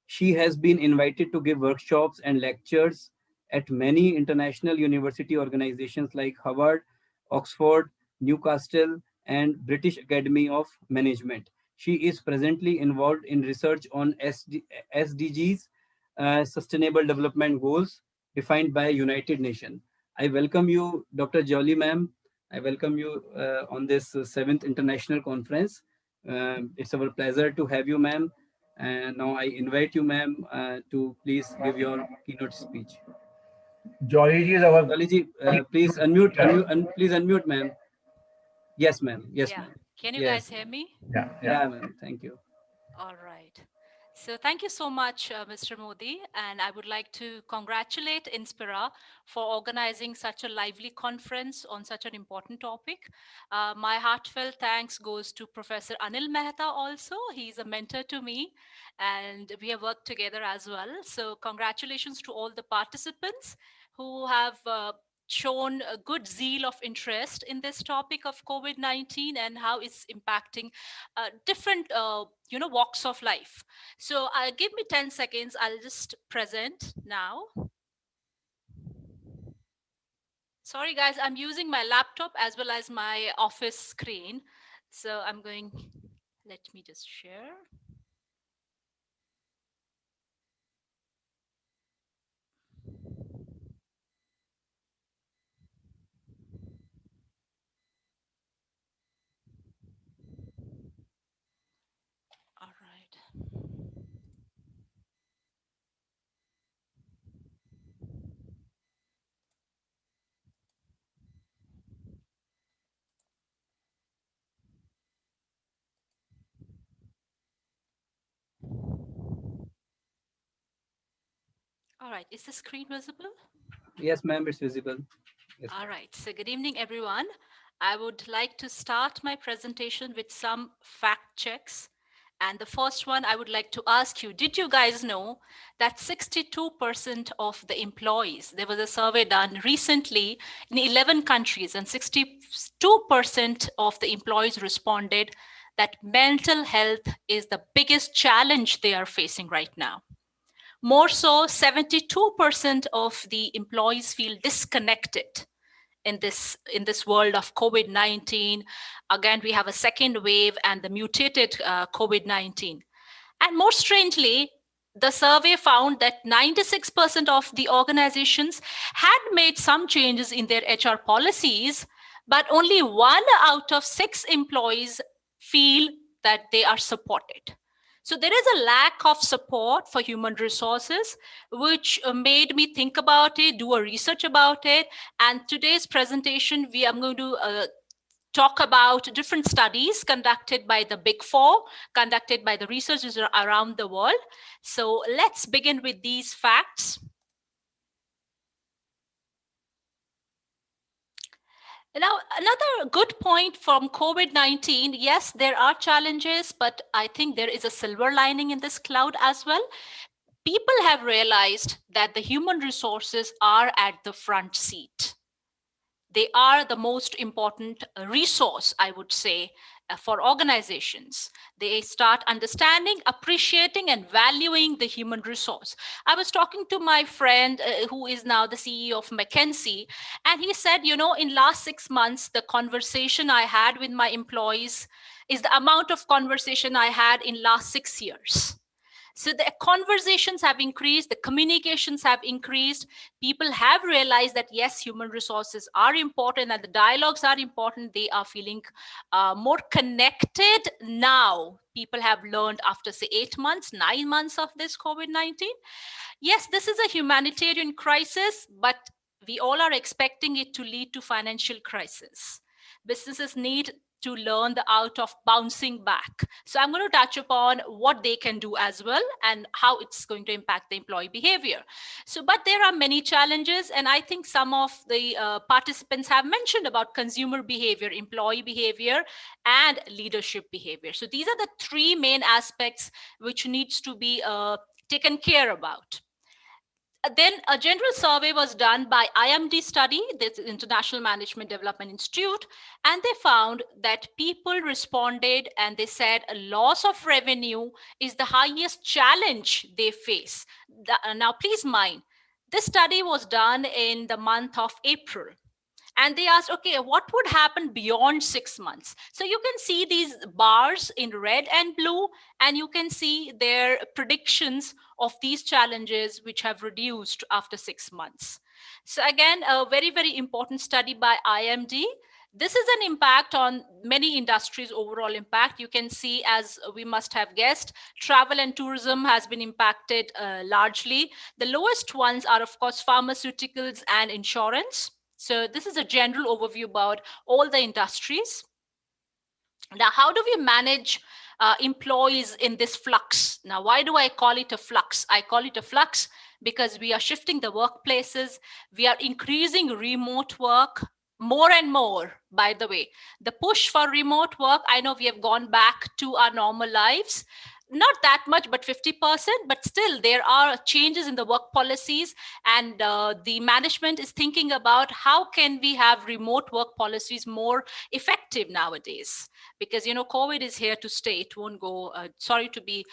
she has been invited to give workshops and lectures at many international university organizations like Harvard, Oxford, Newcastle, and British Academy of Management. She is presently involved in research on SDGs, Sustainable Development Goals defined by United Nations. I welcome you, Dr. Jolly ma'am. I welcome you on this 7th International Conference. It's our pleasure to have you, ma'am. And now I invite you, ma'am, to please give your keynote speech. Jolly ji is our... Jolly ji, please unmute, ma'am. Yes, ma'am. Yes, ma'am. Can you guys hear me? Yeah, ma'am. Thank you. All right. So thank you so much, Mr. Modi, and I would like to congratulate INSPIRA for organizing such a lively conference on such an important topic. My heartfelt thanks goes to Professor Anil Mehta also. He's a mentor to me, and we have worked together as well. So congratulations to all the participants who have shown a good zeal of interest in this topic of COVID-19 and how it's impacting different walks of life. So give me 10 seconds. I'll just present now. Sorry, guys, I'm using my laptop as well as my office screen. So let me just share. All right, is the screen visible? Yes, ma'am, it's visible. Yes. All right, so good evening, everyone. I would like to start my presentation with some fact checks. And the first one, I would like to ask you, did you guys know that 62% of the employees, there was a survey done recently in 11 countries, and 62% of the employees responded that mental health is the biggest challenge they are facing right now. More so, 72% of the employees feel disconnected in this world of COVID-19. Again, we have a second wave and the mutated COVID-19. And more strangely, the survey found that 96% of the organizations had made some changes in their HR policies, but only 1 out of 6 employees feel that they are supported. So there is a lack of support for human resources, which made me think about it, do a research about it. And today's presentation, I'm going to talk about different studies conducted by the Big Four, conducted by the researchers around the world. So let's begin with these facts. Now, another good point from COVID-19, yes, there are challenges, but I think there is a silver lining in this cloud as well. People have realized that the human resources are at the front seat. They are the most important resource, I would say, for organizations. They start understanding, appreciating, and valuing the human resource. I was talking to my friend who is now the CEO of McKinsey, and he said, in last 6 months, the conversation I had with my employees is the amount of conversation I had in last 6 years. So the conversations have increased, the communications have increased. People have realized that, yes, human resources are important and the dialogues are important. They are feeling more connected now. People have learned after, say, 8 months, 9 months of this COVID-19. Yes, this is a humanitarian crisis, but we all are expecting it to lead to financial crisis. Businesses need to learn the art of bouncing back. So I'm going to touch upon what they can do as well and how it's going to impact the employee behavior. But there are many challenges, and I think some of the participants have mentioned about consumer behavior, employee behavior, and leadership behavior. So these are the 3 main aspects which needs to be taken care about. Then a general survey was done by IMD study, this International Management Development Institute, and they found that people responded and they said a loss of revenue is the highest challenge they face. Now, please mind, this study was done in the month of April. And they asked, okay, what would happen beyond 6 months? So you can see these bars in red and blue, and you can see their predictions of these challenges which have reduced after 6 months. So again, a very, very important study by IMD. This is an impact on many industries, overall impact. You can see, as we must have guessed, travel and tourism has been impacted largely. The lowest ones are, of course, pharmaceuticals and insurance. So this is a general overview about all the industries. Now, how do we manage employees in this flux? Now, why do I call it a flux? I call it a flux because we are shifting the workplaces. We are increasing remote work more and more, by the way. The push for remote work, I know we have gone back to our normal lives. Not that much, but 50%, but still there are changes in the work policies, and the management is thinking about how can we have remote work policies more effective nowadays, because COVID is here to stay. It won't go. Sorry to be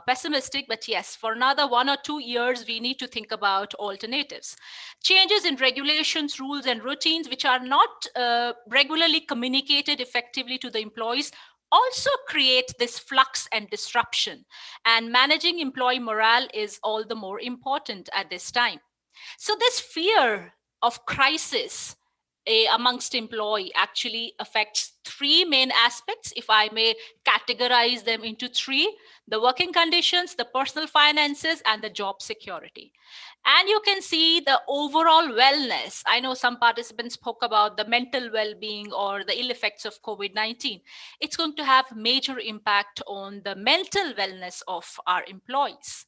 pessimistic, but yes, for another 1 or 2 years, we need to think about alternatives. Changes in regulations, rules, and routines, which are not regularly communicated effectively to the employees, also create this flux and disruption. And managing employee morale is all the more important at this time. So this fear of crisis amongst employee actually affects 3 main aspects, if I may categorize them into 3: the working conditions, the personal finances, and the job security. And you can see the overall wellness. I know some participants spoke about the mental well-being or the ill effects of COVID-19. It's going to have major impact on the mental wellness of our employees.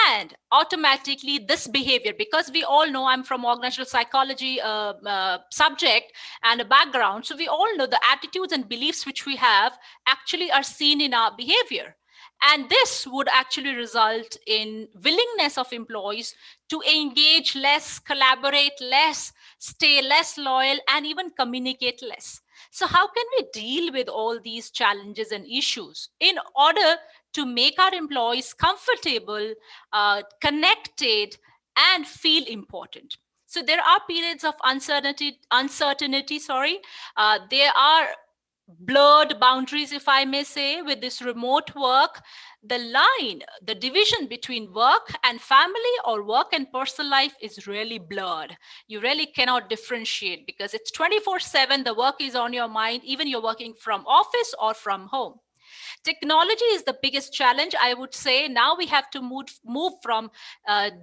And automatically this behavior, because we all know, I'm from organizational psychology subject and a background, so we all know the attitudes and beliefs which we have actually are seen in our behavior. And this would actually result in willingness of employees to engage less, collaborate less, stay less loyal, and even communicate less. So how can we deal with all these challenges and issues in order to make our employees comfortable, connected, and feel important? So there are periods of uncertainty. There are blurred boundaries, if I may say, with this remote work. The division between work and family or work and personal life is really blurred. You really cannot differentiate because it's 24/7. The work is on your mind, even you're working from office or from home. Technology is the biggest challenge, I would say. Now we have to move from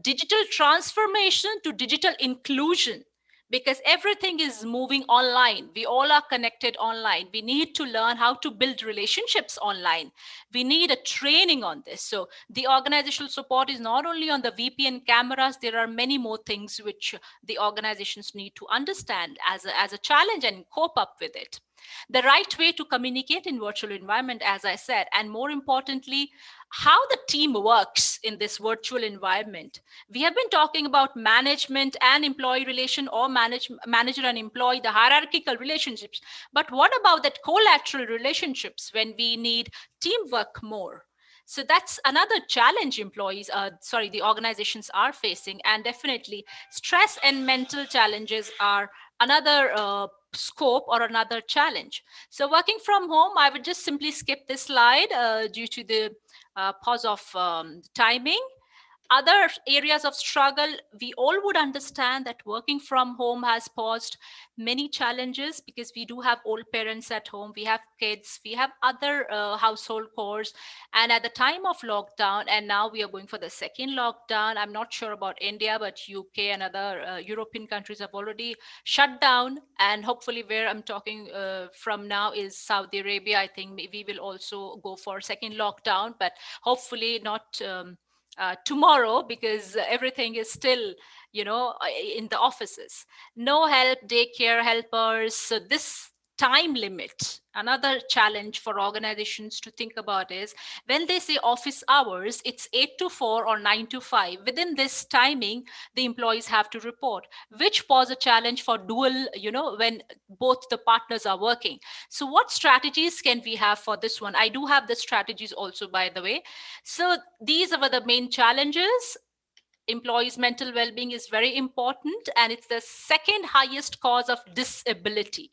digital transformation to digital inclusion, because everything is moving online. We all are connected online. We need to learn how to build relationships online. We need a training on this. So the organizational support is not only on the VPN cameras. There are many more things which the organizations need to understand as a challenge and cope up with it. The right way to communicate in virtual environment, as I said, and more importantly, how the team works in this virtual environment. We have been talking about management and employee relation, or manager and employee, the hierarchical relationships. But what about that collateral relationships when we need teamwork more? So that's another challenge the organizations are facing. And definitely stress and mental challenges are another scope or another challenge. So working from home, I would just simply skip this slide due to the pause of timing. Other areas of struggle, we all would understand that working from home has posed many challenges, because we do have old parents at home, we have kids, we have other household chores. And at the time of lockdown, and now we are going for the second lockdown, I'm not sure about India, but UK and other European countries have already shut down. And hopefully where I'm talking from now is Saudi Arabia. I think we will also go for second lockdown, but hopefully not tomorrow, because everything is still, in the offices. No help, daycare helpers. So this time limit, another challenge for organizations to think about is, when they say office hours, it's 8 to 4 or 9 to 5. Within this timing, the employees have to report, which pose a challenge for dual, when both the partners are working. So what strategies can we have for this one? I do have the strategies also, by the way. So these are the main challenges. Employees' mental well-being is very important, and it's the second highest cause of disability.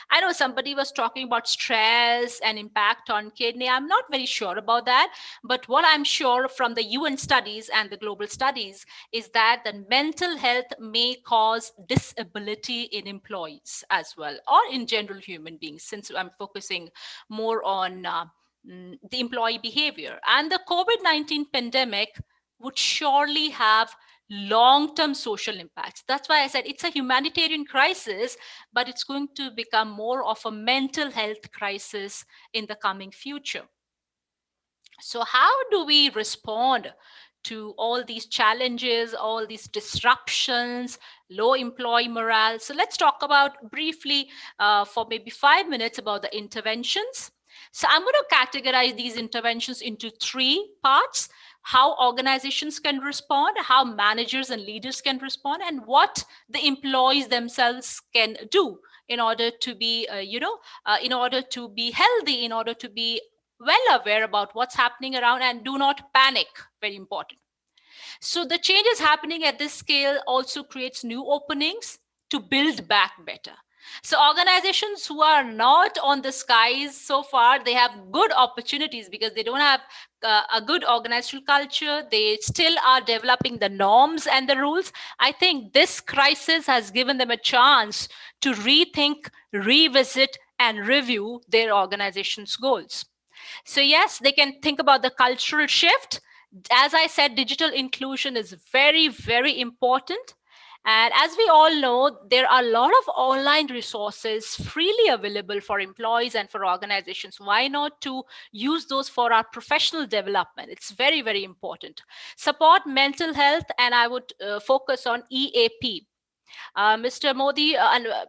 I know somebody was talking about stress and impact on kidney. I'm not very sure about that. But what I'm sure from the UN studies and the global studies is that the mental health may cause disability in employees as well, or in general human beings, since I'm focusing more on the employee behavior. And the COVID-19 pandemic would surely have long-term social impacts. That's why I said it's a humanitarian crisis, but it's going to become more of a mental health crisis in the coming future. So how do we respond to all these challenges, all these disruptions, low employee morale? So let's talk about briefly for maybe 5 minutes about the interventions. So I'm going to categorize these interventions into 3 parts: how organizations can respond, how managers and leaders can respond, and what the employees themselves can do in order to be, in order to be healthy, in order to be well aware about what's happening around, and do not panic. Very important. So the changes happening at this scale also creates new openings to build back better. So organizations who are not on the skies so far, they have good opportunities because they don't have a good organizational culture. They still are developing the norms and the rules. I think this crisis has given them a chance to rethink, revisit, and review their organization's goals. So yes, they can think about the cultural shift. As I said, digital inclusion is very, very important. And as we all know, there are a lot of online resources freely available for employees and for organizations. Why not to use those for our professional development? It's very, very important. Support mental health, and I would focus on EAP. Mr. Modi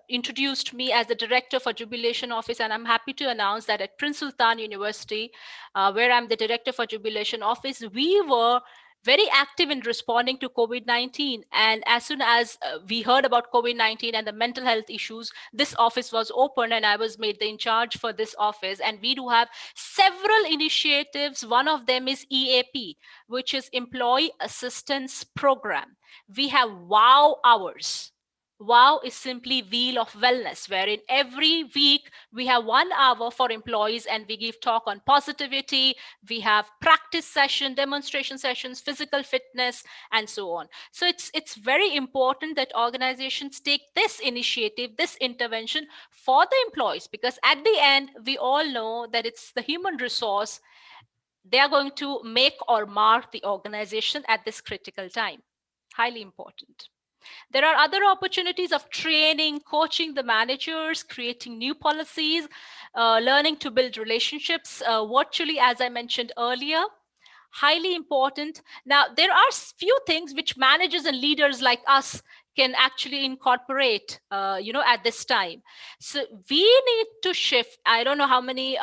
introduced me as the director for Jubilation Office, and I'm happy to announce that at Prince Sultan University, where I'm the director for Jubilation Office, we were very active in responding to COVID-19. And as soon as we heard about COVID-19 and the mental health issues, this office was opened and I was made the in charge for this office. And we do have several initiatives. One of them is EAP, which is Employee Assistance Program. We have WOW hours. WOW is simply Wheel of Wellness, wherein every week we have 1 hour for employees and we give talk on positivity. We have practice session, demonstration sessions, physical fitness, and so on. So it's very important that organizations take this initiative, this intervention for the employees, because at the end, we all know that it's the human resource. They are going to make or mar the organization at this critical time. Highly important. There are other opportunities of training, coaching the managers, creating new policies, learning to build relationships virtually, as I mentioned earlier. Highly important. Now, there are few things which managers and leaders like us can actually incorporate, at this time. So we need to shift. I don't know how many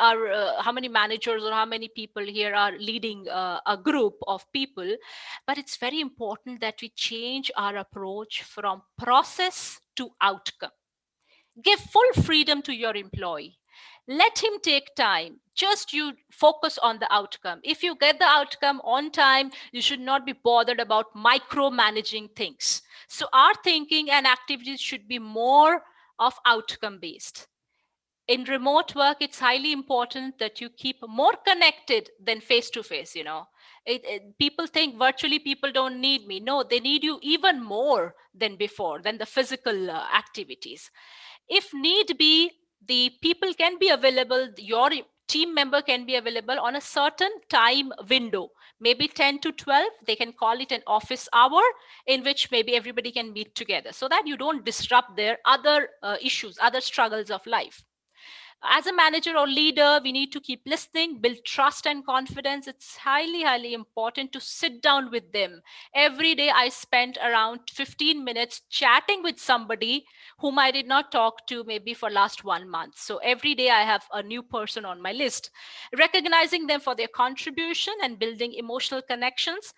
managers or how many people here are leading a group of people, but it's very important that we change our approach from process to outcome. Give full freedom to your employee. Let him take time. Just you focus on the outcome. If you get the outcome on time, you should not be bothered about micromanaging things. So our thinking and activities should be more of outcome based. In remote work, it's highly important that you keep more connected than face to face. People think virtually people don't need me. No, they need you even more than before, than the physical activities. If need be, the people can be available, your team member can be available on a certain time window, maybe 10 to 12. They can call it an office hour in which maybe everybody can meet together, so that you don't disrupt their other issues, other struggles of life. As a manager or leader, we need to keep listening, build trust and confidence. It's highly, highly important to sit down with them. Every day I spent around 15 minutes chatting with somebody whom I did not talk to maybe for last 1 month. So every day I have a new person on my list, recognizing them for their contribution and building emotional connections.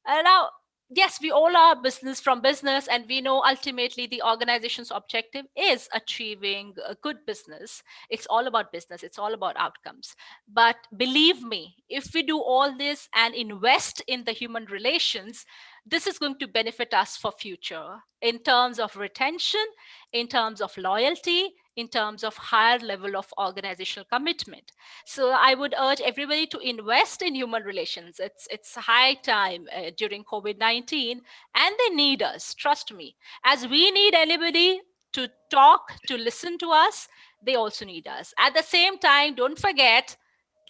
Now, yes, we all are business from business, and we know ultimately the organization's objective is achieving a good business. It's all about business, it's all about outcomes. But believe me, if we do all this and invest in the human relations, this is going to benefit us for future in terms of retention, in terms of loyalty, in terms of higher level of organizational commitment. So I would urge everybody to invest in human relations. It's high time during COVID-19, and they need us, trust me. As we need anybody to talk, to listen to us, they also need us. At the same time, don't forget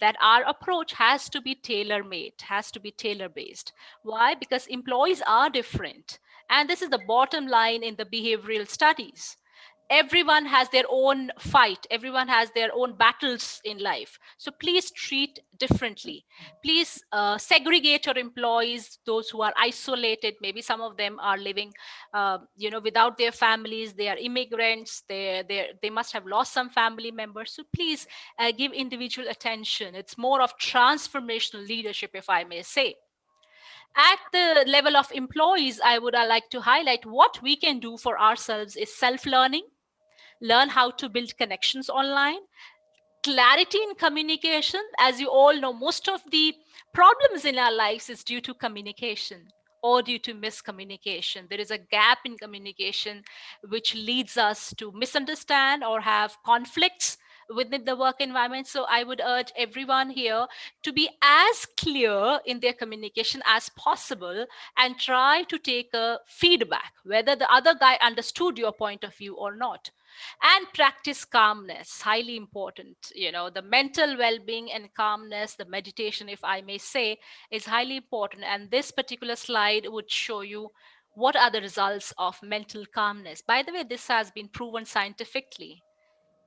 that our approach has to be tailor-made, has to be tailor-based. Why? Because employees are different. And this is the bottom line in the behavioral studies. Everyone has their own fight, everyone has their own battles in life. So please treat differently. Please segregate your employees, those who are isolated. Maybe some of them are living without their families. They are immigrants. They must have lost some family members. So please give individual attention. It's more of transformational leadership, if I may say. At the level of employees, I would like to highlight what we can do for ourselves is self-learning. Learn how to build connections online. Clarity in communication. As you all know, most of the problems in our lives is due to communication or due to miscommunication. There is a gap in communication which leads us to misunderstand or have conflicts within the work environment. So I would urge everyone here to be as clear in their communication as possible and try to take a feedback, whether the other guy understood your point of view or not. And practice calmness, highly important. The mental well-being and calmness, the meditation, if I may say, is highly important. And this particular slide would show you What are the results of mental calmness? By the way, this has been proven scientifically.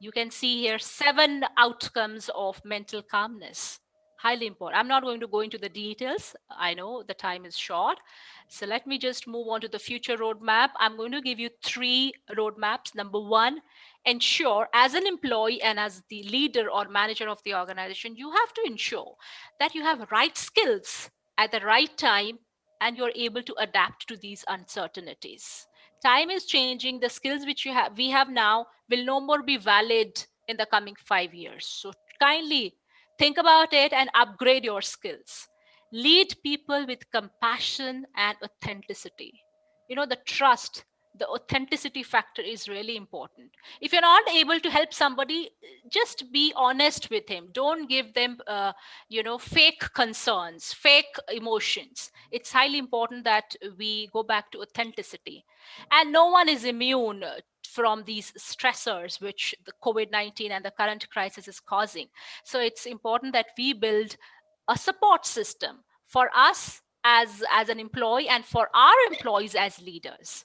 You can see here 7 outcomes of mental calmness. Highly important. I'm not going to go into the details. I know the time is short. So let me just move on to the future roadmap. I'm going to give you 3 roadmaps. Number 1, ensure as an employee and as the leader or manager of the organization, you have to ensure that you have right skills at the right time and you're able to adapt to these uncertainties. Time is changing. The skills which we have now will no more be valid in the coming 5 years. So kindly think about it and upgrade your skills. Lead people with compassion and authenticity. The trust, the authenticity factor is really important. If you're not able to help somebody, just be honest with him. Don't give them fake concerns, fake emotions. It's highly important that we go back to authenticity. And no one is immune from these stressors which the COVID-19 and the current crisis is causing. So it's important that we build a support system for us as an employee and for our employees as leaders.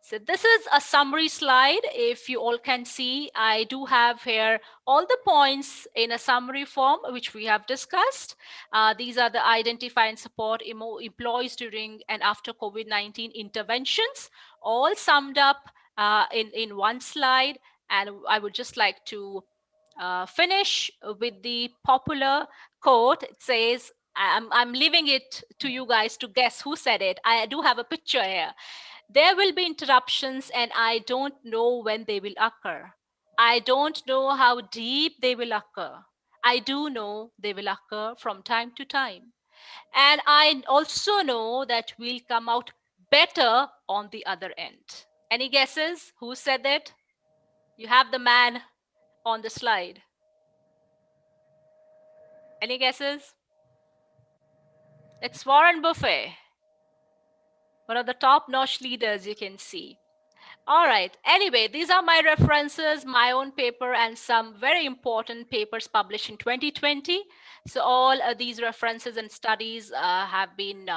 So this is a summary slide. If you all can see, I do have here all the points in a summary form, which we have discussed. These are the identify and support employees during and after COVID-19 interventions, all summed up in one slide. And I would just like to finish with the popular quote. It says, I'm leaving it to you guys to guess who said it. I do have a picture here. There will be interruptions and I don't know when they will occur. I don't know how deep they will occur. I do know they will occur from time to time. And I also know that we'll come out better on the other end. Any guesses? Who said that? You have the man on the slide. Any guesses? It's Warren Buffett, one of the top-notch leaders you can see. All right. Anyway, these are my references, my own paper, and some very important papers published in 2020. So all these references and studies have been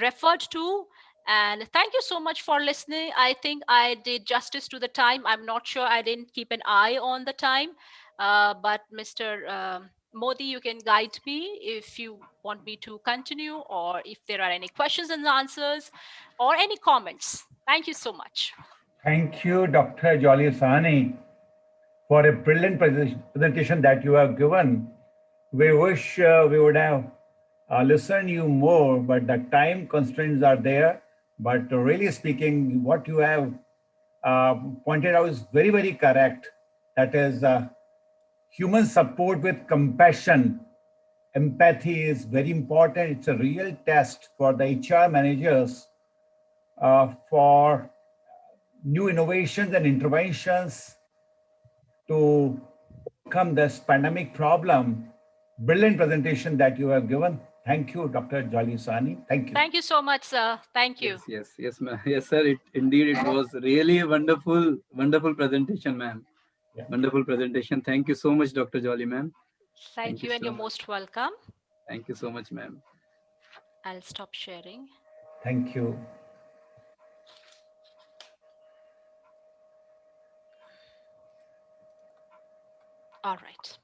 referred to. And thank you so much for listening. I think I did justice to the time. I'm not sure I didn't keep an eye on the time. But Mr. Modi, you can guide me if you want me to continue or if there are any questions and answers or any comments. Thank you so much. Thank you, Dr. Jolly Sahani, for a brilliant presentation that you have given. We wish we would have listened you more, but the time constraints are there. But really speaking, what you have pointed out is very, very correct. That is human support with compassion. Empathy is very important. It's a real test for the HR managers for new innovations and interventions to overcome this pandemic problem. Brilliant presentation that you have given. Thank you, Dr. Jolly Sahani. Thank you. Thank you so much, sir. Thank you. Yes, yes, sir. Indeed, it was really a wonderful presentation, ma'am. Yeah. Wonderful presentation. Thank you so much, Dr. Jolly, ma'am. Thank you, and you're most welcome. Thank you so much, ma'am. I'll stop sharing. Thank you. All right.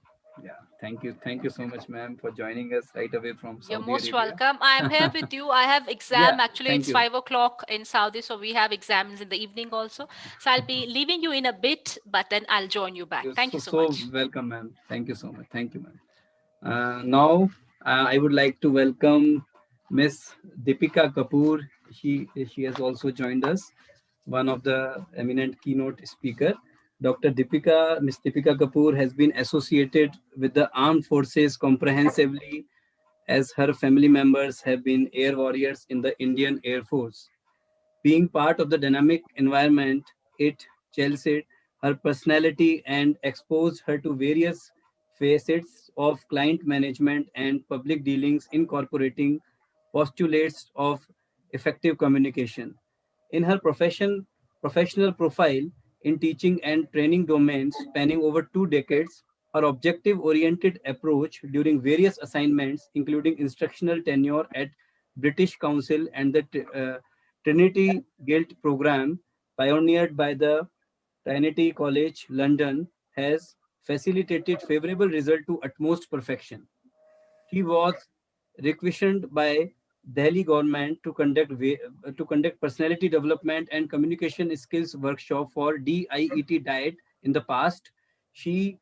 Yeah, thank you so much, ma'am, for joining us right away from Saudi You're most Arabia. welcome. I'm here with you. I have exam. Actually, it's 5 o'clock in Saudi, so we have exams in the evening also. So I'll be leaving you in a bit, but then I'll join you back. Thank you so much. Welcome, ma'am. Thank you so much. Thank you, ma'am. Now, I would like to welcome Miss Deepika Kapoor. She has also joined us, one of the eminent keynote speaker. Miss Deepika Kapoor has been associated with the armed forces comprehensively, as her family members have been air warriors in the Indian Air Force. Being part of the dynamic environment, it chelsed her personality and exposed her to various facets of client management and public dealings, incorporating postulates of effective communication. In her professional profile in teaching and training domains spanning over 2 decades, her objective-oriented approach during various assignments, including instructional tenure at British Council and the Trinity Guild program, pioneered by the Trinity College London, has facilitated favorable result to utmost perfection. He was requisitioned by Delhi government to conduct personality development and communication skills workshop for DIET diet in the past. She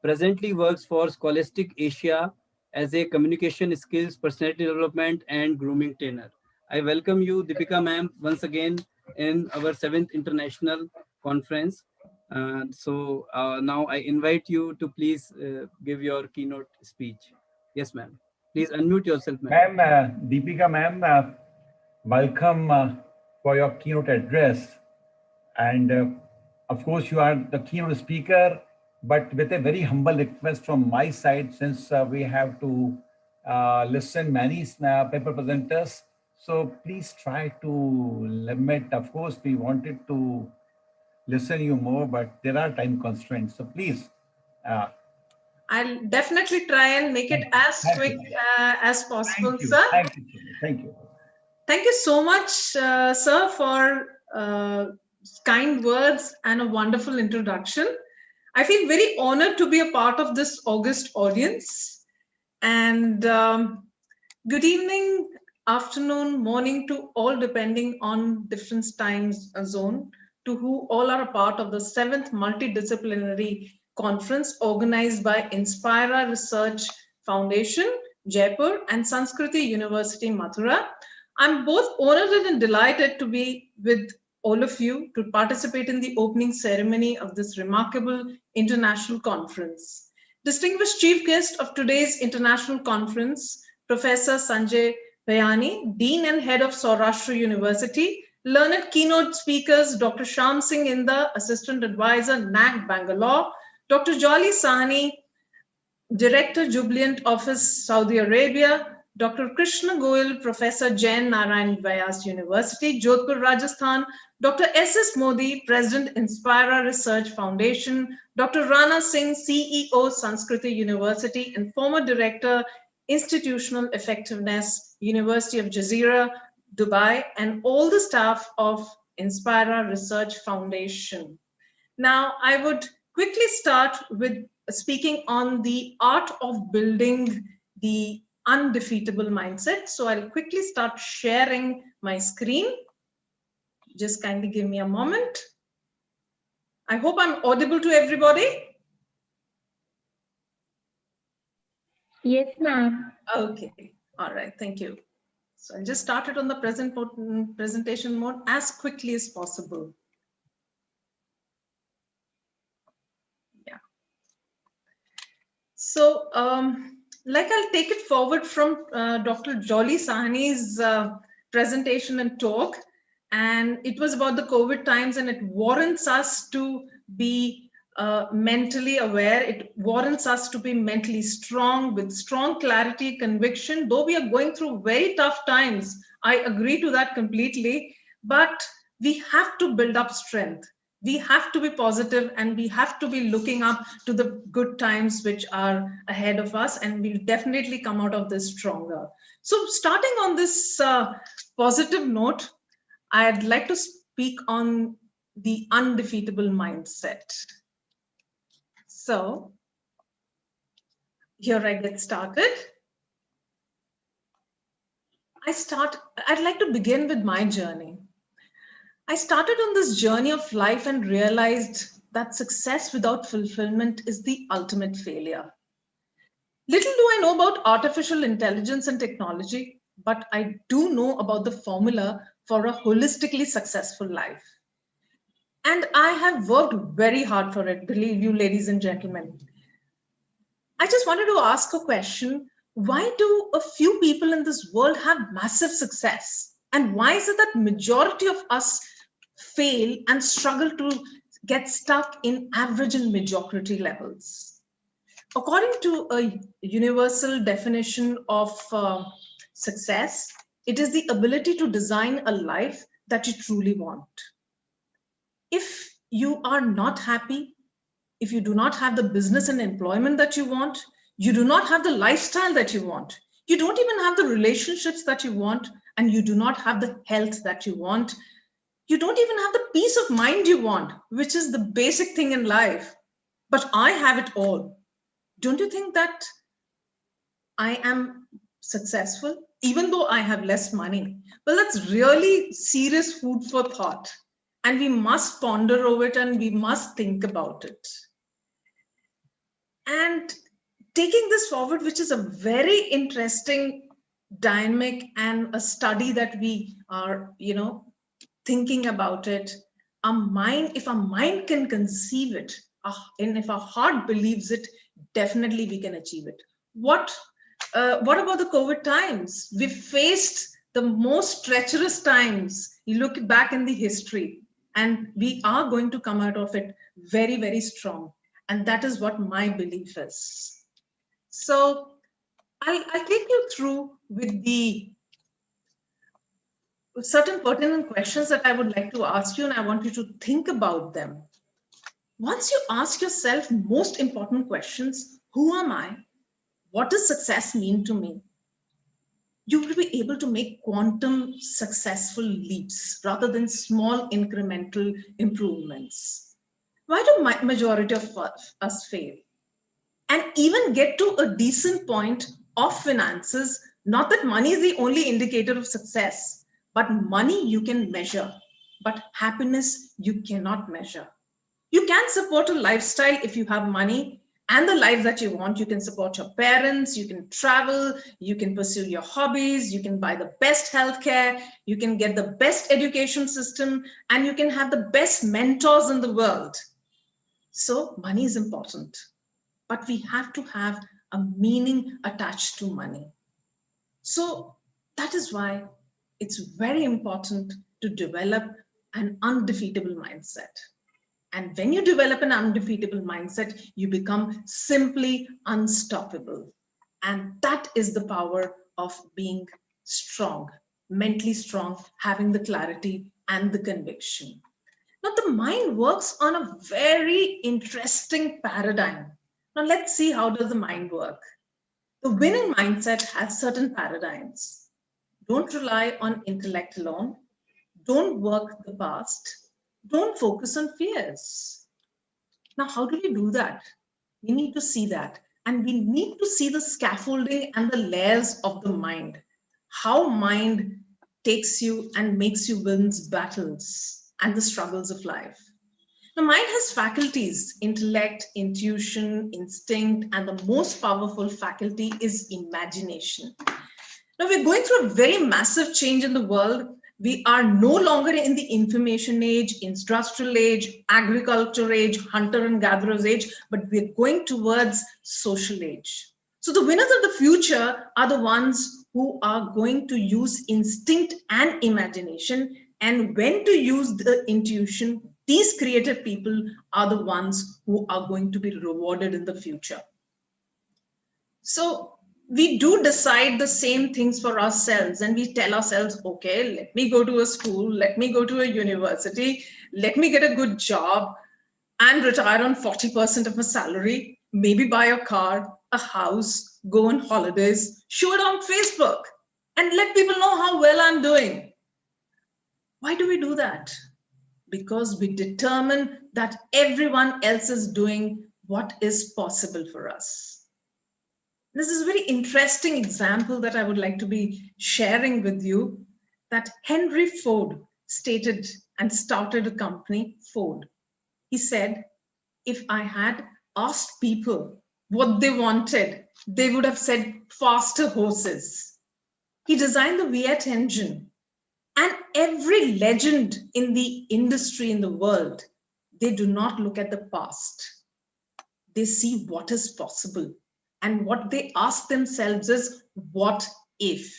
presently works for Scholastic Asia as a communication skills, personality development, and grooming trainer. I welcome you, Deepika ma'am, once again in our 7th International Conference. Now I invite you to please give your keynote speech. Yes, ma'am. Please unmute yourself, ma'am. Ma'am, Deepika ma'am, welcome for your keynote address. And of course, you are the keynote speaker, but with a very humble request from my side, since we have to listen many paper presenters. So please try to limit. Of course, we wanted to listen you more, but there are time constraints. So please. I'll definitely try and make it as quick as possible, sir. Thank you. Thank you. Thank you so much, sir, for kind words and a wonderful introduction. I feel very honored to be a part of this August audience. And good evening, afternoon, morning to all, depending on different times zone, to who all are a part of the 7th Multidisciplinary Conference organized by INSPIRA Research Foundation, Jaipur, and Sanskriti University, Mathura. I'm both honored and delighted to be with all of you to participate in the opening ceremony of this remarkable international conference. Distinguished chief guest of today's international conference, Professor Sanjay Bhayani, Dean and Head of Saurashtra University, learned keynote speakers, Dr. Shyam Singh Inda, Assistant Advisor, NAC, Bangalore, Dr. Jolly Sahni, Director, Jubilant Office, Saudi Arabia, Dr. Krishna Goyal, Professor Jain Narayan Vyas University, Jodhpur, Rajasthan, Dr. S.S. Modi, President, Inspira Research Foundation, Dr. Rana Singh, CEO, Sanskriti University, and former Director, Institutional Effectiveness, University of Jazeera, Dubai, and all the staff of Inspira Research Foundation. Now, I would quickly start with speaking on the art of building the undefeatable mindset. So I'll quickly start sharing my screen. Just kindly give me a moment. I hope I'm audible to everybody. Yes, ma'am. Okay. All right. Thank you. So I'll just start it on the presentation mode as quickly as possible. Yeah. So, like I'll take it forward from Dr. Jolly Sahni's presentation and talk, and it was about the COVID times, and it warrants us to be mentally aware. It warrants us to be mentally strong with strong clarity, conviction. Though we are going through very tough times, I agree to that completely, but we have to build up strength. We have to be positive, and we have to be looking up to the good times which are ahead of us, and we'll definitely come out of this stronger. So starting on this positive note, I'd like to speak on the undefeatable mindset. So here I get started. I'd like to begin with my journey. I started on this journey of life and realized that success without fulfillment is the ultimate failure. Little do I know about artificial intelligence and technology, but I do know about the formula for a holistically successful life. And I have worked very hard for it, believe you, ladies and gentlemen. I just wanted to ask a question. Why do a few people in this world have massive success? And why is it that majority of us fail and struggle to get stuck in average and mediocrity levels? According to a universal definition of success, it is the ability to design a life that you truly want. If you are not happy, if you do not have the business and employment that you want, you do not have the lifestyle that you want, you don't even have the relationships that you want, and you do not have the health that you want, you don't even have the peace of mind you want, which is the basic thing in life. But I have it all. Don't you think that I am successful, even though I have less money? Well, that's really serious food for thought. And we must ponder over it and we must think about it. And taking this forward, which is a very interesting dynamic and a study that we are, thinking about it, if our mind can conceive it, and if our heart believes it, definitely we can achieve it. What about the COVID times? We faced the most treacherous times. You look back in the history, and we are going to come out of it very, very strong. And that is what my belief is. So I'll take you through with the certain pertinent questions that I would like to ask you, and I want you to think about them. Once you ask yourself most important questions, who am I? What does success mean to me? You will be able to make quantum successful leaps rather than small incremental improvements. Why do majority of us fail? And even get to a decent point of finances, not that money is the only indicator of success, but money you can measure, but happiness you cannot measure. You can support a lifestyle if you have money and the life that you want. You can support your parents, you can travel, you can pursue your hobbies, you can buy the best healthcare, you can get the best education system, and you can have the best mentors in the world. So money is important, but we have to have a meaning attached to money. So that is why it's very important to develop an undefeatable mindset. And when you develop an undefeatable mindset, you become simply unstoppable. And that is the power of being strong, mentally strong, having the clarity and the conviction. Now, the mind works on a very interesting paradigm. Now, let's see how does the mind work. The winning mindset has certain paradigms. Don't rely on intellect alone. Don't work the past. Don't focus on fears. Now, how do we do that? We need to see that. And we need to see the scaffolding and the layers of the mind. How mind takes you and makes you win battles and the struggles of life. The mind has faculties: intellect, intuition, instinct, and the most powerful faculty is imagination. Now, we're going through a very massive change in the world. We are no longer in the information age, industrial age, agriculture age, hunter and gatherers age, but we're going towards social age. So the winners of the future are the ones who are going to use instinct and imagination, and when to use the intuition. These creative people are the ones who are going to be rewarded in the future. So we do decide the same things for ourselves, and we tell ourselves, okay, let me go to a school, let me go to a university, let me get a good job and retire on 40% of my salary, maybe buy a car, a house, go on holidays, show it on Facebook, and let people know how well I'm doing. Why do we do that? Because we determine that everyone else is doing what is possible for us. This is a very interesting example that I would like to be sharing with you, that Henry Ford stated and started a company, Ford. He said, if I had asked people what they wanted, they would have said faster horses. He designed the V8 engine. And every legend in the industry in the world, they do not look at the past. They see what is possible. And what they ask themselves is, what if?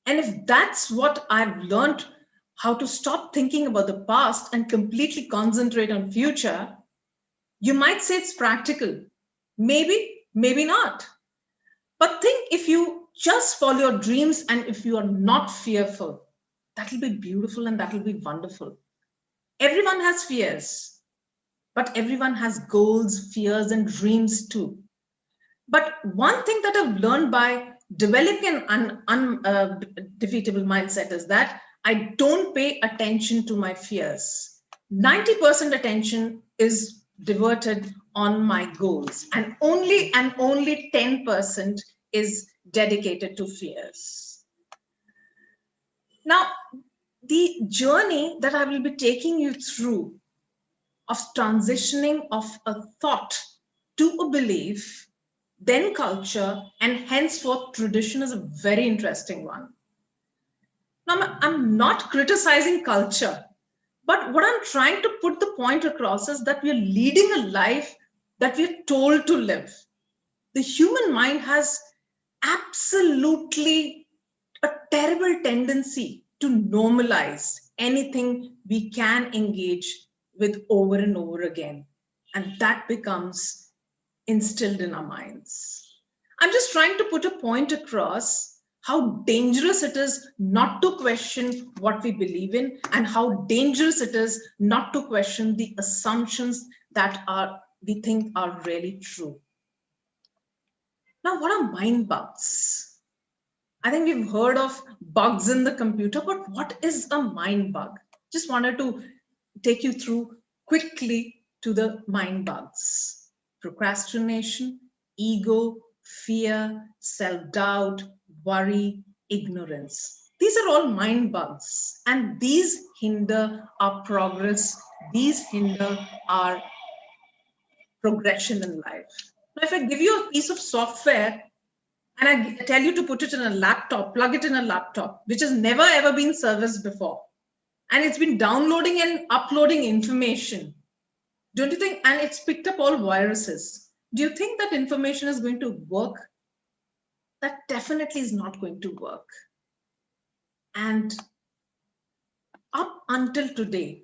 And if that's what I've learned, how to stop thinking about the past and completely concentrate on future, you might say it's practical. Maybe, maybe not. But think, if you just follow your dreams and if you are not fearful, that'll be beautiful and that'll be wonderful. Everyone has fears, but everyone has goals, fears, and dreams too. But one thing that I've learned by developing an undefeatable mindset is that I don't pay attention to my fears. 90% attention is diverted on my goals, and only 10% is dedicated to fears. Now, the journey that I will be taking you through of transitioning of a thought to a belief, then culture, and henceforth tradition is a very interesting one. Now, I'm not criticizing culture, but what I'm trying to put the point across is that we're leading a life that we're told to live. The human mind has absolutely a terrible tendency to normalize anything we can engage with over and over again. And that becomes instilled in our minds. I'm just trying to put a point across how dangerous it is not to question what we believe in, and how dangerous it is not to question the assumptions that we think are really true. Now, what are mind bugs? I think we've heard of bugs in the computer, but what is a mind bug? Just wanted to take you through quickly to the mind bugs. Procrastination, ego, fear, self-doubt, worry, ignorance. These are all mind bugs, and these hinder our progress. These hinder our progression in life. Now, if I give you a piece of software and I tell you to put it in a laptop, plug it in a laptop, which has never ever been serviced before, and it's been downloading and uploading information, don't you think? And it's picked up all viruses. Do you think that information is going to work? That definitely is not going to work. And up until today,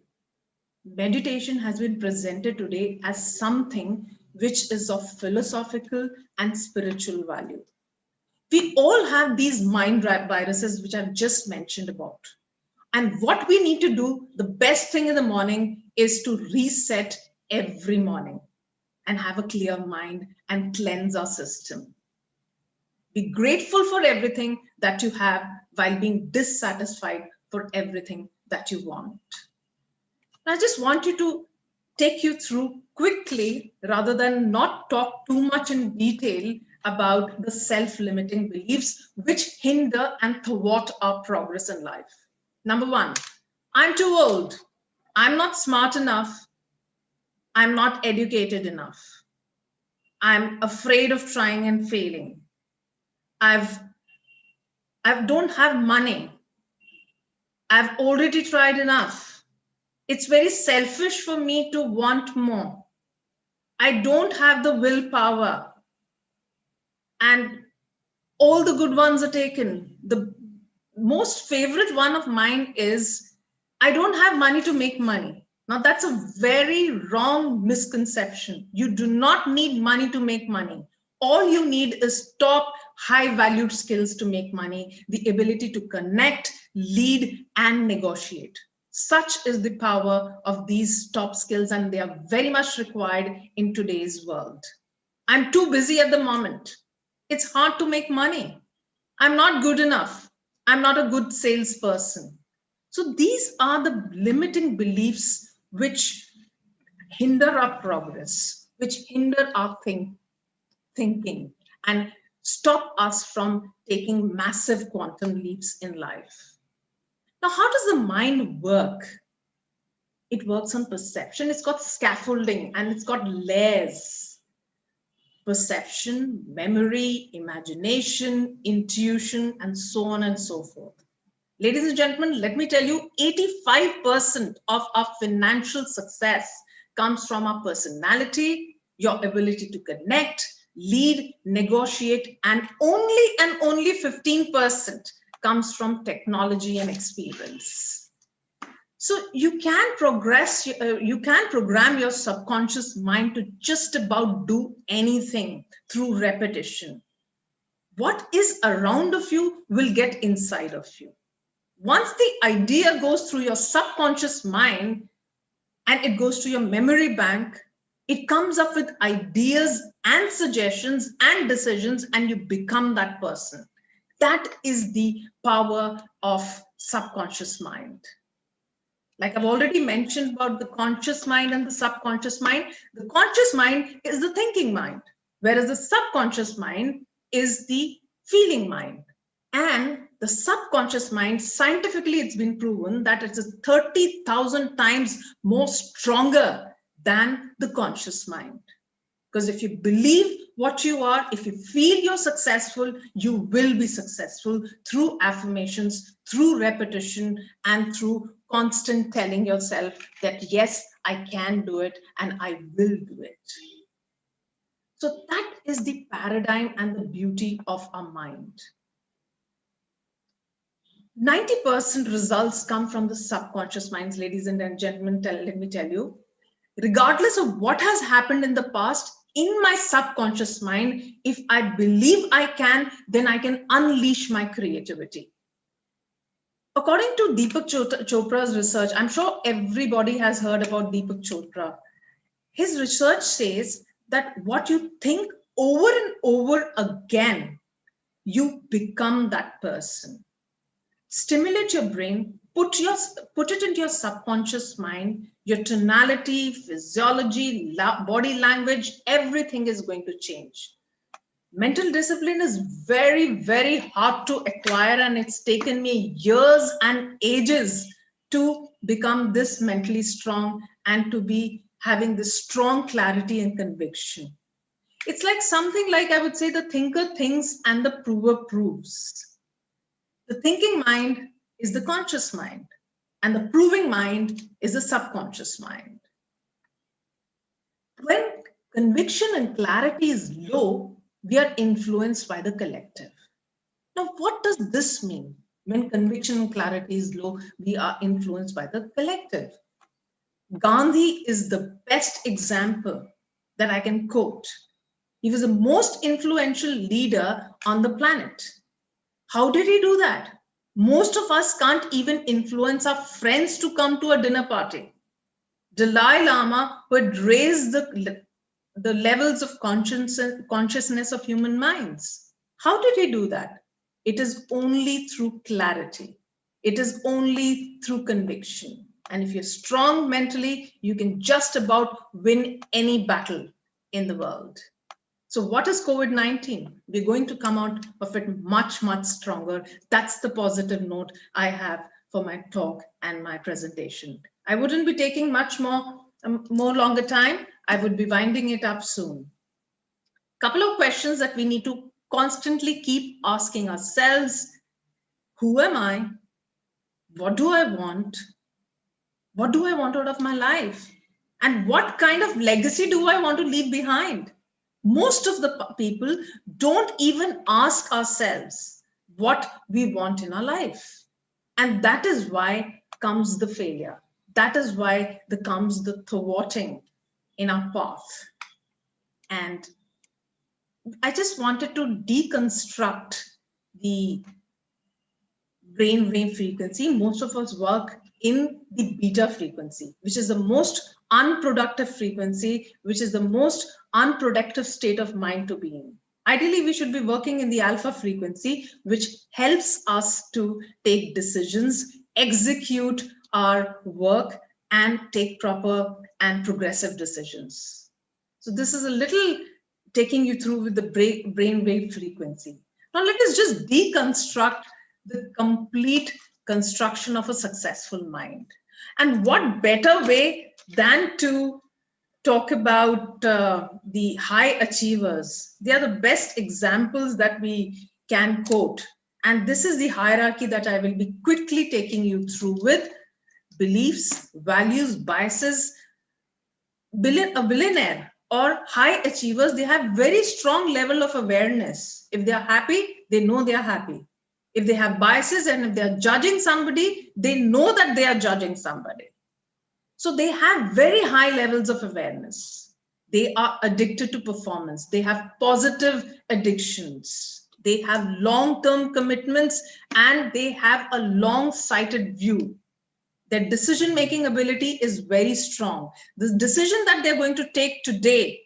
meditation has been presented today as something which is of philosophical and spiritual value. We all have these mind viruses, which I've just mentioned about. And what we need to do, the best thing in the morning, is to reset every morning and have a clear mind and cleanse our system. Be grateful for everything that you have while being dissatisfied for everything that you want. I just want you to take you through quickly, rather than not talk too much in detail about the self-limiting beliefs which hinder and thwart our progress in life. Number one, I'm too old. I'm not smart enough. I'm not educated enough. I'm afraid of trying and failing. I don't have money. I've already tried enough. It's very selfish for me to want more. I don't have the willpower. And all the good ones are taken. The most favorite one of mine is, I don't have money to make money. Now that's a very wrong misconception. You do not need money to make money. All you need is top high valued skills to make money, the ability to connect, lead, and negotiate. Such is the power of these top skills, and they are very much required in today's world. I'm too busy at the moment. It's hard to make money. I'm not good enough. I'm not a good salesperson. So these are the limiting beliefs which hinder our progress, which hinder our thinking, and stop us from taking massive quantum leaps in life. Now, how does the mind work? It works on perception. It's got scaffolding and it's got layers. Perception, memory, imagination, intuition, and so on and so forth. Ladies and gentlemen, let me tell you, 85% of our financial success comes from our personality, your ability to connect, lead, negotiate, and only 15% comes from technology and experience. So you can progress, you can program your subconscious mind to just about do anything through repetition. What is around of you will get inside of you. Once the idea goes through your subconscious mind and it goes to your memory bank, it comes up with ideas and suggestions and decisions, and you become that person. That is the power of subconscious mind. Like I've already mentioned about the conscious mind and the subconscious mind. The conscious mind is the thinking mind, whereas the subconscious mind is the feeling mind. And the subconscious mind, scientifically, it's been proven that it is 30,000 times more stronger than the conscious mind. Because if you believe what you are, if you feel you're successful, you will be successful through affirmations, through repetition, and through constant telling yourself that, yes, I can do it and I will do it. So that is the paradigm and the beauty of our mind. 90% results come from the subconscious minds, ladies and gentlemen, let me tell you. Regardless of what has happened in the past, in my subconscious mind, if I believe I can, then I can unleash my creativity. According to Deepak Chopra's research, I'm sure everybody has heard about Deepak Chopra. His research says that what you think over and over again, you become that person. Stimulate your brain, put it into your subconscious mind, your tonality, physiology, body language, everything is going to change. Mental discipline is very, very hard to acquire, and it's taken me years and ages to become this mentally strong and to be having this strong clarity and conviction. It's like something like, I would say, the thinker thinks and the prover proves. The thinking mind is the conscious mind, and the proving mind is the subconscious mind. When conviction and clarity is low, we are influenced by the collective. Now, what does this mean? When conviction and clarity is low, we are influenced by the collective. Gandhi is the best example that I can quote. He was the most influential leader on the planet. How did he do that? Most of us can't even influence our friends to come to a dinner party. Dalai Lama would raise the levels of consciousness of human minds. How did he do that? It is only through clarity. It is only through conviction. And if you're strong mentally, you can just about win any battle in the world. So what is COVID-19? We're going to come out of it much, much stronger. That's the positive note I have for my talk and my presentation. I wouldn't be taking much more longer time. I would be winding it up soon. Couple of questions that we need to constantly keep asking ourselves. Who am I? What do I want? What do I want out of my life? And what kind of legacy do I want to leave behind? Most of the people don't even ask ourselves what we want in our life. And that is why comes the failure. That is why comes the thwarting in our path. And I just wanted to deconstruct the brainwave frequency. Most of us work in the beta frequency, which is the most unproductive frequency, which is the most unproductive state of mind to be in. Ideally, we should be working in the alpha frequency, which helps us to take decisions, execute our work, and take proper and progressive decisions. So this is a little taking you through with the brainwave frequency. Now let us just deconstruct the complete construction of a successful mind. And what better way than to talk about the high achievers. They are the best examples that we can quote. And this is the hierarchy that I will be quickly taking you through with beliefs, values, biases. A billionaire or high achievers, they have very strong level of awareness. If they are happy, they know they are happy. If they have biases and if they are judging somebody, they know that they are judging somebody. So they have very high levels of awareness. They are addicted to performance. They have positive addictions. They have long-term commitments and they have a long-sighted view. Their decision-making ability is very strong. The decision that they're going to take today,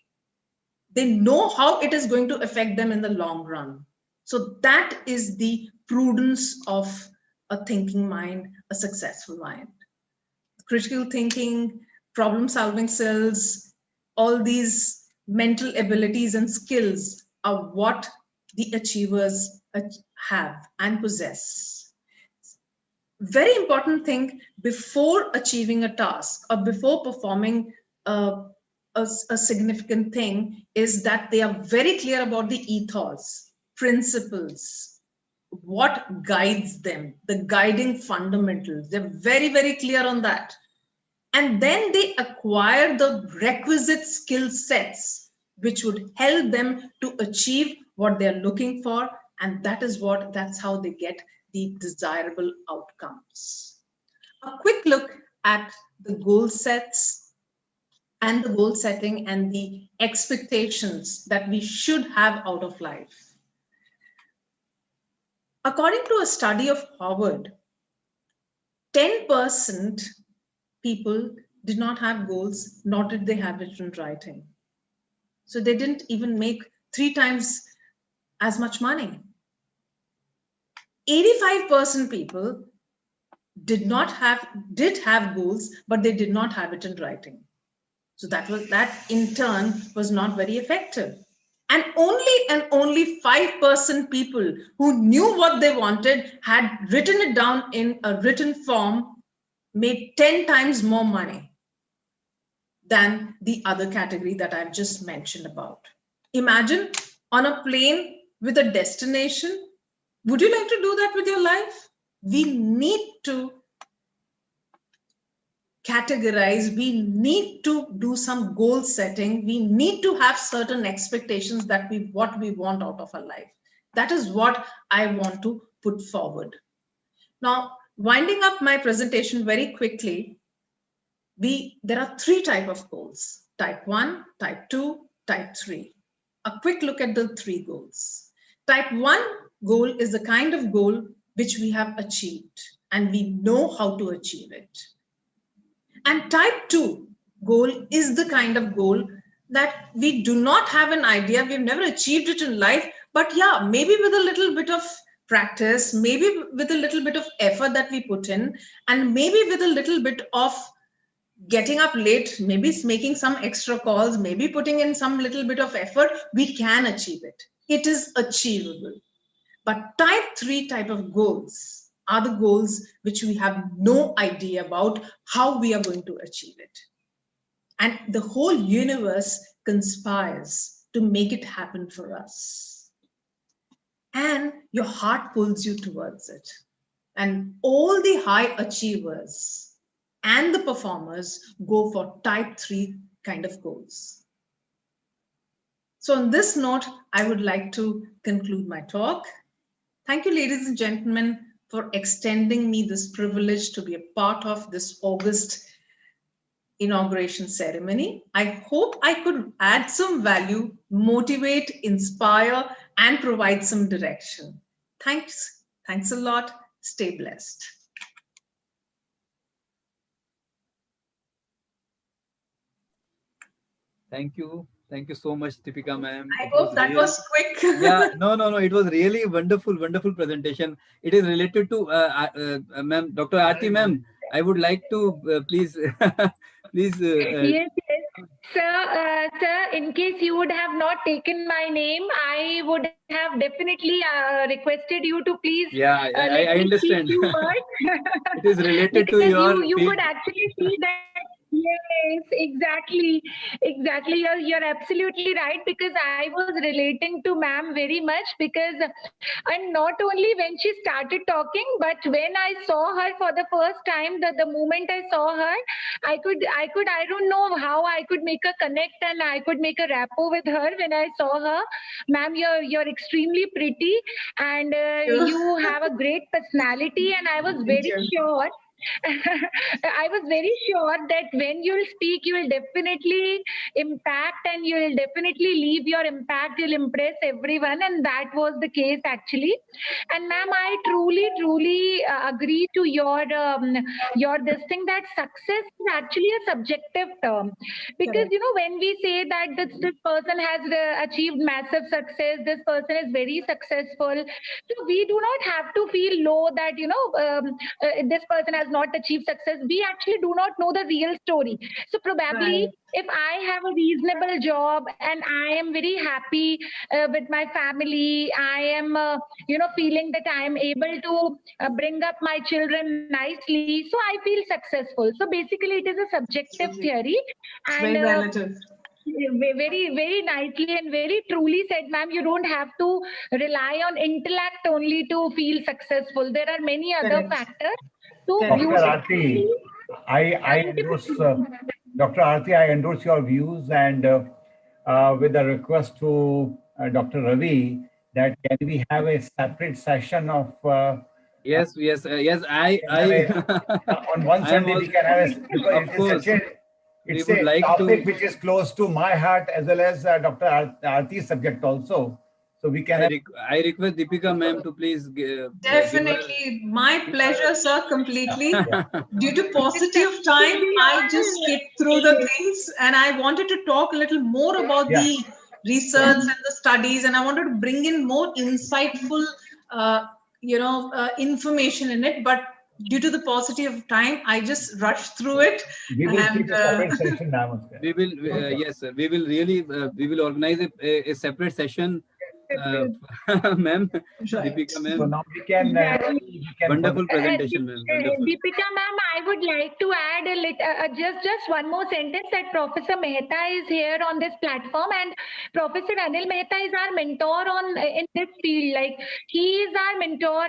they know how it is going to affect them in the long run. So that is the prudence of a thinking mind, a successful mind. Critical thinking, problem solving skills, all these mental abilities and skills are what the achievers have and possess. Very important thing before achieving a task or before performing a significant thing is that they are very clear about the ethos, principles, what guides them, the guiding fundamentals. They're very, very clear on that. And then they acquire the requisite skill sets which would help them to achieve what they're looking for. And that's how they get the desirable outcomes. A quick look at the goal sets and the goal setting and the expectations that we should have out of life. According to a study of Harvard, 10% people did not have goals, nor did they have it in writing. So they didn't even make 3 times as much money. 85% people did have goals, but they did not have it in writing. So that in turn was not very effective. And only 5% people who knew what they wanted, had written it down in a written form, made 10 times more money than the other category that I've just mentioned about. Imagine on a plane with a destination. Would you like to do that with your life? We need to categorize, we need to do some goal setting, we need to have certain expectations that what we want out of our life. That is what I want to put forward. Now, winding up my presentation very quickly, there are 3 types of goals: type 1, type 2, type 3. A quick look at the 3 goals. Type 1 goal is the kind of goal which we have achieved and we know how to achieve it. And type 2 goal is the kind of goal that we do not have an idea, we've never achieved it in life, but yeah, maybe with a little bit of practice, maybe with a little bit of effort that we put in, and maybe with a little bit of getting up late, maybe making some extra calls, maybe putting in some little bit of effort, we can achieve it. It is achievable. But type 3 type of goals are the goals which we have no idea about how we are going to achieve it. And the whole universe conspires to make it happen for us. And your heart pulls you towards it. And all the high achievers and the performers go for type 3 kind of goals. So on this note, I would like to conclude my talk. Thank you, ladies and gentlemen, for extending me this privilege to be a part of this August inauguration ceremony. I hope I could add some value, motivate, inspire, and provide some direction. Thanks. Thanks a lot. Stay blessed. Thank you. Thank you so much, Deepika ma'am. I hope that was quick. Yeah, no. It was really wonderful presentation. It is related to ma'am, Dr. Aarti ma'am. I would like to please, please. Yes. Sir, in case you would have not taken my name, I would have definitely requested you to please I understand. It is related to because your you field. could actually see that. Yes, exactly. You're absolutely right, because I was relating to ma'am very much, because and not only when she started talking, but when I saw her for the first time, the moment I saw her, I don't know how I could make a connect and I could make a rapport with her when I saw her. Ma'am, you're extremely pretty and you have a great personality, and I was very sure I was very sure that when you'll speak, you will definitely impact and you will definitely leave your impact. You'll impress everyone, and that was the case actually. And ma'am, I truly agree to your this thing that success is actually a subjective term, because Correct. when we say that this person has achieved massive success, this person is very successful, so we do not have to feel low that this person has not achieved success. We actually do not know the real story. So probably Right. if I have a reasonable job and I am very happy with my family, I am feeling that I am able to bring up my children nicely, so I feel successful. So basically it is a subjective theory, It's and very relative. very nicely and very truly said, ma'am. You don't have to rely on intellect only to feel successful. There are many other Correct. factors. So Correct. Dr. Aarti, I endorse, Dr. Aarti, I endorse your views, and with a request to Dr. Ravi that can we have a separate session of Yes, yes, yes. on one I am Sunday we also, can have a, because of it is such course, a we it's would a like topic to. which is close to my heart as well as Dr. Aarti's subject also. So we can have. I request Deepika ma'am to please give her. Definitely. My pleasure, sir, completely. Yeah. Due to paucity of time, I just skipped through the things and I wanted to talk a little more about Yeah. the research and the studies, and I wanted to bring in more insightful, information in it. But due to the paucity of time, I just rushed through it. We will And keep a separate session now. We will, yes, sir. We will really, we will organize a separate session, ma'am, right. Deepika So ma'am. now we can, Exactly. we can Wonderful presentation, ma'am. Wonderful. Deepika ma'am, I would like to add just one more sentence, that Professor Mehta is here on this platform, and Professor Anil Mehta is our mentor in this field. Like, he is our mentor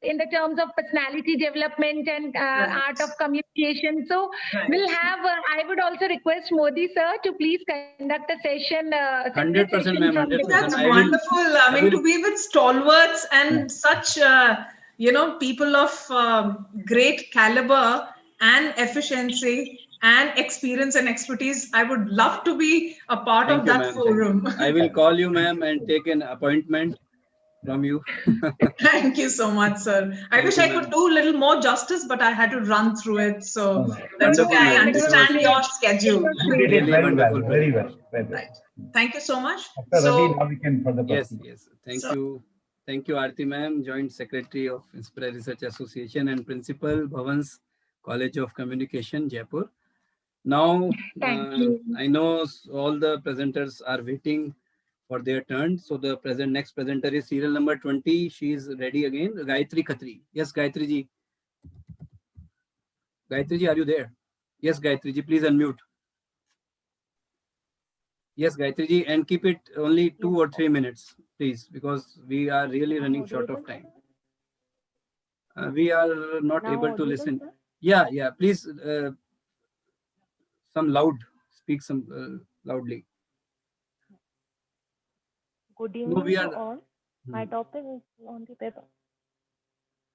in the terms of personality development and Right. art of communication. So Right. we'll have. I would also request Modi sir to please conduct a session, separate 100%, session ma'am. from this. 100%. That's I will. wonderful. I mean, to be with stalwarts and such, people of great caliber and efficiency and experience and expertise, I would love to be a part Thank of you, that ma'am. Thank you. forum. I will call you, ma'am, and take an appointment from you. Thank you so much, sir. I Thank wish you, I could ma'am. do a little more justice, but I had to run through it. So that's Wonderful, okay. I ma'am. It was understand your schedule. You did it really very well, wonderful very well, presentation. very well. Right. Thank you so much. Dr. Ravi, So, now we can further Yes, proceed. yes. Thank So- you. Thank you, Aarti ma'am, Joint Secretary of INSPIRA'S Research Association and Principal, Bhavans College of Communication, Jaipur. Now, Thank you. I know all the presenters are waiting for their turn. So the next presenter is serial number 20. She is ready again. Gayatri Khatri. Yes, Gayatri ji. Gayatri ji, are you there? Yes, Gayatri ji, please unmute. Yes, Gayatri ji, and keep it only 2 or 3 minutes, please, because we are really running short of time. We are not able to listen. Yeah, yeah, please, some loud, speak some loudly. Good No, evening we to are. all. My topic is on the paper.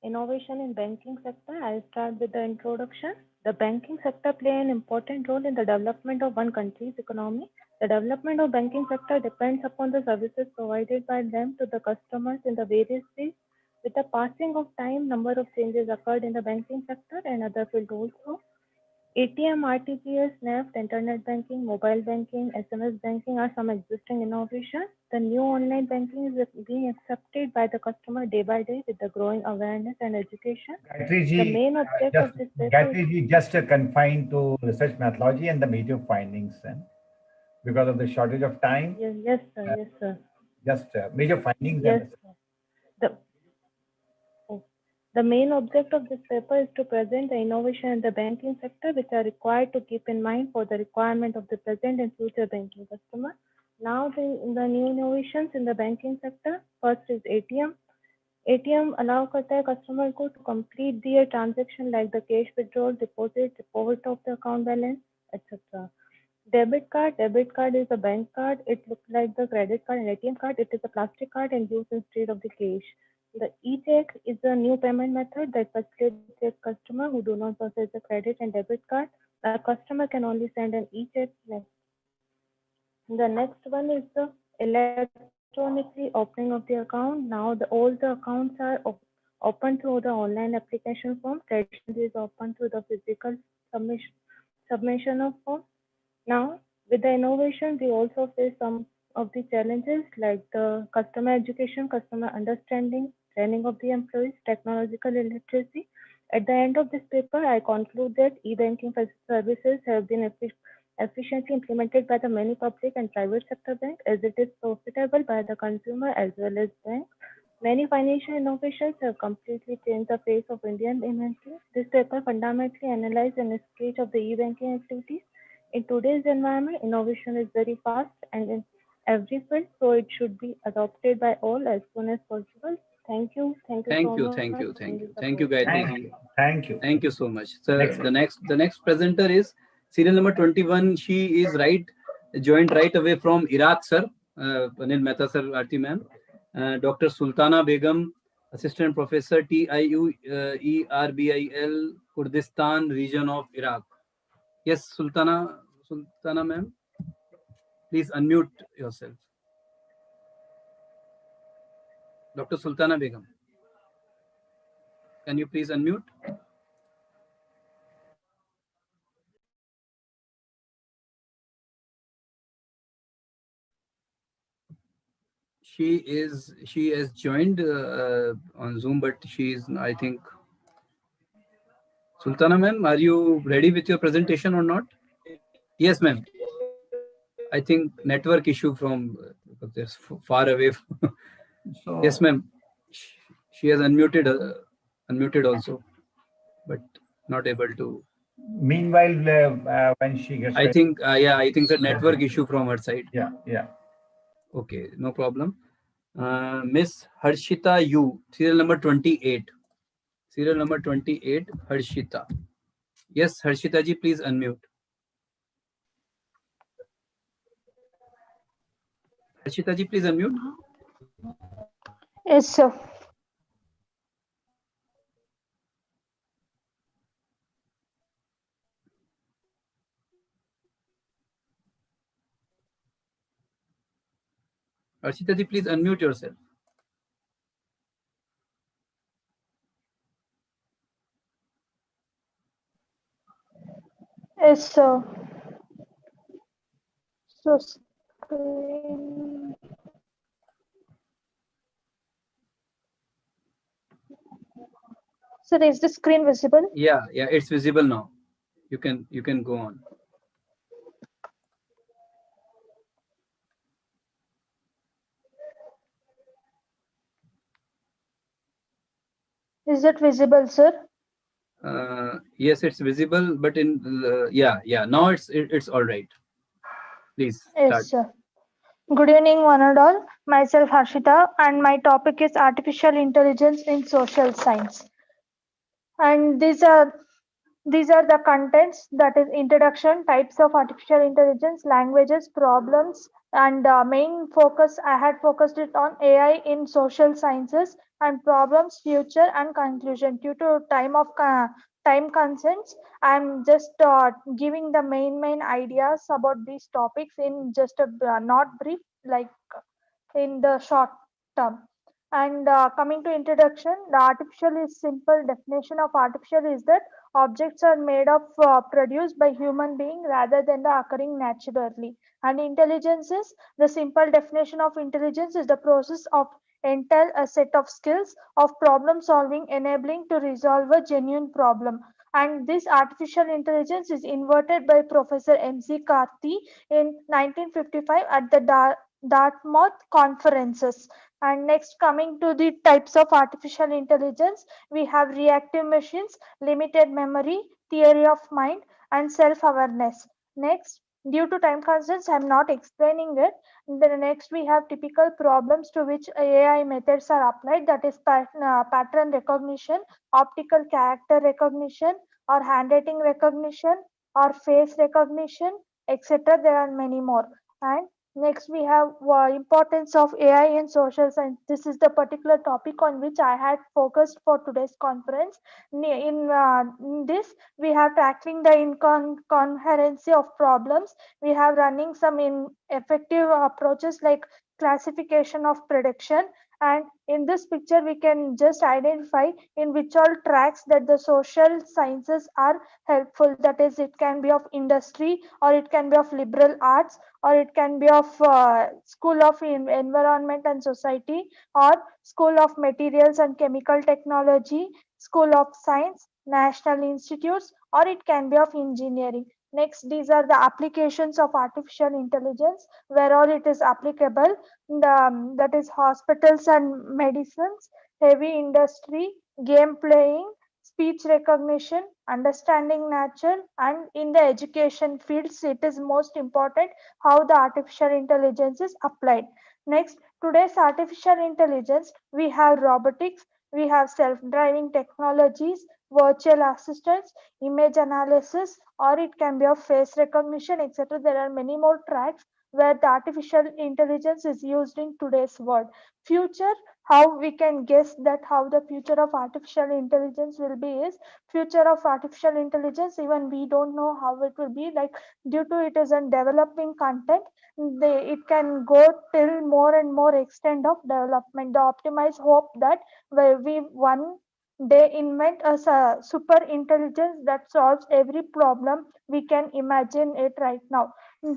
Innovation in banking sector. I'll start with the introduction. The banking sector play an important role in the development of one country's economy. The development of banking sector depends upon the services provided by them to the customers in the various fields. With the passing of time, number of changes occurred in the banking sector and other fields also. ATM, RTGS, NEFT, internet banking, mobile banking, SMS banking are some existing innovations. The new online banking is being accepted by the customer day by day with the growing awareness and education. Gayatri The ji, main object just, of this paper Gayatri ji, just confined to research methodology and the major findings, and because of the shortage of time, yes, sir, yes, sir. just major findings. Yes, And sir. The main object of this paper is to present the innovation in the banking sector which are required to keep in mind for the requirement of the present and future banking customer. Now the new innovations in the banking sector. First is ATM. ATM allow करता है customer को to complete their transaction like the cash withdrawal, deposit, report of the account balance, etc. Debit card is a bank card. It looks like the credit card and ATM card. It is a plastic card and used instead of the cash. The e-check is a new payment method that facilitates customers who do not possess a credit and debit card. A customer can only send an e-check. The next one is the electronically opening of the account. Now all the accounts are open through the online application form. Traditionally is open through the physical submission of form. Now with the innovation, we also face some of the challenges like the customer education, customer understanding, training of the employees, technological illiteracy. At the end of this paper, I conclude that e-banking services have been efficiently implemented by the many public and private sector banks as it is profitable by the consumer as well as banks. Many financial innovations have completely changed the face of Indian banking. This paper fundamentally analyzes and stage of the e-banking activities. In today's environment, innovation is very fast and in every field, so it should be adopted by all as soon as possible. Thank you. Thank you so much. Thank you, Gayatri ji. Thank you. Thank you so much. So Next. the next presenter is serial number 21. She is joined right away from Iraq, sir. Anil Mehta sir, Arti ma'am. Dr. Sultana Begum, Assistant Professor, TIU ERBIL, Kurdistan region of Iraq. Yes, Sultana ma'am, please unmute yourself. Dr. Sultana Begum, can you please unmute? She has joined on Zoom, but she is, I think. Sultana ma'am, are you ready with your presentation or not? Yes, ma'am. I think network issue from there's far away. So, yes, ma'am. She has unmuted also, but not able to. Meanwhile, when she gets I ready, think the network issue from her side. Yeah. Okay, no problem. Miss Harshita Yu, serial number 28. Serial number 28, Harshita. Yes, Harshita ji, please unmute. Harshita ji, please unmute. Yes, sir. Harshita ji, please unmute yourself. Yes, sir. So, sir, is the screen visible? Yeah, it's visible now. You can go on. Is that visible, sir? Yes, it's visible, but in now it's all right. Please start. Yes, sir. Good evening, one and all. Myself, Harshita, and my topic is artificial intelligence in social science. And these are the contents, that is introduction, types of artificial intelligence, languages, problems, and main focus I had focused it on AI in social sciences and problems, future, and conclusion. Due to time constraints, I'm just giving the main ideas about these topics in just a not brief, like in the short term. And coming to introduction, the artificial is simple definition of artificial is that objects are made of produced by human being rather than the occurring naturally. And intelligence is the simple definition of intelligence is the process of entail a set of skills of problem solving enabling to resolve a genuine problem. And this artificial intelligence is invented by Professor MC Karthi in 1955 at the Dartmouth conferences. And next, coming to the types of artificial intelligence, we have reactive machines, limited memory, theory of mind, and self-awareness. Next, due to time constraints, I am not explaining it. Then next, we have typical problems to which AI methods are applied, that is pattern recognition, optical character recognition, or handwriting recognition, or face recognition, etc. There are many more. And Next, we have importance of AI in social science. This is the particular topic on which I had focused for today's conference. In this, we have tackling the incoherency of problems. We have running some effective approaches like classification of prediction. And in this picture, we can just identify in which all tracks that the social sciences are helpful. That is, it can be of industry, or it can be of liberal arts, or it can be of School of Environment and Society, or School of Materials and Chemical Technology, School of Science, National Institutes, or it can be of engineering. Next, these are the applications of artificial intelligence, where all it is applicable. That is hospitals and medicines, heavy industry, game playing, speech recognition, understanding nature, and in the education fields, it is most important how the artificial intelligence is applied. Next, today's artificial intelligence, we have robotics, we have self-driving technologies, virtual assistants, image analysis, or it can be of face recognition, etc. There are many more tracks where the artificial intelligence is used in today's world. Future, how we can guess that how the future of artificial intelligence will be is, future of artificial intelligence, even we don't know how it will be, like due to it is in developing content, it can go till more and more extent of development. The optimized hope that where we one day invent a super intelligence that solves every problem we can imagine it right now.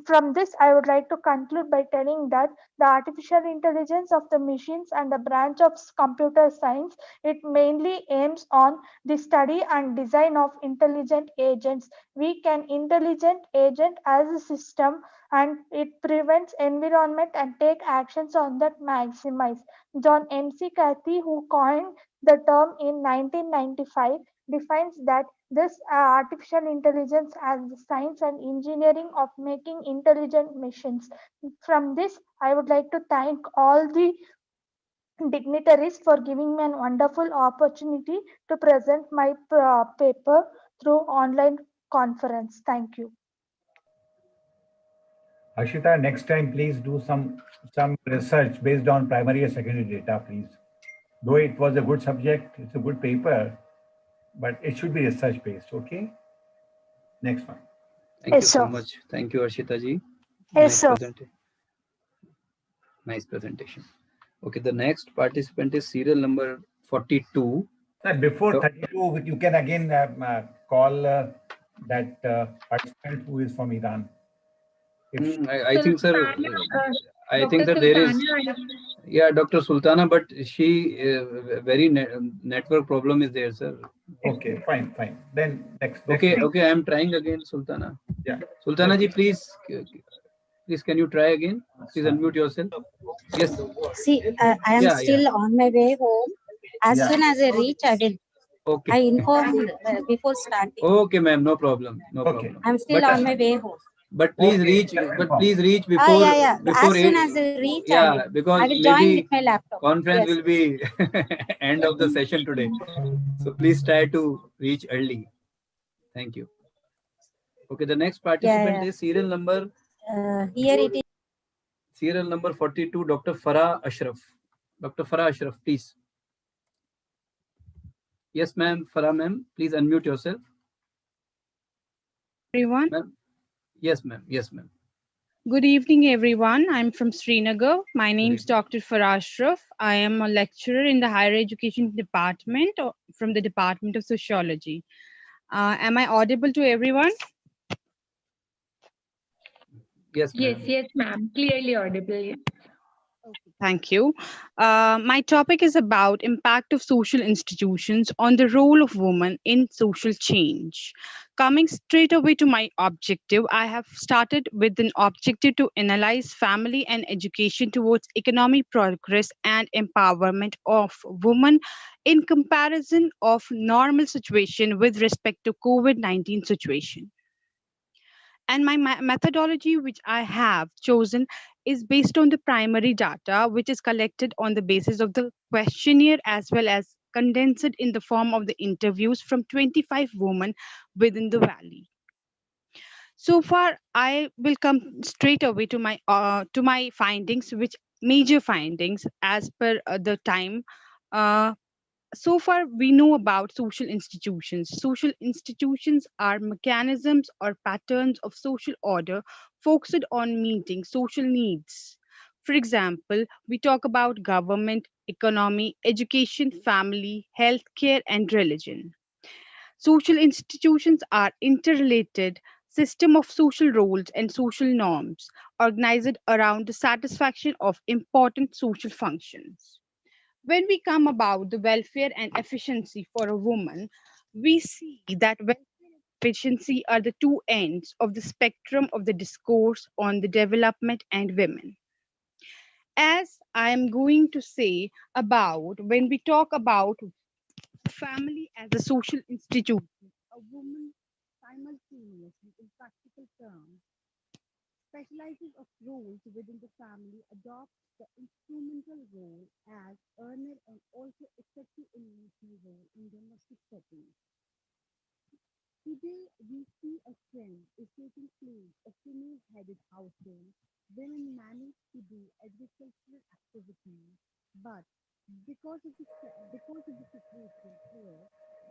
From this, I would like to conclude by telling that the artificial intelligence of the machines and the branch of computer science, it mainly aims on the study and design of intelligent agents. We can intelligent agent as a system, and it prevents environment and take actions on that maximize. John MC Cathy, who coined the term in 1995, defines that this artificial intelligence as the science and engineering of making intelligent machines. From this, I would like to thank all the dignitaries for giving me a wonderful opportunity to present my paper through online conference. Thank you. Ashita, next time please do some research based on primary and secondary data, please. Though it was a good subject, it's a good paper, but it should be research based. Okay. Next one. Thank you so much. Thank you, Arshita ji. Nice presentation. Okay, the next participant is serial number 42. Sir, before 32, you can again call that participant who is from Iran. I think, sir, I think that there is, yeah, Dr. Sultana, but she, very network problem is there, sir. Okay, fine. Then next. Okay, I am trying again, Sultana. Yeah. Sultana ji, please, can you try again? Please unmute yourself. Yes. See, I am still on my way home. As soon as I reach, I will. Okay. I informed before starting. Okay, ma'am, no problem. No problem. I'm still on my way home. But please reach. But please reach before. Yeah. Before as soon as I reach, because I will join maybe with my laptop. conference will be end of the session today. So please try to reach early. Thank you. Okay, the next participant is serial number. Here it is. Serial number 42, Dr. Farah Ashraf. Dr. Farah Ashraf, please. Yes, ma'am. Farah, ma'am, please unmute yourself. Everyone. Yes, ma'am. Yes, ma'am. Good evening, everyone. I'm from Srinagar. My name is Dr. Farah Ashraf. I am a lecturer in the Higher Education Department from the Department of Sociology. Am I audible to everyone? Yes, ma'am. Yes, ma'am. Clearly audible. Yeah. Thank you. My topic is about impact of social institutions on the role of women in social change. Coming straight away to my objective, I have started with an objective to analyze family and education towards economic progress and empowerment of women in comparison of normal situation with respect to COVID-19 situation. And my methodology, which I have chosen, is based on the primary data, which is collected on the basis of the questionnaire as well as condensed in the form of the interviews from 25 women within the valley. So far, I will come straight away to my findings, which major findings as per the time. Uh, so far, we know about social institutions. Social institutions are mechanisms or patterns of social order focused on meeting social needs. For example, we talk about government, economy, education, family, healthcare, and religion. Social institutions are interrelated system of social roles and social norms organized around the satisfaction of important social functions. When we come about the welfare and efficiency for a woman, we see that welfare and efficiency are the two ends of the spectrum of the discourse on the development and women. As I am going to say about when we talk about family as a social institution, a woman simultaneously, in practical terms, specializes of roles within the family, adopts the instrumental role as earner and also effective in role in domestic settings. Today, we see a trend is taking place of female-headed households. Women manage to do agricultural activities, but because of the situation here,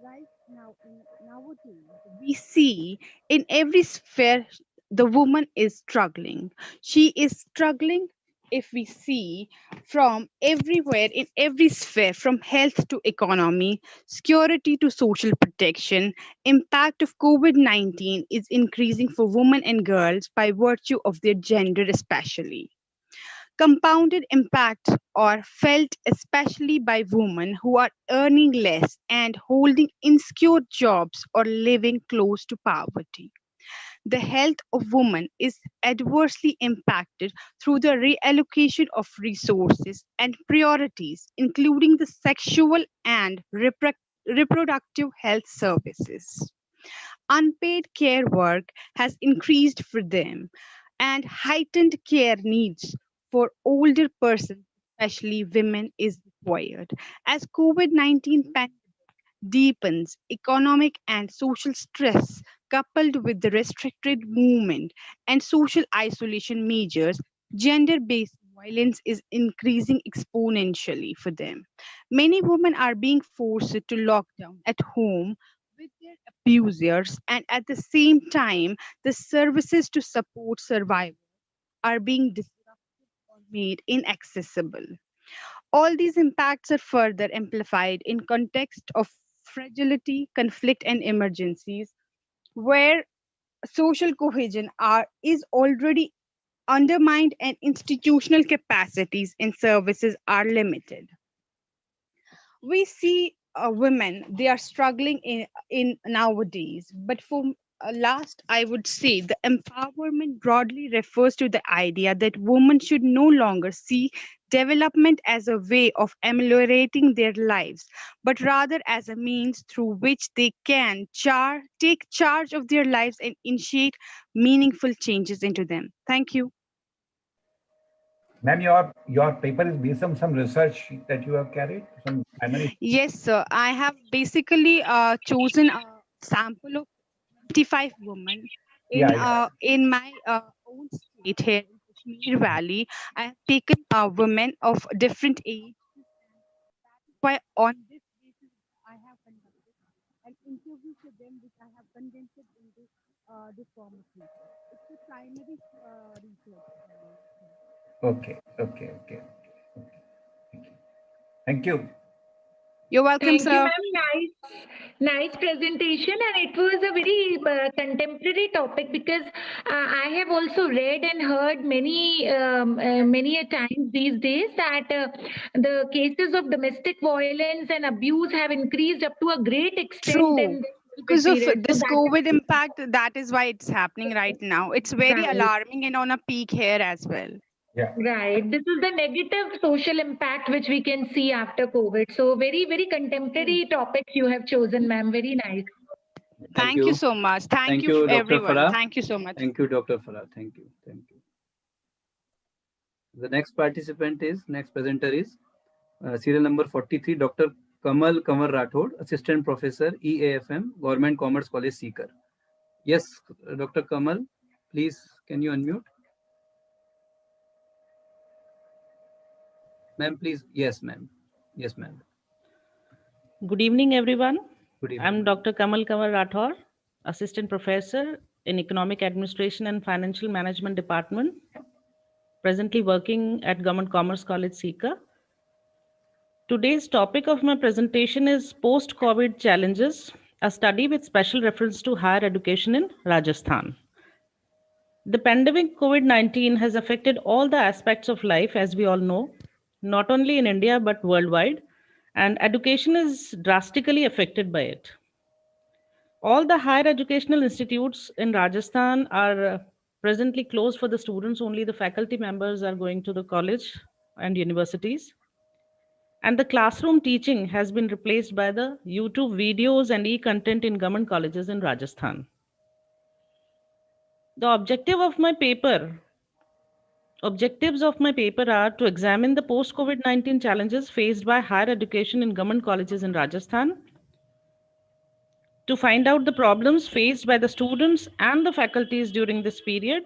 right now in nowadays, we see in every sphere the woman is struggling. She is struggling if we see from everywhere in every sphere, from health to economy, security to social protection. Impact of COVID-19 is increasing for women and girls by virtue of their gender especially. Compounded impacts are felt especially by women who are earning less and holding insecure jobs or living close to poverty. The health of women is adversely impacted through the reallocation of resources and priorities, including the sexual and reproductive health services. Unpaid care work has increased for them, and heightened care needs for older persons, especially women, is required. As COVID-19 deepens economic and social stress coupled with the restricted movement and social isolation measures, gender based violence is increasing exponentially for them. Many women are being forced to lock down at home with their abusers, and at the same time, the services to support survivors are being disrupted or made inaccessible. All these impacts are further amplified in context of fragility, conflict, and emergencies, where social cohesion is already undermined and institutional capacities and services are limited. We see women, they are struggling in nowadays, but for last, I would say the empowerment broadly refers to the idea that women should no longer see development as a way of ameliorating their lives, but rather as a means through which they can take charge of their lives and initiate meaningful changes into them. Thank you. Ma'am, your paper is based on some research that you have carried, some primary. Yes, sir. I have basically chosen a sample of 25 women Yeah, yeah. in my own state here in Kashmir Valley. I have taken women of different age. Why on this basis I have conducted an interview to them, which I have condensed in this form of paper. It's a primary research. Okay, okay, okay. Thank you. You're welcome, Thank you, sir. ma'am. Nice presentation, and it was a very contemporary topic because I have also read and heard many a times these days that the cases of domestic violence and abuse have increased up to a great extent True. in the Because COVID of period. So this that COVID is impact, that is why it's happening right now. It's very right. alarming and on a peak here as well. Yeah. Right. This is the negative social impact which we can see after COVID. So very, very contemporary topics you have chosen, ma'am. Very nice. Thank you so much. Thank Thank you, you, Dr. everyone. Farah. Thank you so much. Thank you, Dr. Farah. Thank you. Thank you. The next next presenter is serial number 43, Dr. Kamal Kamar Rathod, Assistant Professor, EAFM, Government Commerce College, Sikar. Yes, Dr. Kamal, please, can you unmute? Ma'am, please. Yes, ma'am. Yes, ma'am. Good evening, everyone. Good evening. I'm Dr. Kamal Rathor, Assistant Professor in Economic Administration and Financial Management Department, presently working at Government Commerce College, Sika. Today's topic of my presentation is Post-COVID Challenges, a study with special reference to higher education in Rajasthan. The pandemic COVID-19 has affected all the aspects of life, as we all know, not only in India but worldwide, and education is drastically affected by it. All the higher educational institutes in Rajasthan are presently closed for the students. Only the faculty members are going to the college and universities. And the classroom teaching has been replaced by the YouTube videos and e-content in government colleges in Rajasthan. The objectives of my paper are to examine the post-COVID-19 challenges faced by higher education in government colleges in Rajasthan, to find out the problems faced by the students and the faculties during this period,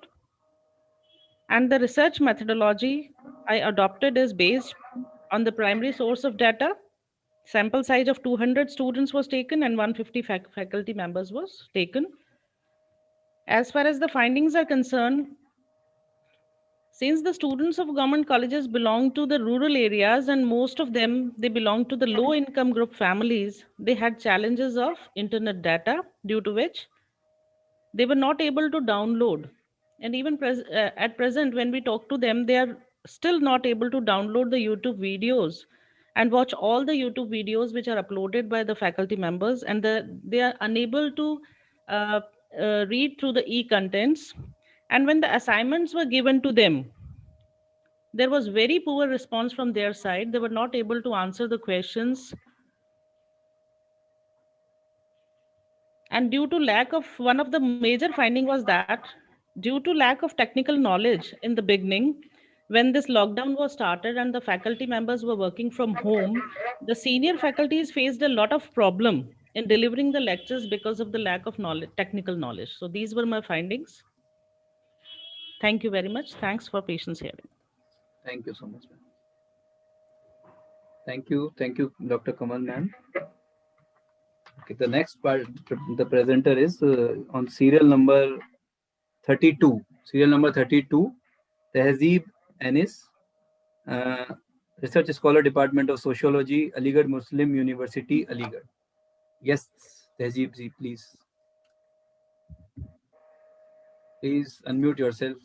and the research methodology I adopted is based on the primary source of data. Sample size of 200 students was taken and 150 faculty members was taken. As far as the findings are concerned, since the students of government colleges belong to the rural areas and most of them, they belong to the low income group families, they had challenges of internet data, due to which they were not able to download. And even at present, when we talk to them, they are still not able to download the YouTube videos and watch all the YouTube videos which are uploaded by the faculty members, and they are unable to read through the e-contents. And when the assignments were given to them, there was very poor response from their side. They were not able to answer the questions. And due to lack of, one of the major finding was that due to lack of technical knowledge in the beginning, when this lockdown was started and the faculty members were working from home, the senior faculties faced a lot of problem in delivering the lectures because of the lack of knowledge, technical knowledge. So these were my findings. Thank you very much. Thanks for patience hearing. Thank you so much, ma'am. Thank you, Dr. Kamal, ma'am. Okay, the next part, the presenter is on serial number 32. Serial number 32, Tehzeeb Anis, Research Scholar, Department of Sociology, Aligarh Muslim University, Aligarh. Yes, Tehzeeb ji, please. Please unmute yourself,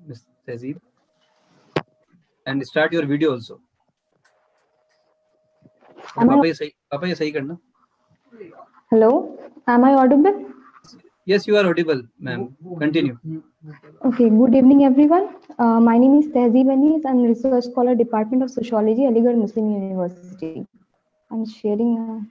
Ms. Tehzeeb, and start your video also. Papa, ye sahi karna. Hello, am I audible? Yes, you are audible, ma'am. Continue. Okay, good evening, everyone. My name is Tehzeeb Anis. I'm Research Scholar, Department of Sociology, Aligarh Muslim University. I'm sharing.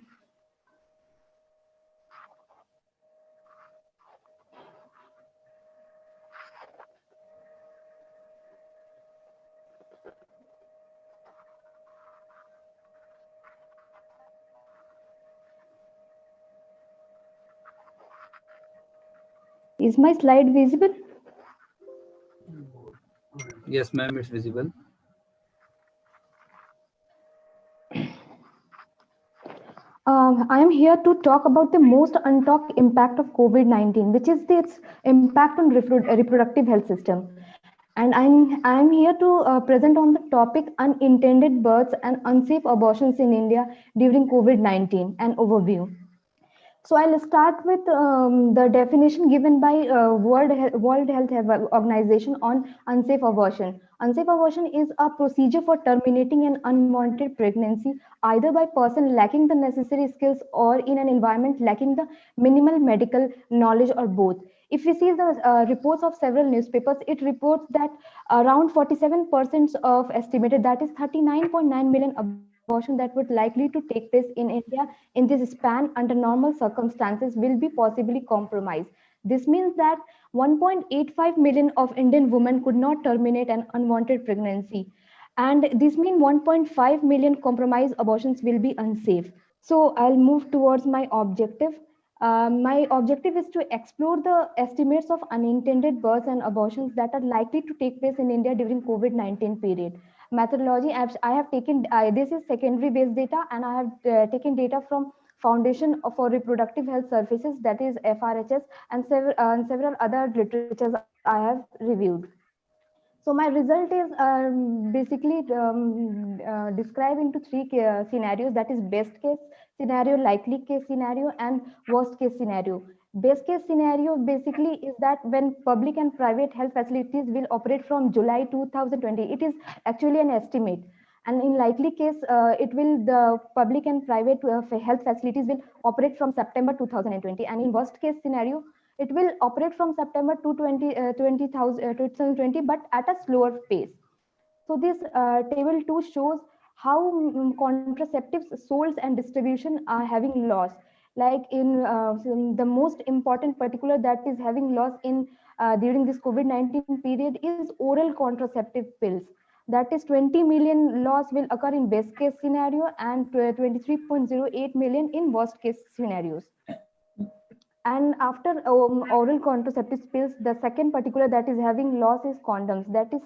Is my slide visible? Yes, ma'am, it's visible. I am here to talk about the most untalked impact of COVID-19, which is its impact on reproductive health system. And I'm here to present on the topic unintended births and unsafe abortions in India during COVID-19, an overview. So I'll start with the definition given by World Health Organization on unsafe abortion. Unsafe abortion is a procedure for terminating an unwanted pregnancy either by person lacking the necessary skills or in an environment lacking the minimal medical knowledge or both. If we see the reports of several newspapers, it reports that around 47% of estimated, that is 39.9 million abortions that would likely to take place in India in this span under normal circumstances will be possibly compromised. This means that 1.85 million of Indian women could not terminate an unwanted pregnancy. And this means 1.5 million compromised abortions will be unsafe. So I'll move towards my objective. My objective is to explore the estimates of unintended births and abortions that are likely to take place in India during COVID-19 period. Methodology, I have taken, this is secondary based data, and I have taken data from Foundation for Reproductive Health Services, that is FRHS, and several other literatures I have reviewed. So my result is basically described into three scenarios, that is best case scenario, likely case scenario, and worst case scenario. Best case scenario basically is that when public and private health facilities will operate from July 2020, it is actually an estimate. And in likely case, the public and private health facilities will operate from September 2020. And in worst case scenario, it will operate from September 2020, but at a slower pace. So this table 2 shows how contraceptives sold and distribution are having loss. Like in the most important particular that is having loss in during this COVID-19 period is oral contraceptive pills. That is 20 million loss will occur in best case scenario and 23.08 million in worst case scenarios. And after oral contraceptive pills, the second particular that is having loss is condoms. That is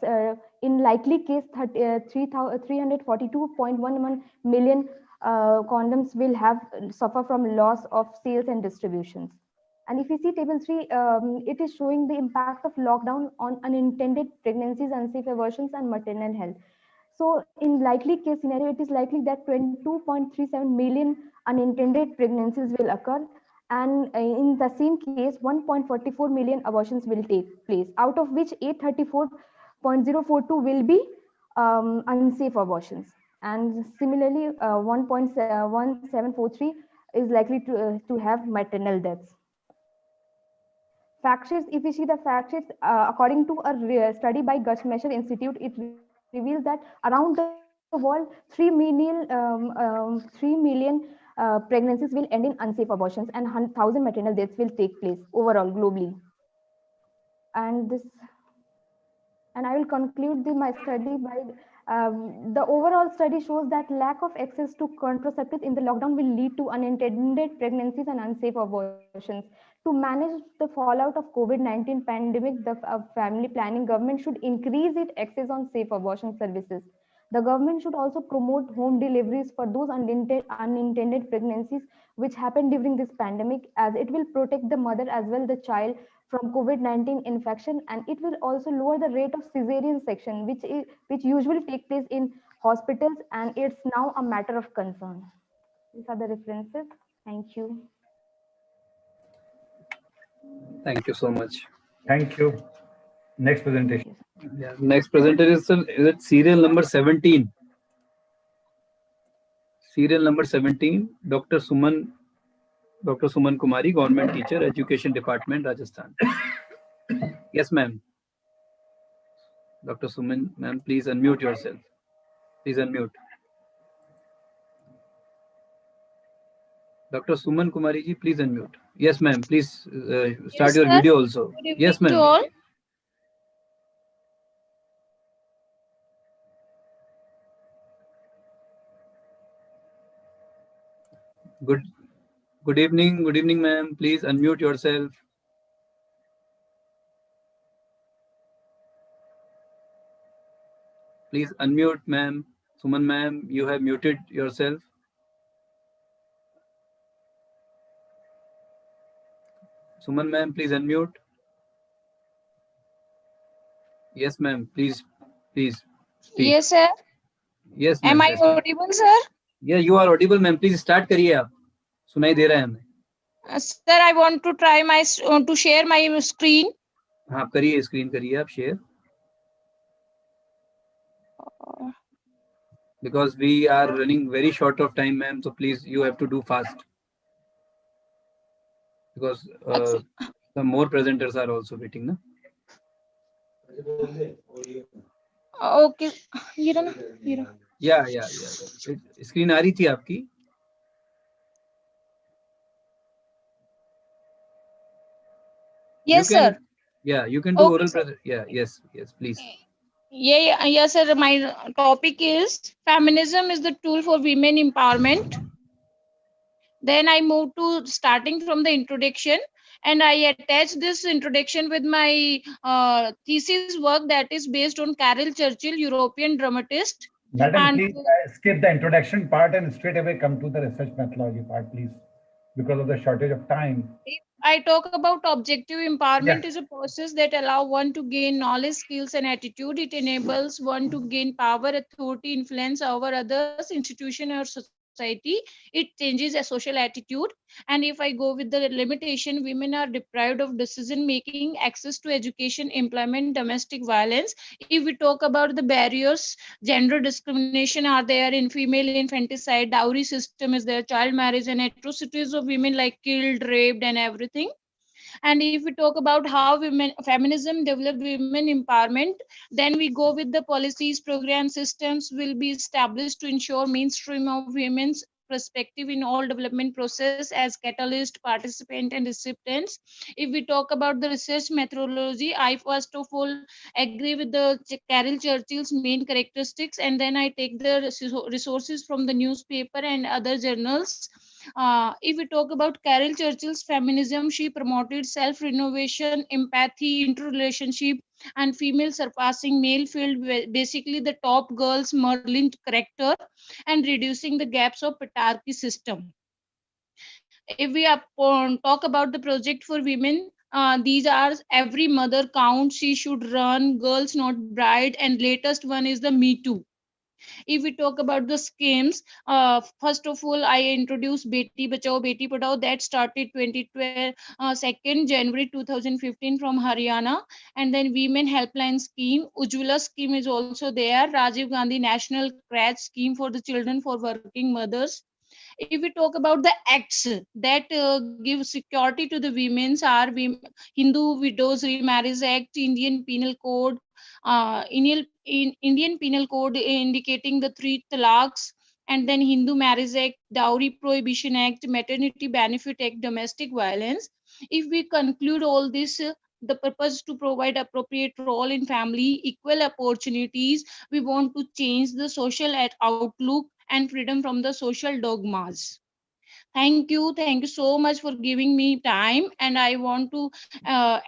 in likely case 342.11 million condoms will have suffer from loss of sales and distributions. And if you see table 3, it is showing the impact of lockdown on unintended pregnancies, unsafe abortions, and maternal health. So in likely case scenario, it is likely that 22.37 million unintended pregnancies will occur, and in the same case 1.44 million abortions will take place, out of which 834.042 will be unsafe abortions, and similarly 1.1743 is likely to have maternal deaths. Fact sheets, if you see the fact sheets, according to a study by Guttmacher Institute, it reveals that around the world 3 million pregnancies will end in unsafe abortions, and 1,000 maternal deaths will take place overall globally. And I will conclude my study by the overall study shows that lack of access to contraceptives in the lockdown will lead to unintended pregnancies and unsafe abortions. To manage the fallout of COVID-19 pandemic, the family planning government should increase its access on safe abortion services. The government should also promote home deliveries for those unintended pregnancies which happen during this pandemic, as it will protect the mother as well the child from COVID-19 infection, and it will also lower the rate of cesarean section, which usually take place in hospitals, and it's now a matter of concern. These are the references. Thank you. Thank you so much. Thank you. Next presentation. Yeah, next presenter is it serial number 17. Serial number 17, Dr. Suman Kumari, Government Teacher, Education Department, Rajasthan. Yes, ma'am. Dr. Suman, ma'am, please unmute yourself. Please unmute. Dr. Suman Kumari ji, please unmute. Yes, ma'am. Please start your video also. Yes, ma'am. Good evening, ma'am. Please unmute yourself. Please unmute, ma'am. Suman, ma'am, you have muted yourself. Suman, ma'am, please unmute. Yes, ma'am. Please speak. Yes, sir. Yes, ma'am. Am I audible, sir? Yeah, you are audible, ma'am. Please start करिए आप. सुनाई दे रहा है हमें. Sir, I want to try to share my screen. हाँ, करिए screen करिए आप share. Because we are running very short of time, ma'am. So please, you have to do fast. Because some more presenters are also waiting, na? Okay. Yeah. Screen आ रही थी आपकी? Yes, sir. Yeah, you can do Okay, oral sir. Yeah, yes, please. Yes, sir. My topic is feminism is the tool for women empowerment. Then I moved to starting from the introduction, and I attached this introduction with my thesis work that is based on Carol Churchill, European dramatist. Madam, And please skip the introduction part and straight away come to the research methodology part, please, because of the shortage of time. if I talk about objective empowerment is a process that allow one to gain knowledge, skills, and attitude. It enables one to gain power, authority, influence over others, institution, or society. It changes a social attitude. And if I go with the limitation, women are deprived of decision making, access to education, employment, domestic violence. If we talk about the barriers, gender discrimination are there in female infanticide, dowry system is there, child marriage, and atrocities of women like killed, raped, and everything. And if we talk about how women feminism developed women empowerment, then we go with the policies, program, systems will be established to ensure mainstream of women's perspective in all development process as catalyst, participant, and recipients. If we talk about the research methodology, I first of all agree with the Carol Churchill's main characteristics, and then I take the resources from the newspaper and other journals. If we talk about Carol Churchill's feminism, she promoted self-renovation, empathy, interrelationship, and female surpassing male field, basically the top girls Merlin character, and reducing the gaps of patriarchy system. If we talk about the project for women, these are every mother counts, she should run, girls not bride, and latest one is the Me Too. If we talk about the schemes, first of all, I introduced Beti Bachao, Beti Padhao that started 2nd January 2015 from Haryana, and then Women Helpline Scheme, Ujjwala scheme is also there, Rajiv Gandhi National Crash Scheme for the children for working mothers. If we talk about the acts that give security to the women's are Hindu Widows Remarriage Act, Indian Penal Code, Indian Penal Code indicating the 3 talaqs, and then Hindu Marriage Act, Dowry Prohibition Act, Maternity Benefit Act, Domestic Violence. If we conclude all this, the purpose to provide appropriate role in family, equal opportunities, we want to change the social outlook and freedom from the social dogmas. Thank you so much for giving me time, and I want to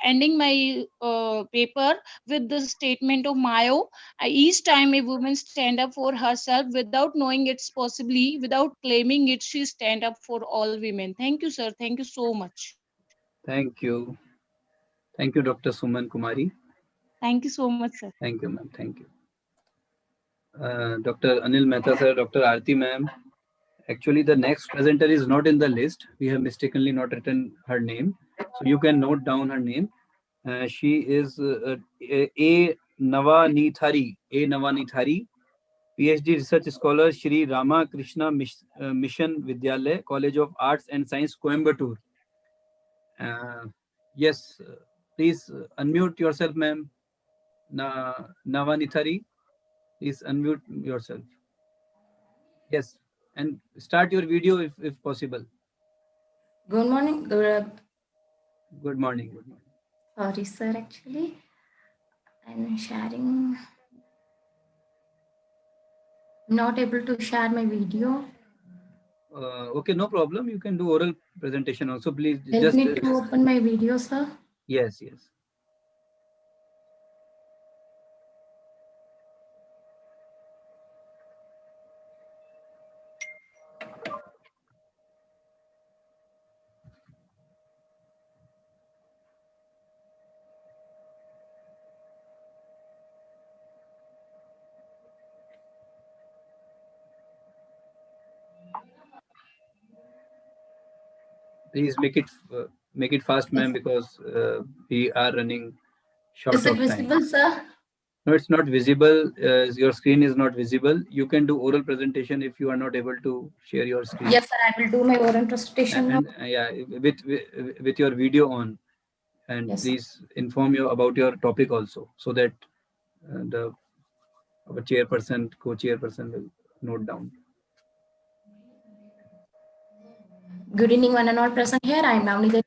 ending my paper with the statement of Mayo. Each time a woman stand up for herself without knowing it's possibly, without claiming it, she stand up for all women. Thank you, sir. Thank you so much. Thank you. Thank you, Dr. Suman Kumari. Thank you so much, sir. Thank you, ma'am. Thank you. Dr. Anil Mehta, sir, Dr. Aarti, ma'am. Actually, the next presenter is not in the list. We have mistakenly not written her name. So you can note down her name. She is A. Navanithari. A. Navanithari, PhD Research Scholar, Shri Rama Krishna Mission Vidyalaya, College of Arts and Science, Coimbatore. Yes, please unmute yourself, ma'am. Navanithari, please unmute yourself. Yes, and start your video if possible. Good morning. Good morning. Good morning. Sorry, sir. Actually, I'm sharing. Not able to share my video. Okay, no problem. You can do oral presentation also. Please Help me to open my video, sir. Yes, yes. Please make it fast, ma'am, because we are running short of time. Is it visible, sir? No, it's not visible. Your screen is not visible. You can do oral presentation if you are not able to share your screen. Yes, sir. I will do my oral presentation now. Yeah, with your video on, and yes, please inform you about your topic also, so that our chairperson, co-chairperson will note down. Good evening, one and all present here. I am Navneet,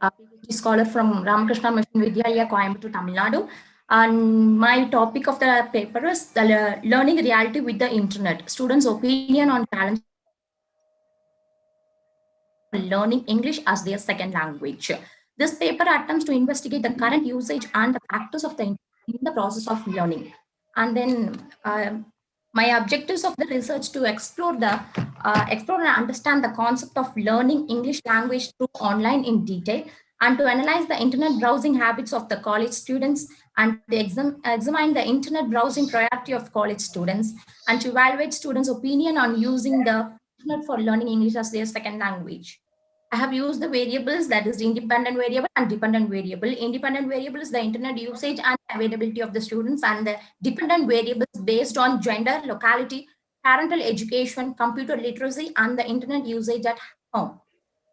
a PhD scholar from Ramakrishna Mission Vidyalaya, Coimbatore, Tamil Nadu. And my topic of the paper is the learning reality with the internet. Students' opinion on challenge. for learning English as their second language. This paper attempts to investigate the current usage and the practice of the internet in the process of learning. And then my objectives of the research to explore and understand the concept of learning English language through online in detail, and to analyze the internet browsing habits of the college students, and to examine the internet browsing priority of college students, and to evaluate students' opinion on using the internet for learning English as their second language. I have used the variables, that is the independent variable and dependent variable. Independent variable is the internet usage and availability of the students, and the dependent variables based on gender, locality, parental education, computer literacy, and the internet usage at home.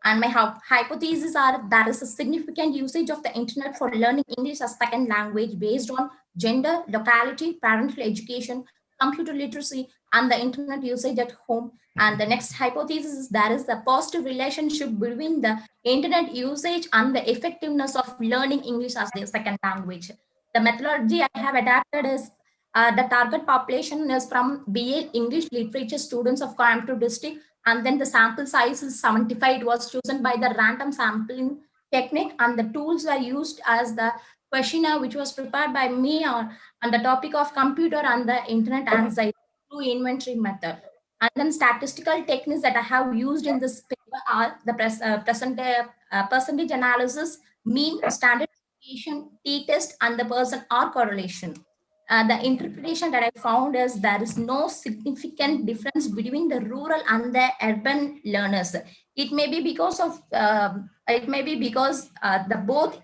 And my hypotheses are there is a significant usage of the internet for learning English as second language based on gender, locality, parental education, computer literacy, and the internet usage at home. And the next hypothesis is there is a positive relationship between the internet usage and the effectiveness of learning English as their second language. The methodology I have adapted is the target population is from BA English Literature students of Coimbatore district, and then the sample size is 75. It was chosen by the random sampling technique, and the tools were used as the questionnaire which was prepared by me on the topic of computer and the internet anxiety through inventory method. And then statistical techniques that I have used in this paper are the percentage analysis, mean, standard deviation, t-test, and the person R correlation. The interpretation that I found is there is no significant difference between the rural and the urban learners. It may be because of the both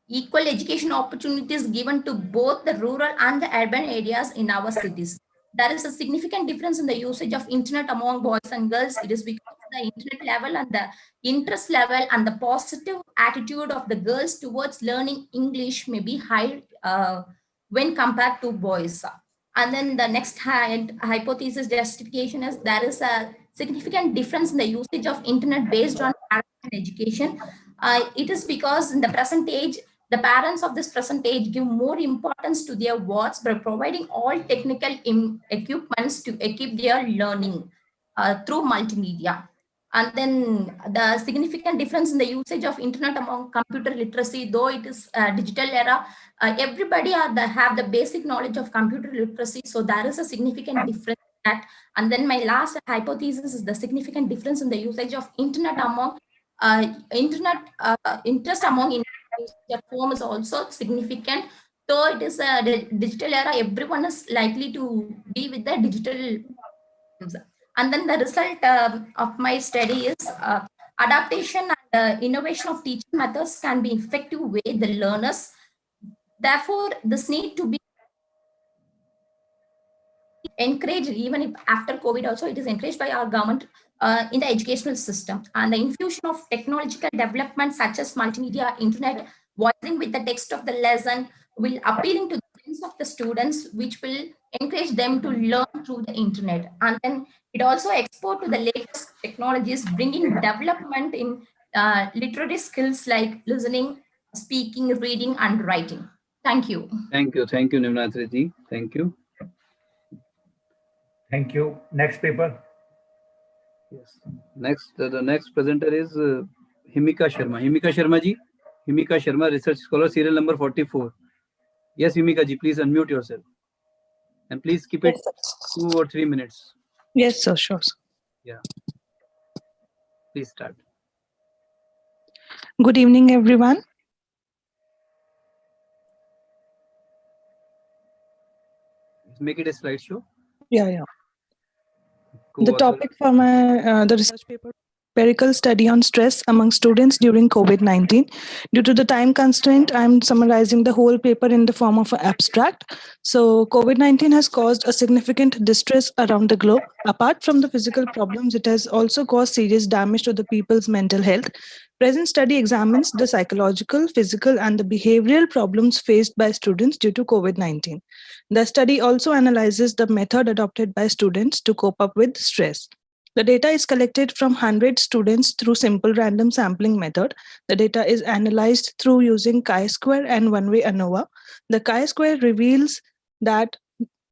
equal education opportunities given to both the rural and the urban areas in our cities. There is a significant difference in the usage of internet among boys and girls. It is because of the internet level and the interest level, and the positive attitude of the girls towards learning English may be high when compared to boys. And then the next hypothesis justification is there is a significant difference in the usage of internet based on education. It is because in the present age, the parents of this present age give more importance to their wards by providing all technical equipments to equip their learning through multimedia. And then the significant difference in the usage of internet among computer literacy, though it is a digital era, everybody have the basic knowledge of computer literacy. So there is a significant difference in that. And then my last hypothesis is the significant difference in the usage of internet among interest among usage at home is also significant. Though it is a digital era, everyone is likely to be with the digital. And then the result of my study is adaptation and innovation of teaching methods can be effective way the learners. Therefore, this need to be encouraged, even if after COVID also, it is encouraged by our government in the educational system. And the infusion of technological development such as multimedia, internet, voicing with the text of the lesson will appealing to the sense of the students, which will encourage them to learn through the internet. And then it also export to the latest technologies, bringing development in literary skills like listening, speaking, reading, and writing. Thank you. Thank you, Nimnathri ji. Thank you. Thank you. Next paper. Yes. Next, the next presenter is Himika Sharma. Himika Sharma ji. Himika Sharma, research scholar, serial number 44. Yes, Himika ji, please unmute yourself. And please keep it 2 or 3 minutes. Yes, sir, sure. Sir. Yeah. Please start. Good evening, everyone. Make it a slideshow. Yeah. The topic for my the research paper, empirical study on stress among students during COVID-19. Due to the time constraint, I'm summarizing the whole paper in the form of an abstract. So COVID-19 has caused a significant distress around the globe. Apart from the physical problems, it has also caused serious damage to the people's mental health. Present study examines the psychological, physical, and the behavioral problems faced by students due to COVID-19. The study also analyzes the method adopted by students to cope up with stress. The data is collected from 100 students through simple random sampling method. The data is analyzed through using chi-square and one-way ANOVA. The chi-square reveals that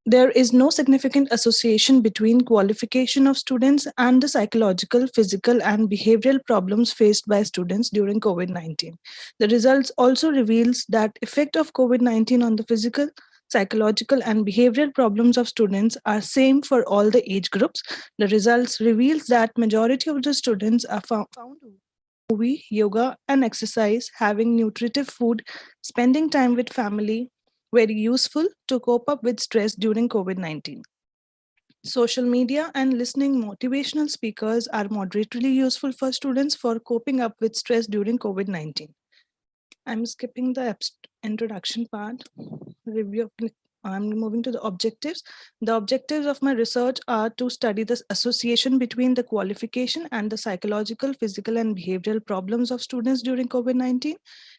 there is no significant association between qualification of students and the psychological, physical, and behavioral problems faced by students during COVID-19. The results also reveals that effect of COVID-19 on the physical, psychological, and behavioral problems of students are same for all the age groups. The results reveals that majority of the students are found movie, yoga, and exercise, having nutritive food, spending time with family, very useful to cope up with stress during COVID-19. Social media and listening motivational speakers are moderately useful for students for coping up with stress during COVID-19. I'm skipping the introduction part. Review of I'm moving to the objectives. The objectives of my research are to study the association between the qualification and the psychological, physical, and behavioral problems of students during COVID-19,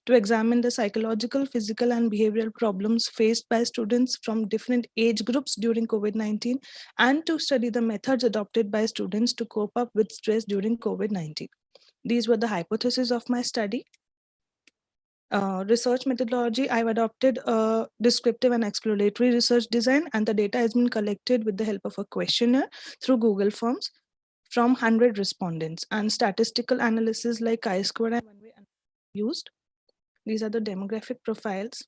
to examine the psychological, physical, and behavioral problems faced by students from different age groups during COVID-19, and to study the methods adopted by students to cope up with stress during COVID-19. These were the hypotheses of my study. Research methodology, I've adopted a descriptive and exploratory research design, and the data has been collected with the help of a questionnaire through Google Forms from 100 respondents, and statistical analysis like chi-square and one-way used. These are the demographic profiles.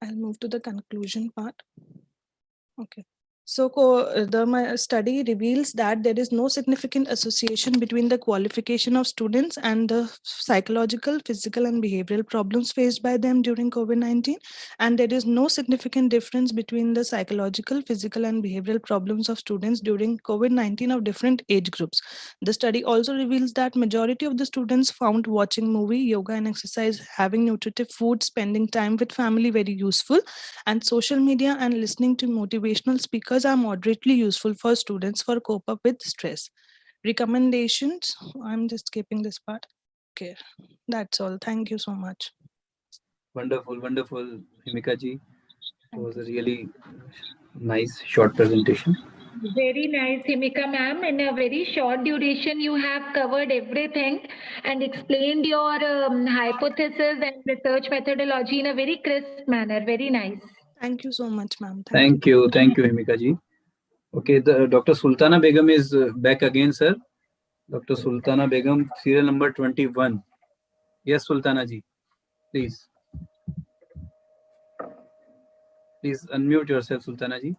I'll move to the conclusion part. Okay. So my study reveals that there is no significant association between the qualification of students and the psychological, physical, and behavioral problems faced by them during COVID-19. And there is no significant difference between the psychological, physical, and behavioral problems of students during COVID-19 of different age groups. The study also reveals that majority of the students found watching movie, yoga, and exercise, having nutritive food, spending time with family very useful, and social media and listening to motivational speakers are moderately useful for students for cope up with stress. Recommendations, I'm just skipping this part. Okay, that's all. Thank you so much. Wonderful, wonderful, Himika ji. It was a really nice short presentation. Very nice, Himika ma'am. In a very short duration, you have covered everything and explained your hypothesis and research methodology in a very crisp manner. Very nice. Thank you so much, ma'am. Thank you, Himika ji. Okay, Dr. Sultana Begum is back again, sir. Dr. Sultana Begum, serial number 21. Yes, Sultana ji, please. Please unmute yourself, Sultana ji.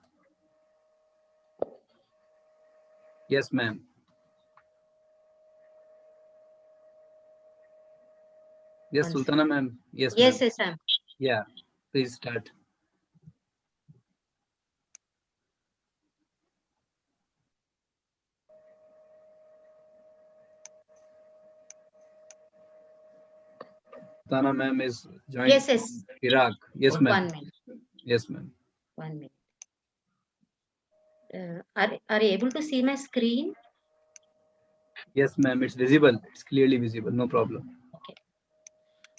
Yes, ma'am. Yes, Sultana ma'am. Yes, Yes, ma'am. yes, ma'am. Yeah, please start. Sultana ma'am is joined Yes, yes. from Iraq. Yes, ma'am. 1 minute. Yes, ma'am. 1 minute. Are you able to see my screen? Yes, ma'am. It's visible. It's clearly visible. No problem.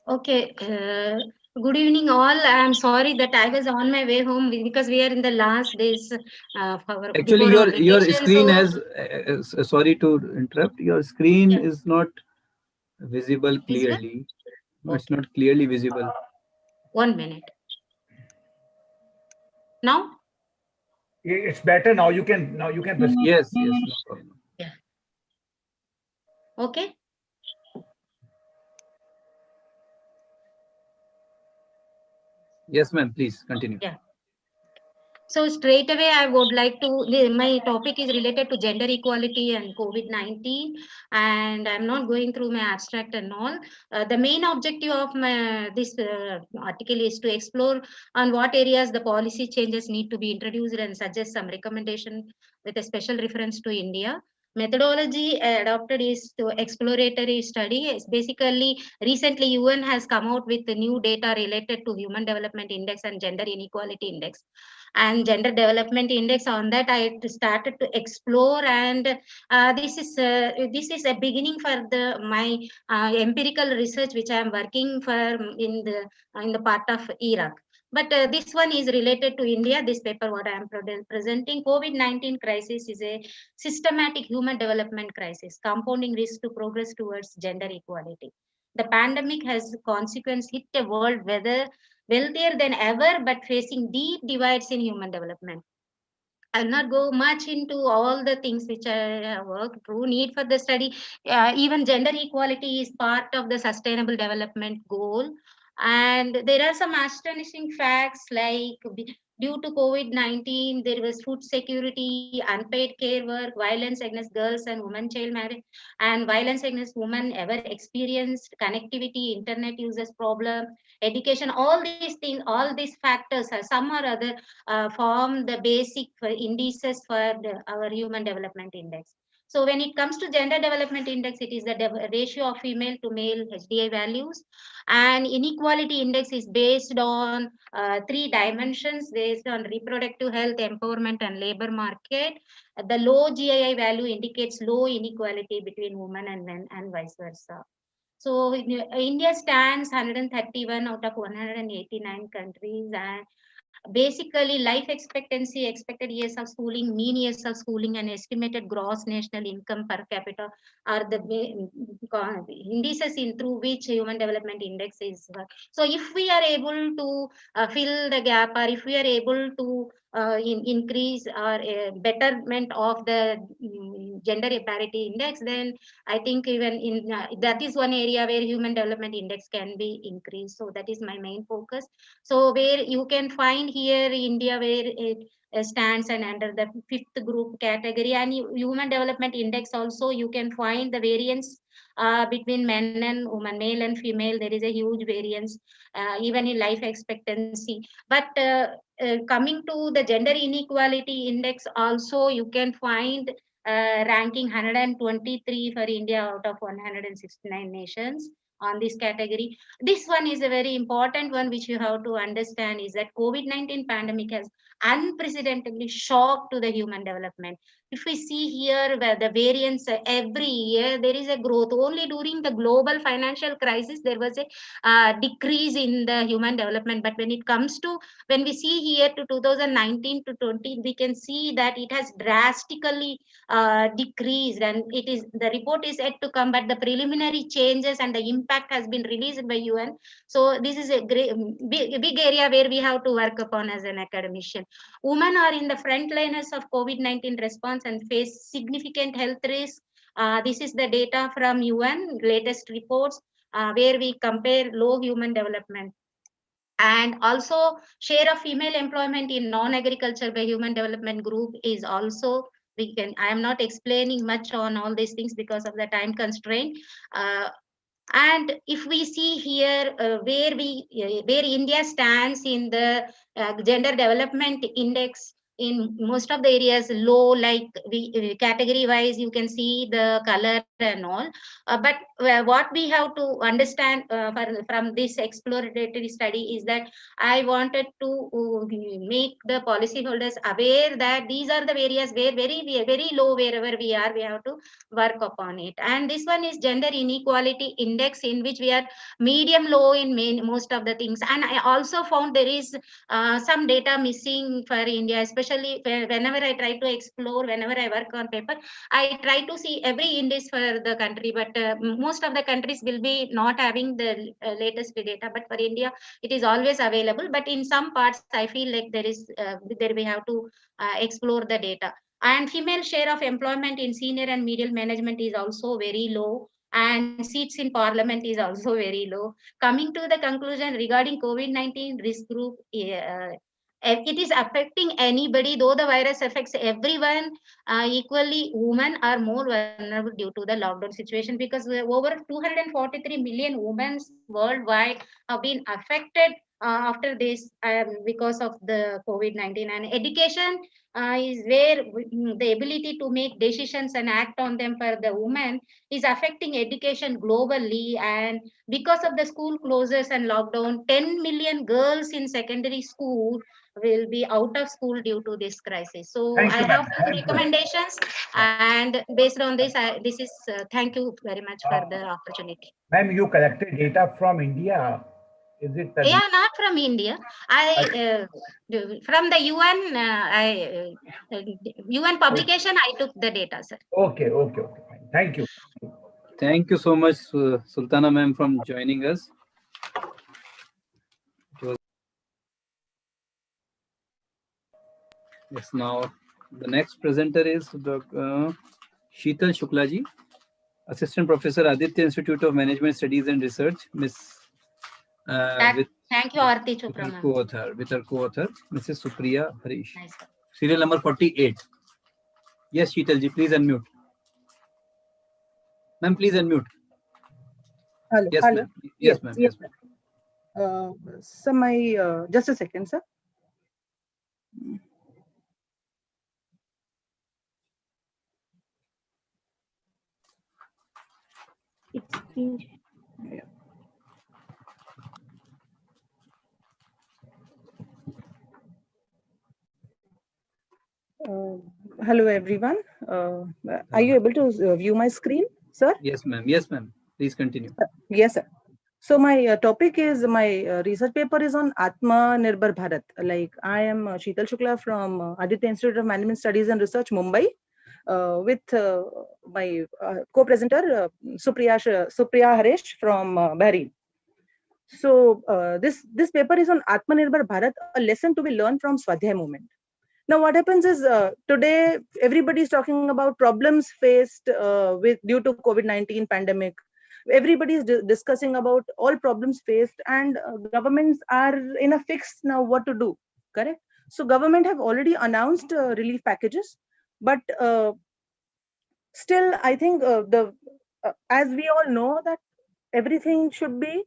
Okay. Good evening, all. I'm sorry that I was on my way home because we are in the last days Actually, before our your vacation. screen So, has. Sorry to interrupt. Your screen is not visible clearly. No, it's not clearly visible. 1 minute. Now? It's better now. You can proceed. Yes, no problem. Yeah. Okay. Yes, ma'am. Please continue. Yeah. So straight away, I would like to, my topic is related to gender equality and COVID-19, and I'm not going through my abstract and all. The main objective of this article is to explore on what areas the policy changes need to be introduced and suggest some recommendation with a special reference to India. Methodology adopted is to exploratory study. It's basically, recently UN has come out with the new data related to Human Development Index and Gender Inequality Index. And Gender Development Index, on that I started to explore, and this is a beginning for my empirical research which I am working for in the part of Iraq. But this one is related to India. This paper what I am presenting, COVID-19 crisis is a systematic human development crisis, compounding risk to progress towards gender equality. The pandemic has consequence hit a world whether wealthier than ever, but facing deep divides in human development. I'll not go much into all the things which I have worked through. Need for the study, even gender equality is part of the sustainable development goal. And there are some astonishing facts like due to COVID-19, there was food security, unpaid care work, violence against girls and women child marriage, and violence against women ever experienced, connectivity, internet users problem, education, all these things, all these factors are some or other form the basic for indices for our human development index. So when it comes to gender development index, it is the ratio of female to male HDI values, and inequality index is based on 3 dimensions based on reproductive health, empowerment, and labor market. The low GII value indicates low inequality between women and men, and vice versa. So India stands 131 out of 189 countries, and basically life expectancy, expected years of schooling, mean years of schooling, and estimated gross national income per capita are the indices in through which human development index is. So if we are able to fill the gap, or if we are able to increase or betterment of the gender parity index, then I think even in that is one area where human development index can be increased. So that is my main focus. So where you can find here India where it stands and under the 5th group category, and human development index also you can find the variance between men and women, male and female. There is a huge variance even in life expectancy. But coming to the gender inequality index also, you can find ranking 123 for India out of 169 nations on this category. This one is a very important one which you have to understand, is that COVID-19 pandemic has unprecedentedly shocked to the human development. If we see here where the variance every year, there is a growth. Only during the global financial crisis, there was a decrease in the human development. But when it comes to, when we see here to 2019 to 20, we can see that it has drastically decreased, and it is, the report is yet to come, but the preliminary changes and the impact has been released by UN. So this is a great big area where we have to work upon as an academician. Women are in the frontliners of COVID-19 response and face significant health risks. This is the data from UN latest reports where we compare low human development. And also share of female employment in non-agriculture by human development group is also, I am not explaining much on all these things because of the time constraint. And if we see here where India stands in the gender development index, in most of the areas low, like we category wise you can see the color and all, but what we have to understand from this exploratory study is that I wanted to make the policyholders aware that these are the areas where very low, wherever we are, we have to work upon it. And this one is gender inequality index, in which we are medium low in most of the things. And I also found there is some data missing for India, especially whenever I try to explore, whenever I work on paper, I try to see every index for the country, but most of the countries will be not having the latest data, but for India it is always available. But in some parts I feel like there is there we have to explore the data. And female share of employment in senior and middle management is also very low, and seats in parliament is also very low. Coming to the conclusion regarding COVID-19 risk group, it is affecting anybody, though the virus affects everyone equally. Women are more vulnerable due to the lockdown situation, because over 243 million women worldwide have been affected after this because of the COVID-19. And education is where the ability to make decisions and act on them for the women is affecting education globally. And because of the school closures and lockdown, 10 million girls in secondary school will be out of school due to this crisis. So I have few recommendations, and based on this, this is thank you very much for the opportunity. Ma'am, you collected data from India. Is it? Yeah, not from India. I from the UN. UN publication. I took the data, sir. Okay, fine. Thank you. Thank you so much, Sultana ma'am, from joining us. Yes, now the next presenter is Sheetal Shukla ji, Assistant Professor, Aditya Institute of Management Studies and Research, Thank you, Aarti Chopra ma'am. With her co-author, Mrs. Supriya Harish. Nice. Serial number 48. Yes, Sheetal ji, please unmute. Ma'am, please unmute. Hello. Yes, Hello. ma'am. Yes, ma'am. Yes, ma'am. So my just a second, sir. It's been... Yeah. Hello, everyone. Are you able to view my screen, sir? Yes, ma'am. Yes, ma'am. Please continue. Yes, sir. So my topic is my research paper is on Atma Nirbhar Bharat. Like I am Sheetal Shukla from Aditya Institute of Management Studies and Research, Mumbai, with my co-presenter Supriya Harish from Bahrain. So this paper is on Atma Nirbhar Bharat, a lesson to be learned from Swadhyay movement. Now, what happens is today everybody is talking about problems faced due to COVID-19 pandemic. Everybody is discussing about all problems faced, and governments are in a fix now what to do. Correct. So government have already announced relief packages, but still, I think as we all know that everything should be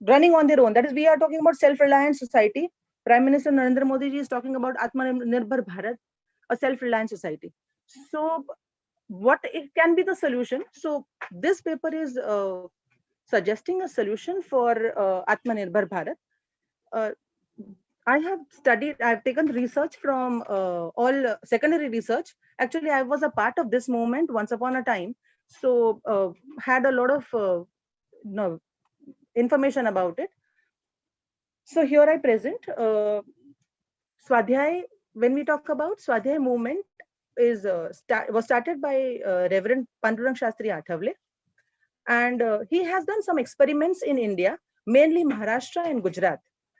running on their own. That is, we are talking about self-reliant society. Prime Minister Narendra Modi ji is talking about Atmanirbhar Bharat, a self-reliant society. So what it can be the solution? So this paper is suggesting a solution for Atmanirbhar Bharat. I have taken research from all secondary research. Actually, I was a part of this movement once upon a time. So had a lot of information about it. So here I present Swadhyay. When we talk about Swadhyay movement, was started by Reverend Pandurang Shastri Athavale, and he has done some experiments in India, mainly Maharashtra and Gujarat.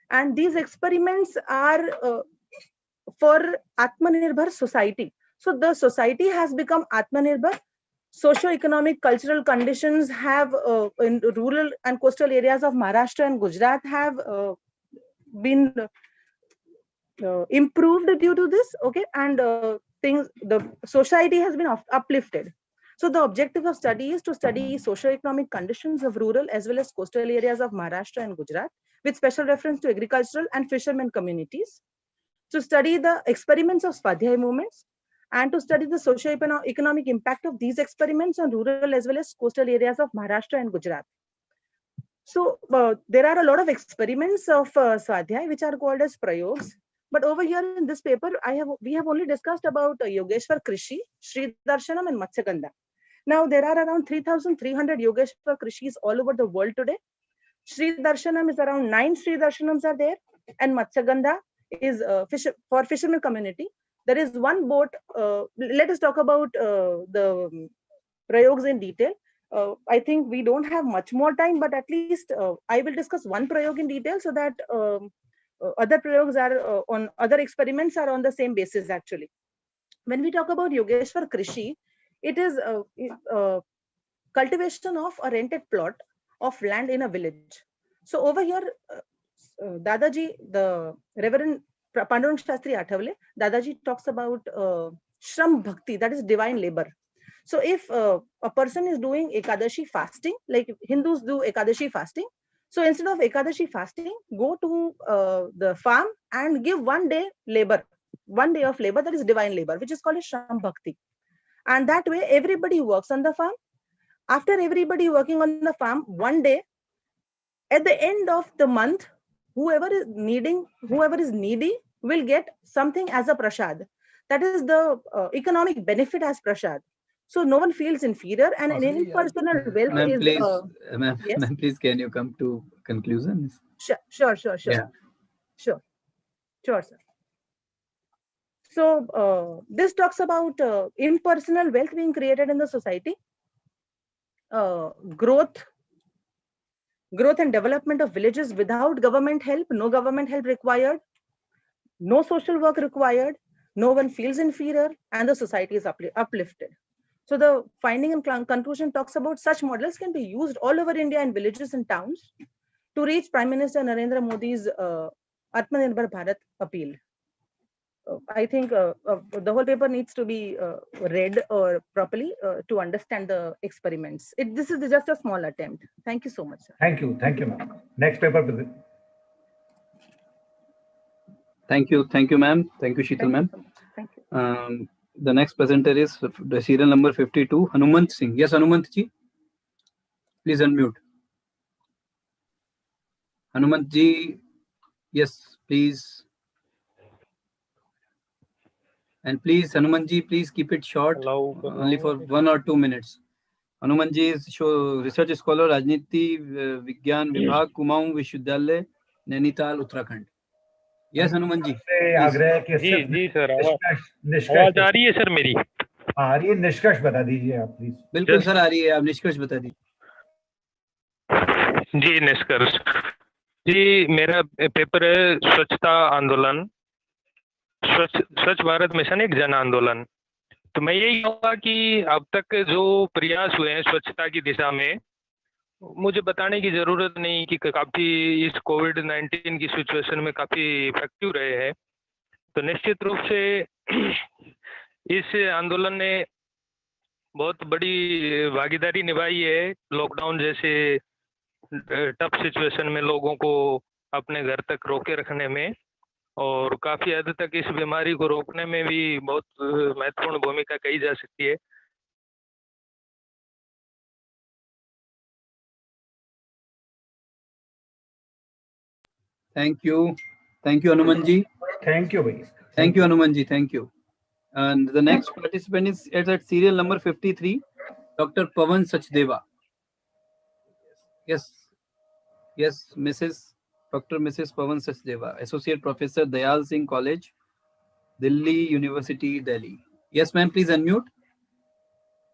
And these experiments are for Atmanirbhar society. So the society has become Atmanirbhar. Socio-economic, cultural conditions have in rural and coastal areas of Maharashtra and Gujarat have been improved due to this. Okay, and the society has been uplifted. So the objective of study is to study socio-economic conditions of rural as well as coastal areas of Maharashtra and Gujarat, with special reference to agricultural and fishermen communities, to study the experiments of Swadhyay movements, and to study the socio-economic impact of these experiments on rural as well as coastal areas of Maharashtra and Gujarat. So there are a lot of experiments of Swadhyay which are called as prayogs. But over here in this paper, we have only discussed about Yogeshwar Krishi, Sri Darshanam, and Matsyagandha. Now there are around 3,300 Yogeshwar Krishis all over the world today. Sri Darshanam is around 9 Sri Darshanams are there, and Matsyagandha is for fishermen community. There is one boat. Let us talk about the prayogs in detail. I think we don't have much more time, but at least I will discuss one prayog in detail so that other prayogs are on other experiments are on the same basis actually. When we talk about Yogeshwar Krishi, it is cultivation of a rented plot of land in a village. So over here, Dadaji, the Reverend Pandurang Shastri Athavale, Dadaji talks about Shram Bhakti, that is divine labor. So if a person is doing Ekadashi fasting, like Hindus do Ekadashi fasting, so instead of Ekadashi fasting, go to the farm and give 1 day labor, 1 day of labor, that is divine labor, which is called as Shram Bhakti. And that way, everybody works on the farm. After everybody working on the farm, 1 day, at the end of the month, whoever is needy will get something as a prasad. That is the economic benefit as prasad. So no one feels inferior, and an impersonal wealth Ma'am, is. please, Yes? ma'am, please, can you come to conclusions? Sure. Yeah. Sure, sir. So this talks about impersonal wealth being created in the society, growth and development of villages without government help, no government help required, no social work required, no one feels inferior, and the society is uplifted. So the finding and conclusion talks about such models can be used all over India in villages and towns to reach Prime Minister Narendra Modi's Atmanirbhar Bharat appeal. I think the whole paper needs to be read or properly to understand the experiments. This is just a small attempt. Thank you so much, sir. Thank you, ma'am. Next paper, please. Thank you, ma'am. Thank you, Sheetal ma'am. Thank you. The next presenter is the serial number 52, Hanumant Singh. Yes, Hanumant ji, please unmute. Hanumant ji, yes, please. And please, Hanumant ji, please keep it short. Hello, only for 1 or 2 minutes. Hanumant ji is research scholar, Rajniti Vigyan Vibhag, Kumaऊं विश्वविद्यालय, Nainital, Uttarakhand. Yes, Hanumant ji. जी sir, आवाज आ रही है sir मेरी? आ रही है, निष्कर्ष बता दीजिए आप प्लीज. बिल्कुल सर आ रही है, आप निष्कर्ष बता दीजिए. जी निष्कर्ष जी, मेरा पेपर है स्वच्छता आंदोलन, स्वच्छ भारत मिशन एक जन आंदोलन. तो मैं यही कहूँगा कि अब तक जो प्रयास हुए हैं स्वच्छता की दिशा में, मुझे बताने की जरूरत नहीं कि काफी इस कोविड-19 की सिचुएशन में काफी इफेक्टिव रहे हैं. तो निश्चित रूप से इस आंदोलन ने बहुत बड़ी भागीदारी निभाई है लॉकडाउन जैसे टफ सिचुएशन में लोगों को अपने घर तक रोके रखने में, और काफी हद तक इस बीमारी को रोकने में भी बहुत महत्वपूर्ण भूमिका कही जा सकती है. Thank you, Hanuman ji. Thank you, bhai. Thank you, Hanuman ji. Thank you. And the next participant is at serial number 53, Dr. Pawan Sachdeva. Yes, Mrs. Pawan Sachdeva, Associate Professor, Dayal Singh College, Delhi University, Delhi. Yes, ma'am, please unmute.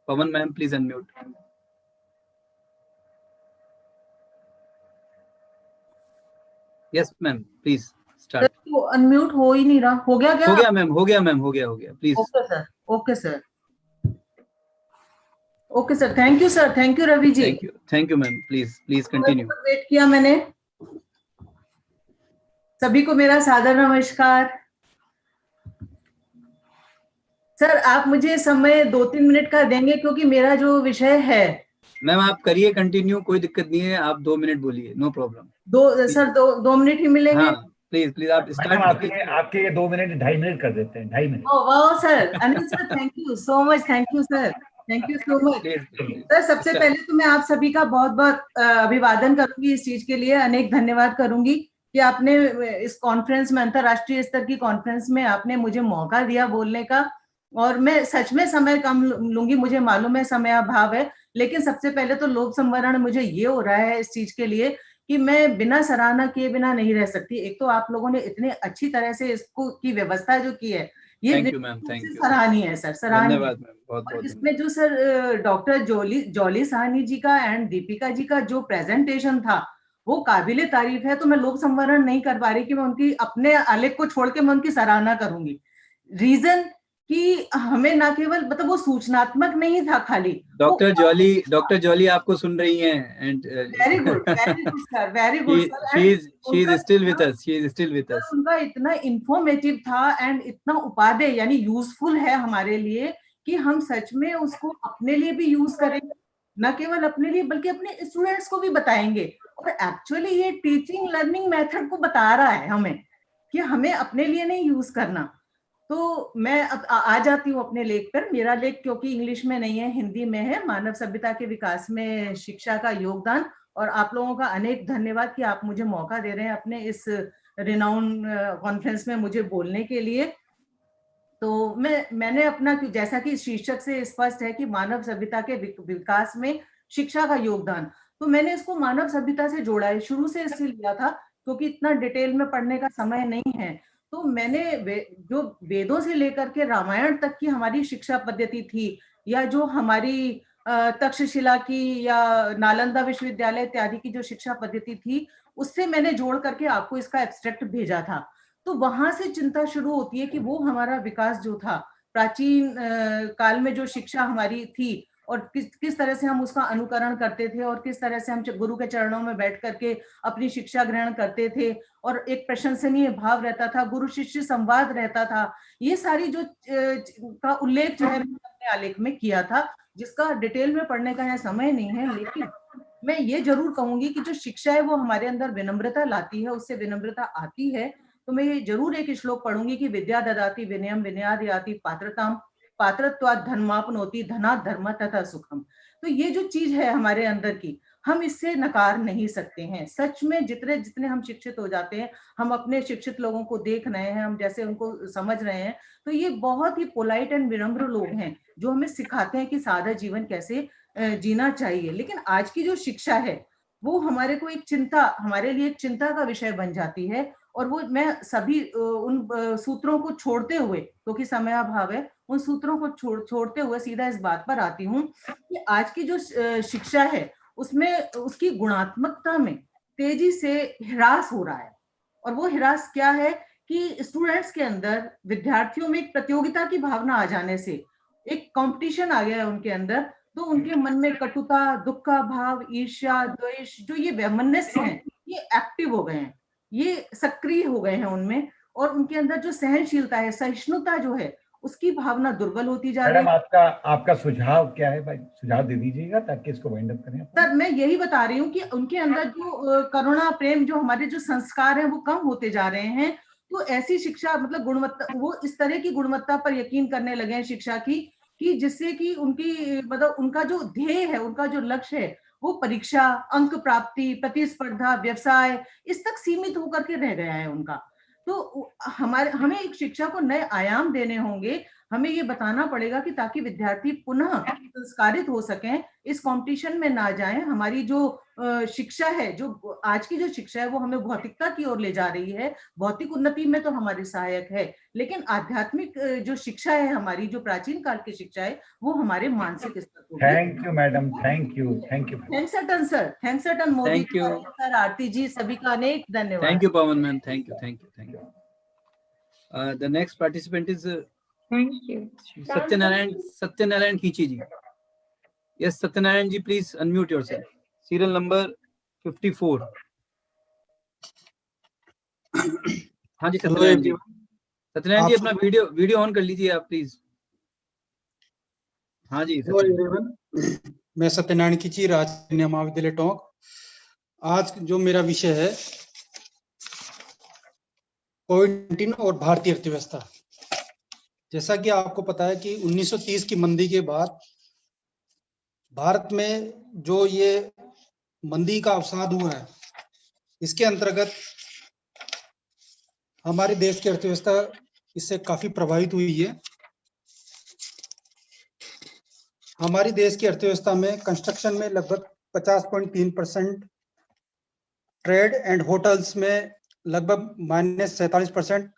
Pawan, ma'am, please unmute. Yes, ma'am, please start. तो unmute हो ही नहीं रहा. हो गया क्या? हो गया ma'am, हो गया. Please. Okay sir. Thank you sir. Thank you Ravi ji. Thank you ma'am. Please continue. Wait किया मैंने. सभी को मेरा सादर नमस्कार. सर आप मुझे समय 2-3 मिनट का देंगे क्योंकि मेरा जो विषय है. मैम आप करिए कंटिन्यू, कोई दिक्कत नहीं है, आप 2 मिनट बोलिए, नो प्रॉब्लम. दो मिनट ही मिलेंगे. हाँ, प्लीज आप स्टार्ट. आपके ये 2 मिनट 2.5 मिनट कर देते हैं. 2.5 मिनट. वाह sir. Anil sir, thank you so much. Thank you sir. Thank you so much sir. सबसे पहले तो मैं आप सभी का बहुत बहुत अभिवादन करूंगी इस चीज के लिए. अनेक धन्यवाद करूंगी कि आपने इस कॉन्फ्रेंस में, अंतरराष्ट्रीय स्तर की कॉन्फ्रेंस में आपने मुझे मौका दिया बोलने का. और मैं सच में समय कम लूंगी, मुझे मालूम है समय अभाव है, लेकिन सबसे पहले तो लोक संवरण मुझे ये हो रहा है इस चीज के लिए कि मैं बिना सराहना किए बिना नहीं रह सकती. एक तो आप लोगों ने इतने अच्छी तरह से इसको की व्यवस्था जो की है, ये सराहनीय है सर. सराहनीय. इसमें जो sir doctor jolly Sahni ji का एंड दीपिका जी का जो प्रेजेंटेशन था वो काबिले तारीफ है. तो मैं लोक संवरण नहीं कर पा रही कि मैं उनकी अपने आलेख को छोड़ के मैं उनकी सराहना करूंगी. रीजन कि हमें ना केवल मतलब वो सूचनात्मक नहीं था खाली. डॉक्टर जॉली आपको सुन रही हैं. And very good sir. Very good sir. She is still with us. उनका इतना इंफॉर्मेटिव था एंड इतना उपादेय यानी यूजफुल है हमारे लिए कि हम सच में उसको अपने लिए भी यूज करेंगे, न केवल अपने लिए बल्कि अपने स्टूडेंट्स को भी बताएंगे. और एक्चुअली ये टीचिंग लर्निंग मेथड को बता रहा है हमें कि हमें अपने लिए नहीं यूज करना. तो मैं अब आ जाती हूँ अपने लेख पर. मेरा लेख क्योंकि इंग्लिश में नहीं है, हिंदी में है. मानव सभ्यता के विकास में शिक्षा का योगदान. और आप लोगों का अनेक धन्यवाद कि आप मुझे मौका दे रहे हैं अपने इस रिनाउंड कॉन्फ्रेंस में मुझे बोलने के लिए. तो मैंने अपना, जैसा कि शीर्षक से स्पष्ट है कि मानव सभ्यता के विकास में शिक्षा का योगदान, तो मैंने इसको मानव सभ्यता से जोड़ा है. शुरू से इससे लिया था क्योंकि इतना डिटेल में पढ़ने का समय नहीं है. तो मैंने जो वेदों से लेकर के रामायण तक की हमारी शिक्षा पद्धति थी, या जो हमारी तक्षशिला की या नालंदा विश्वविद्यालय इत्यादि की जो शिक्षा पद्धति थी, उससे मैंने जोड़ करके आपको इसका एब्स्ट्रैक्ट भेजा था। तो वहां से चिंता शुरू होती है कि वो हमारा विकास जो था प्राचीन काल में, जो शिक्षा हमारी थी और किस तरह से हम उसका अनुकरण करते थे और किस तरह से हम गुरु के चरणों में बैठ करके अपनी शिक्षा ग्रहण करते थे और एक प्रशंसनीय भाव रहता था, गुरु शिष्य संवाद रहता था। ये सारी जो का उल्लेख जो है मैंने अपने आलेख में किया था, जिसका डिटेल में पढ़ने का यहाँ समय नहीं है, लेकिन मैं ये जरूर कहूंगी कि जो शिक्षा है वो हमारे अंदर विनम्रता लाती है, उससे विनम्रता आती है। तो मैं ये जरूर एक श्लोक पढ़ूंगी कि विद्या ददाति विनयम विनयाद याति पात्रताम पात्रत्वात् धर्मापनोति धनात् धर्म तथा सुखम। तो ये जो चीज है हमारे अंदर की, हम इससे नकार नहीं सकते हैं। सच में जितने जितने हम शिक्षित हो जाते हैं, हम अपने शिक्षित लोगों को देख रहे हैं, हम जैसे उनको समझ रहे हैं, तो ये बहुत ही पोलाइट एंड विनम्र लोग हैं जो हमें सिखाते हैं कि सादा जीवन कैसे जीना चाहिए। लेकिन आज की जो शिक्षा है वो हमारे को एक चिंता, हमारे लिए एक चिंता का विषय बन जाती है। और वो मैं सभी उन सूत्रों को छोड़ते हुए, क्योंकि समयाभाव है, उन सूत्रों को छोड़ते हुए सीधा इस बात पर आती हूँ कि आज की जो शिक्षा है उसमें उसकी गुणात्मकता में तेजी से ह्रास हो रहा है। और वो ह्रास क्या है कि स्टूडेंट्स के अंदर, विद्यार्थियों में एक प्रतियोगिता की भावना आ जाने से, एक कंपटीशन आ गया है उनके अंदर, तो उनके मन में कटुता, दुख का भाव, ईर्ष्या, द्वेष, जो ये वैमनस्य हैं, ये एक्टिव हो गए हैं, ये सक्रिय हो गए हैं उनमें। और उनके अंदर जो सहनशीलता है, सहिष्णुता जो है, उसकी भावना दुर्बल होती जा रही है। मैडम आपका सुझाव क्या है भाई, सुझाव दे दीजिएगा ताकि इसको वाइंड अप करें। सर मैं यही बता रही हूँ कि उनके अंदर जो करुणा, प्रेम, जो हमारे जो संस्कार हैं वो कम होते जा रहे हैं। तो ऐसी शिक्षा, मतलब गुणवत्ता, वो इस तरह की गुणवत्ता पर यकीन करने लगे हैं शिक्षा की, कि जिससे कि उनकी, मतलब उनका जो ध्येय है, उनका जो लक्ष्य है, वो परीक्षा, अंक प्राप्ति, प्रतिस्पर्धा, व्यवसाय, इस तक सीमित होकर के रह गया है उनका। तो हमें एक शिक्षा को नए आयाम देने होंगे। हमें ये बताना पड़ेगा कि ताकि विद्यार्थी पुनः संस्कारित हो सकें, इस कंपटीशन में ना जाएं। हमारी जो शिक्षा है, जो आज की जो शिक्षा है, वो हमें भौतिकता की ओर ले जा रही है। भौतिक उन्नति में तो हमारी सहायक है, लेकिन आध्यात्मिक जो शिक्षा है हमारी, जो प्राचीन काल की शिक्षा है, वो हमारे मानसिक स्तर को। Thank you madam, thank you, thank you. Thanks a ton sir, thanks a ton Modi sir, Aarti ji, सभी का अनेक धन्यवाद। Thank you Pawan ma'am, thank you, thank you, thank you. The next participant is thank you Satyanarayan Khinchi ji. Yes Satyanarayan ji, please unmute yourself. Serial number 54। हाँ जी सत्यनारायण जी, सत्यनारायण जी अपना video on कर लीजिए आप please. हाँ जी मैं सत्यनारायण खींची, राजकीय महाविद्यालय टोंक। आज जो मेरा विषय है कोविड-19 और भारतीय अर्थव्यवस्था। जैसा कि आपको पता है कि 1930 की मंदी के बाद भारत में जो ये मंदी का अवसाद हुआ है, इसके अंतर्गत हमारे देश की अर्थव्यवस्था इससे काफी प्रभावित हुई है। हमारी देश की अर्थव्यवस्था में कंस्ट्रक्शन में लगभग 50.3%, ट्रेड एंड होटल्स में लगभग -47%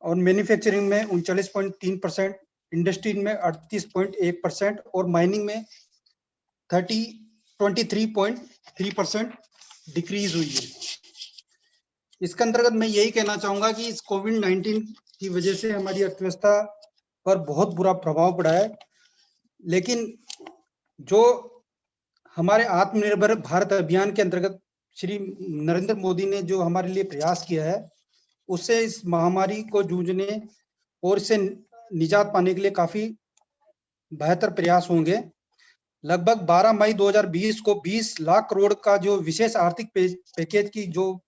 और मैन्युफैक्चरिंग में 39.3%, इंडस्ट्री में 38.1% और माइनिंग में 23.3% डिक्रीज हुई है। इसके अंतर्गत मैं यही कहना चाहूंगा कि इस कोविड-19 की वजह से हमारी अर्थव्यवस्था पर बहुत बुरा प्रभाव पड़ा है, लेकिन जो हमारे आत्मनिर्भर भारत अभियान के अंतर्गत श्री नरेंद्र मोदी ने जो हमारे लिए प्रयास किया है, उससे इस महामारी को जूझने और इससे निजात पाने के लिए काफी बेहतर प्रयास होंगे। लगभग 12 मई 2020 को 20 लाख करोड़ का जो विशेष आर्थिक पैकेज की जो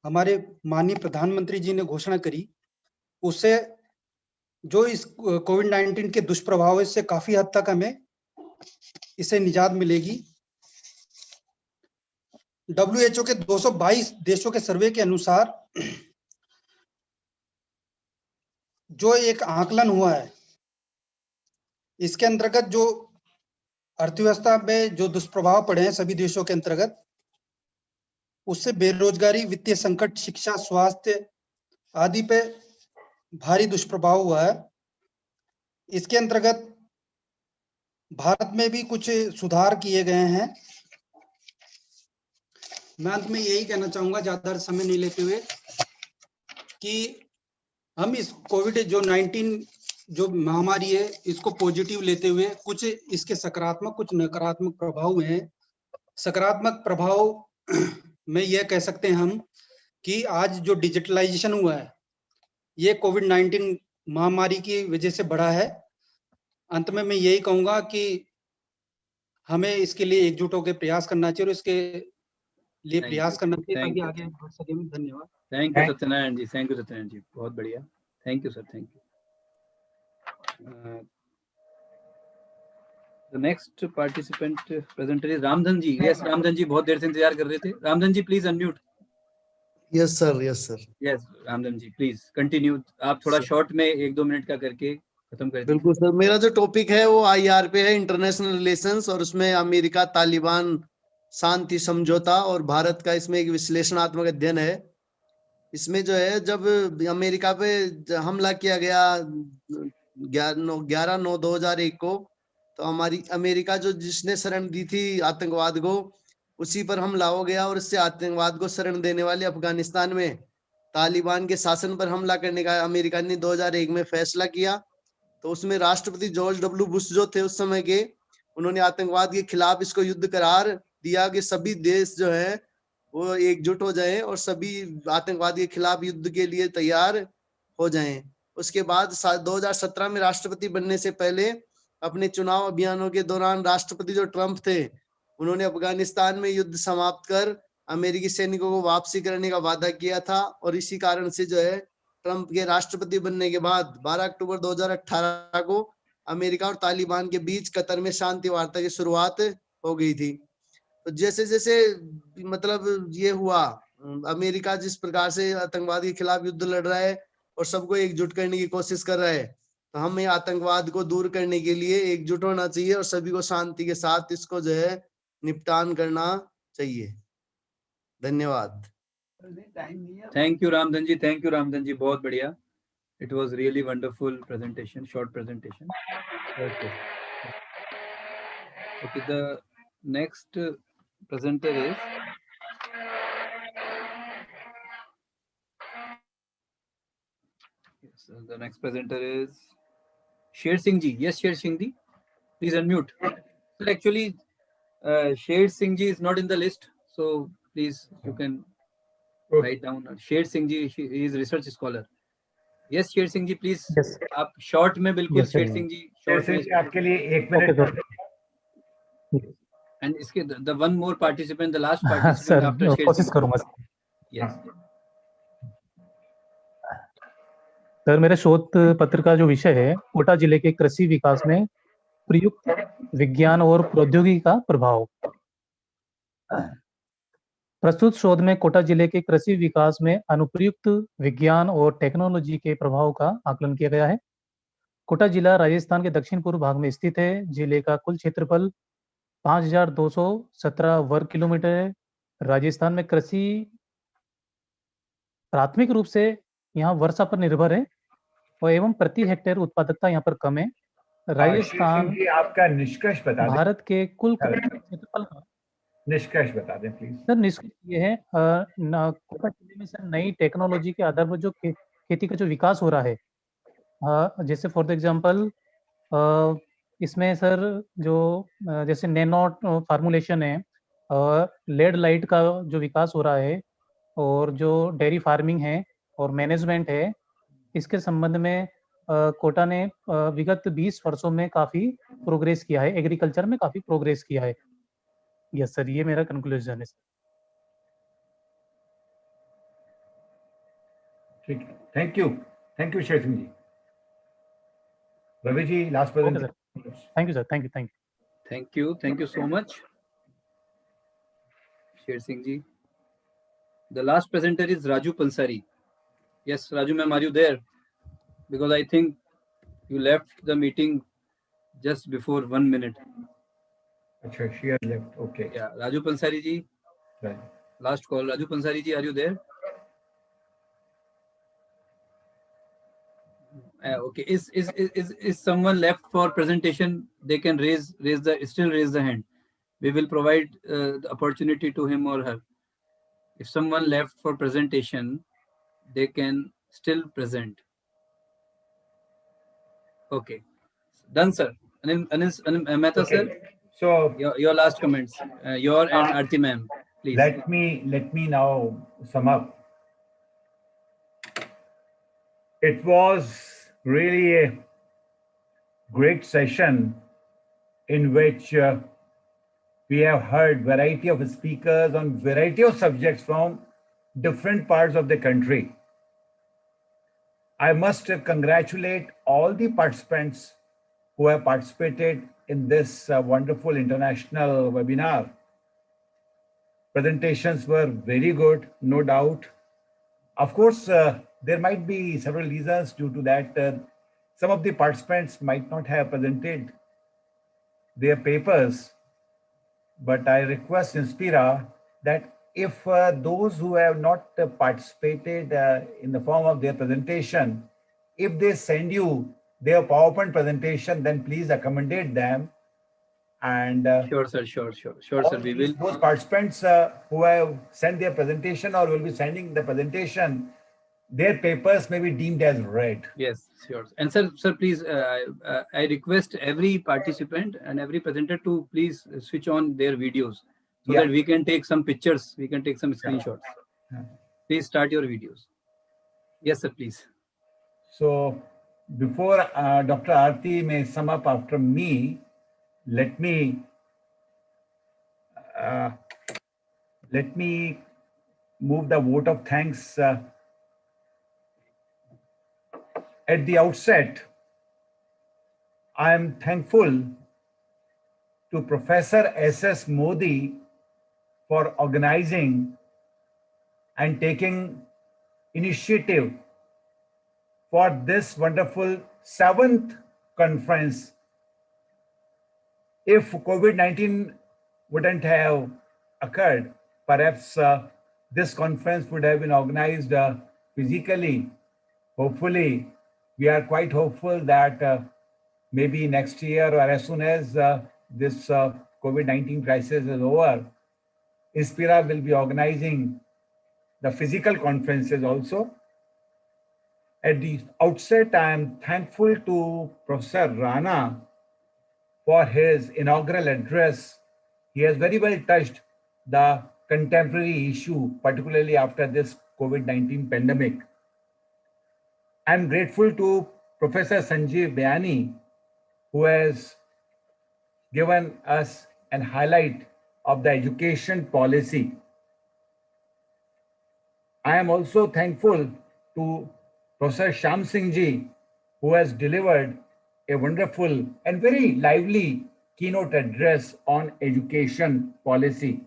हमारे माननीय प्रधानमंत्री जी ने घोषणा करी, उससे जो इस कोविड-19 के दुष्प्रभाव, इससे काफी हद तक हमें इससे निजात मिलेगी। WHO के 222 देशों के सर्वे के अनुसार जो एक आकलन हुआ है, इसके अंतर्गत जो अर्थव्यवस्था में जो दुष्प्रभाव पड़े हैं सभी देशों के अंतर्गत, उससे बेरोजगारी, वित्तीय संकट, शिक्षा, स्वास्थ्य आदि पे भारी दुष्प्रभाव हुआ है। इसके अंतर्गत भारत में भी कुछ सुधार किए गए हैं। मैं अंत में यही कहना चाहूंगा, ज्यादा समय नहीं लेते हुए, कि हम इस कोविड जो 19 जो महामारी है इसको पॉजिटिव लेते हुए कुछ इसके सकारात्मक कुछ नकारात्मक प्रभाव हैं। सकारात्मक प्रभाव में यह कह सकते हैं हम कि आज जो डिजिटलाइजेशन हुआ है ये कोविड 19 महामारी की वजह से बढ़ा है। अंत में मैं यही कहूंगा कि हमें इसके लिए एकजुट होकर प्रयास करना चाहिए और इसके लिए प्रयास करना चाहिए ताकि आगे बढ़ सके। धन्यवाद। Thank you Satyanarayan ji, thank you Satyanarayan ji, बहुत बढ़िया, thank you sir, thank you. The next participant presenter is Ramdhan ji. Yes, Ramdhan ji, बहुत देर से इंतजार कर रहे थे। Ramdhan ji, please unmute. Yes sir, yes sir. Yes, Ramdhan ji, please continue. आप थोड़ा शॉर्ट में 1-2 मिनट का करके खत्म कर दीजिए। बिल्कुल सर, मेरा जो टॉपिक है वो IR पे है, इंटरनेशनल रिलेशंस, और उसमें अमेरिका तालिबान शांति समझौता और भारत का इसमें एक विश्लेषणात्मक अध्ययन है। इसमें जो है, जब अमेरिका पे हमला किया गया 11/9/2001 को, तो हमारी अमेरिका जो जिसने शरण दी थी आतंकवाद को, उसी पर हमला हो गया और इससे आतंकवाद को शरण देने वाले अफगानिस्तान में तालिबान के शासन पर हमला करने का अमेरिका ने 2001 में फैसला किया। तो उसमें राष्ट्रपति जॉर्ज डब्ल्यू बुश जो थे उस समय के, उन्होंने आतंकवाद के खिलाफ इसको युद्ध करार दिया कि सभी देश जो है वो एकजुट हो जाएं और सभी आतंकवाद के खिलाफ युद्ध के लिए तैयार हो जाएं। उसके बाद 2017 में राष्ट्रपति बनने से पहले अपने चुनाव अभियानों के दौरान राष्ट्रपति जो ट्रंप थे, उन्होंने अफगानिस्तान में युद्ध समाप्त कर अमेरिकी सैनिकों को वापसी करने का वादा किया था। और इसी कारण से जो है, ट्रंप के राष्ट्रपति बनने के बाद 12 अक्टूबर 2018 को अमेरिका और तालिबान के बीच कतर में शांति वार्ता की शुरुआत हो गई थी। तो जैसे जैसे मतलब ये हुआ, अमेरिका जिस प्रकार से आतंकवाद के खिलाफ युद्ध लड़ रहा है और सबको एकजुट करने की कोशिश कर रहा है, तो हमें आतंकवाद को दूर करने के लिए एकजुट होना चाहिए और सभी को शांति के साथ इसको जो है निपटान करना चाहिए। धन्यवाद। Thank you Ramdhan ji, thank you Ramdhan ji, बहुत बढ़िया। It was really wonderful presentation, short presentation. Okay, the next presenter is the next presenter is Sher Singh ji. Yes, Sher Singh ji, please unmute. Sir, actually Sher Singh ji is not in the list, so please you can write down Sher Singh ji. He is research scholar. Yes, Sher Singh ji, please. Yes. आप short में बिल्कुल Sher Singh ji, short में आपके लिए 1 minute. And इसके the one more participant, the last participant after Sher कोशिश Singh. करूंगा। Yes. Sir, मेरे शोध पत्र का जो विषय है, कोटा जिले के कृषि विकास में प्रयुक्त विज्ञान और प्रौद्योगिकी का प्रभाव। प्रस्तुत शोध में कोटा जिले के कृषि विकास में अनुप्रयुक्त विज्ञान और टेक्नोलॉजी के प्रभाव का आकलन किया गया है। कोटा जिला राजस्थान के दक्षिण पूर्व भाग में स्थित है। जिले का कुल क्षेत्रफल 5217 वर्ग किलोमीटर है। राजस्थान में कृषि प्राथमिक रूप से यहाँ वर्षा पर निर्भर है और एवं प्रति हेक्टेयर उत्पादकता यहाँ पर कम है। राजस्थान आपका निष्कर्ष बता दें। भारत के कुल क्षेत्रफल का निष्कर्ष बता दें प्लीज। सर, निष्कर्ष ये है, कोटा जिले में सर नई टेक्नोलॉजी के आधार पर जो खेती का जो विकास हो रहा है, जैसे फॉर एग्जांपल इसमें सर जो जैसे नैनो फार्मुलेशन है, लेड लाइट का जो विकास हो रहा है, और जो डेयरी फार्मिंग है और मैनेजमेंट है, इसके संबंध में कोटा ने विगत 20 वर्षों में काफी प्रोग्रेस किया है, एग्रीकल्चर में काफी प्रोग्रेस किया है। यस सर, ये मेरा कंक्लूजन है सर। ठीक है, thank you Sher Singh ji. Ravi ji, last present. Thank you sir, thank you so much Sher Singh ji. The last presenter is Raju Pansari. Yes, Raju ma'am, are you there? Because I think you left the meeting just before 1 minute. अच्छा, she has left. Okay. Yeah, Raju Pansari ji. Right. Last call. Raju Pansari ji, are you there? Okay. Is someone left for presentation? They can still raise the hand. We will provide the opportunity to him or her. If someone left for presentation, they can still present. Okay. Done, sir. Mehta, Okay. sir, So your last comments. Your and Aarti ma'am, please. let me now sum up. It was really a great session in which we have heard variety of speakers on variety of subjects from different parts of the country. I must congratulate all the participants who have participated in this wonderful international webinar. Presentations were very good, no doubt. Of course, there might be several reasons due to that. Some of the participants might not have presented their papers, but I request Inspira that if those who have not participated in the form of their presentation, if they send you their PowerPoint presentation, then please accommodate them. And sure, sir. Sure, sir. We will. Those participants who have sent their presentation or will be sending the presentation, their papers may be deemed as read. Yes, sure. And sir, please, I request every participant and every presenter to please switch on their videos so that we can take some pictures, we can take some screenshots. Please start your videos. Yes, sir, please. So before Dr. Aarti may sum up after me, let me move the vote of thanks at the outset. I am thankful to Professor S.S. Modi for organizing and taking initiative for this wonderful 7th conference. If COVID-19 wouldn't have occurred, perhaps this conference would have been organized physically. Hopefully, we are quite hopeful that maybe next year or as soon as this COVID-19 crisis is over, INSPIRA will be organizing the physical conferences also. At the outset, I am thankful to Professor Rana for his inaugural address. He has very well touched the contemporary issue, particularly after this COVID-19 pandemic. I'm grateful to Professor Sanjeev Bayani, who has given us an highlight of the education policy. I am also thankful to Professor Shyam Singh Ji, who has delivered a wonderful and very lively keynote address on education policy.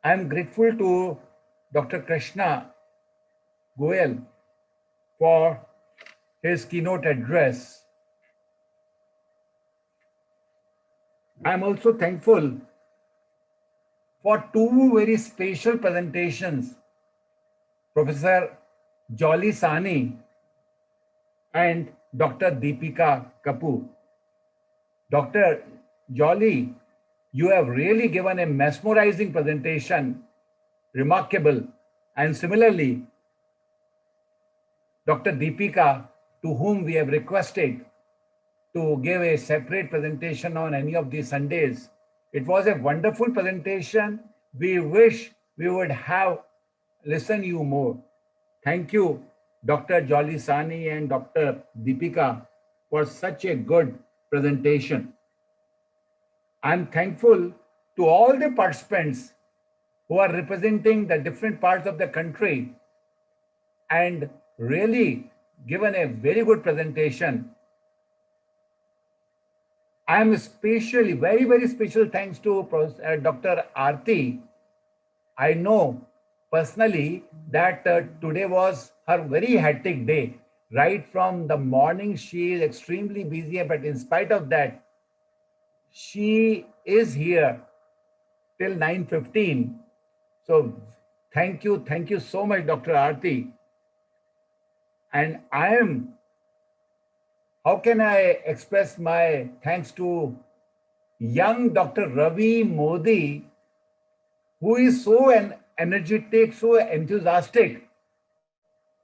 I am grateful to Dr. Krishna Goyal for his keynote address. I am also thankful for two very special presentations, Professor Jolly Sani and Dr. Deepika Kapoor. Dr. Jolly, you have really given a mesmerizing presentation, remarkable. And similarly, Dr. Deepika, to whom we have requested to give a separate presentation on any of these Sundays. It was a wonderful presentation. We wish we would have listened you more. Thank you, Dr. Jolly Sani and Dr. Deepika, for such a good presentation. I'm thankful to all the participants who are representing the different parts of the country and really given a very good presentation. I am especially, very, very special thanks to Dr. Aarti. I know personally that today was her very hectic day. Right from the morning, she is extremely busy, but in spite of that, she is here till 9:15. So thank you so much, Dr. Aarti. And how can I express my thanks to young Dr. Ravi Modi, who is so energetic, so enthusiastic.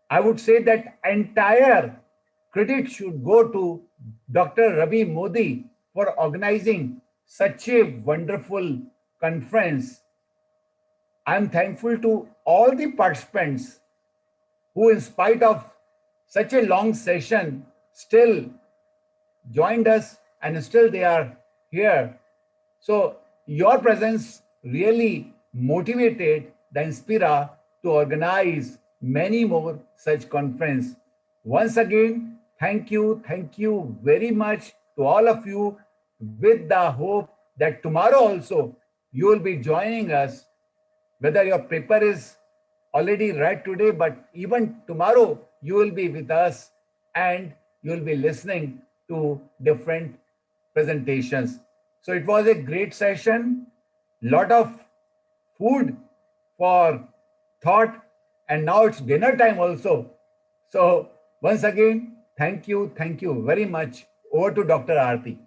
I would say that entire credit should go to Dr. Ravi Modi for organizing such a wonderful conference. I'm thankful to all the participants who, in spite of such a long session, still joined us and still they are here. So your presence really motivated the INSPIRA to organize many more such conference. Once again, thank you very much to all of you, with the hope that tomorrow also you will be joining us, whether your paper is already read today, but even tomorrow you will be with us and you will be listening to different presentations. So it was a great session, lot of food for thought, and now it's dinner time also. So once again, thank you very much. Over to Dr. Aarti.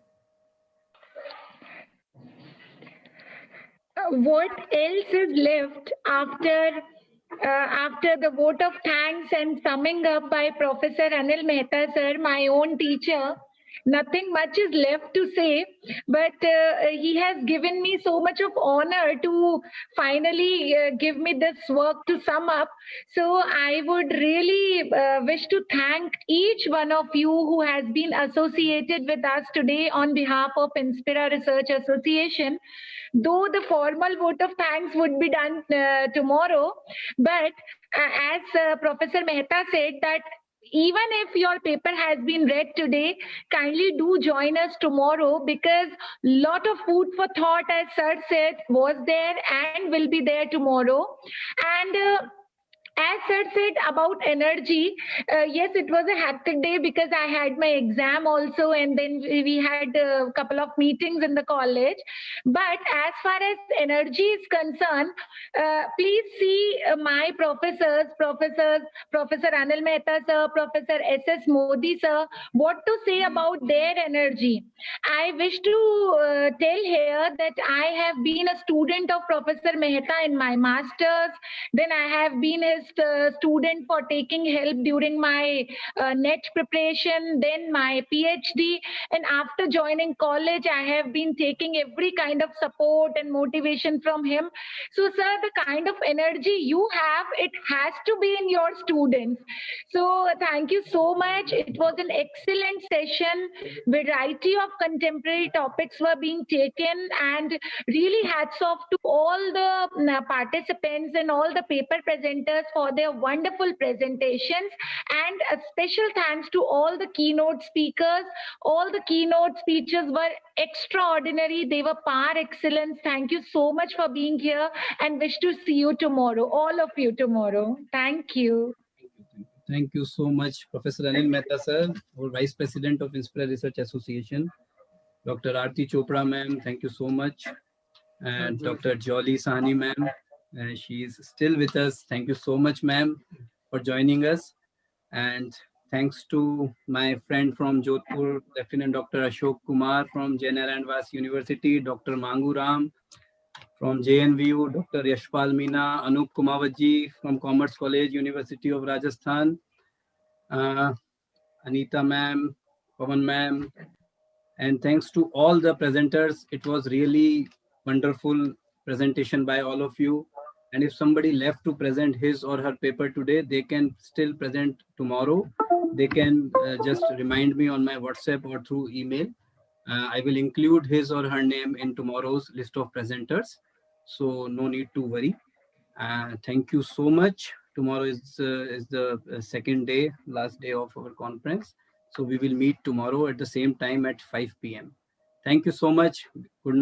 What else is left after the vote of thanks and summing up by Professor Anil Mehta sir, my own teacher? Nothing much is left to say, but he has given me so much of honor to finally give me this work to sum up. So I would really wish to thank each one of you who has been associated with us today on behalf of Inspira Research Association. Though the formal vote of thanks would be done tomorrow, but as Professor Mehta said, that even if your paper has been read today, kindly do join us tomorrow, because lot of food for thought, as sir said, was there and will be there tomorrow. And as sir said about energy, yes, it was a hectic day because I had my exam also, and then we had a couple of meetings in the college. But as far as energy is concerned, please see my Professor Anil Mehta sir, Professor S.S. Modi sir, what to say about their energy. I wish to tell here that I have been a student of Professor Mehta in my master's. Then I have been his student for taking help during my NET preparation, then my PhD. And after joining college, I have been taking every kind of support and motivation from him. So, sir, the kind of energy you have, it has to be in your students. So, thank you so much. It was an excellent session. Variety of contemporary topics were being taken, and really hats off to all the participants and all the paper presenters for their wonderful presentations. And a special thanks to all the keynote speakers. All the keynote speeches were extraordinary. They were par excellence. Thank you so much for being here, and wish to see you tomorrow, all of you tomorrow. Thank you. Thank you so much, Professor Anil Mehta sir, our Vice President of INSPIRA Research Association. Dr. Aarti Chopra ma'am, thank you so much. And Dr. Jolly Sahni ma'am, she is still with us. Thank you so much, ma'am, for joining us. And thanks to my friend from Jodhpur, Lieutenant Dr. Ashok Kumar from Jain and Vas University, Dr. Mangu Ram from JNVU, Dr. Yashpal Meena, Anup Kumawatji from Commerce College, University of Rajasthan, Anita ma'am, Pawan ma'am, and thanks to all the presenters. It was really wonderful presentation by all of you. And if somebody left to present his or her paper today, they can still present tomorrow. They can just remind me on my WhatsApp or through email. I will include his or her name in tomorrow's list of presenters. So no need to worry. Thank you so much. Tomorrow is the second day, last day of our conference. So we will meet tomorrow at the same time at 5 p.m. Thank you so much. Good night.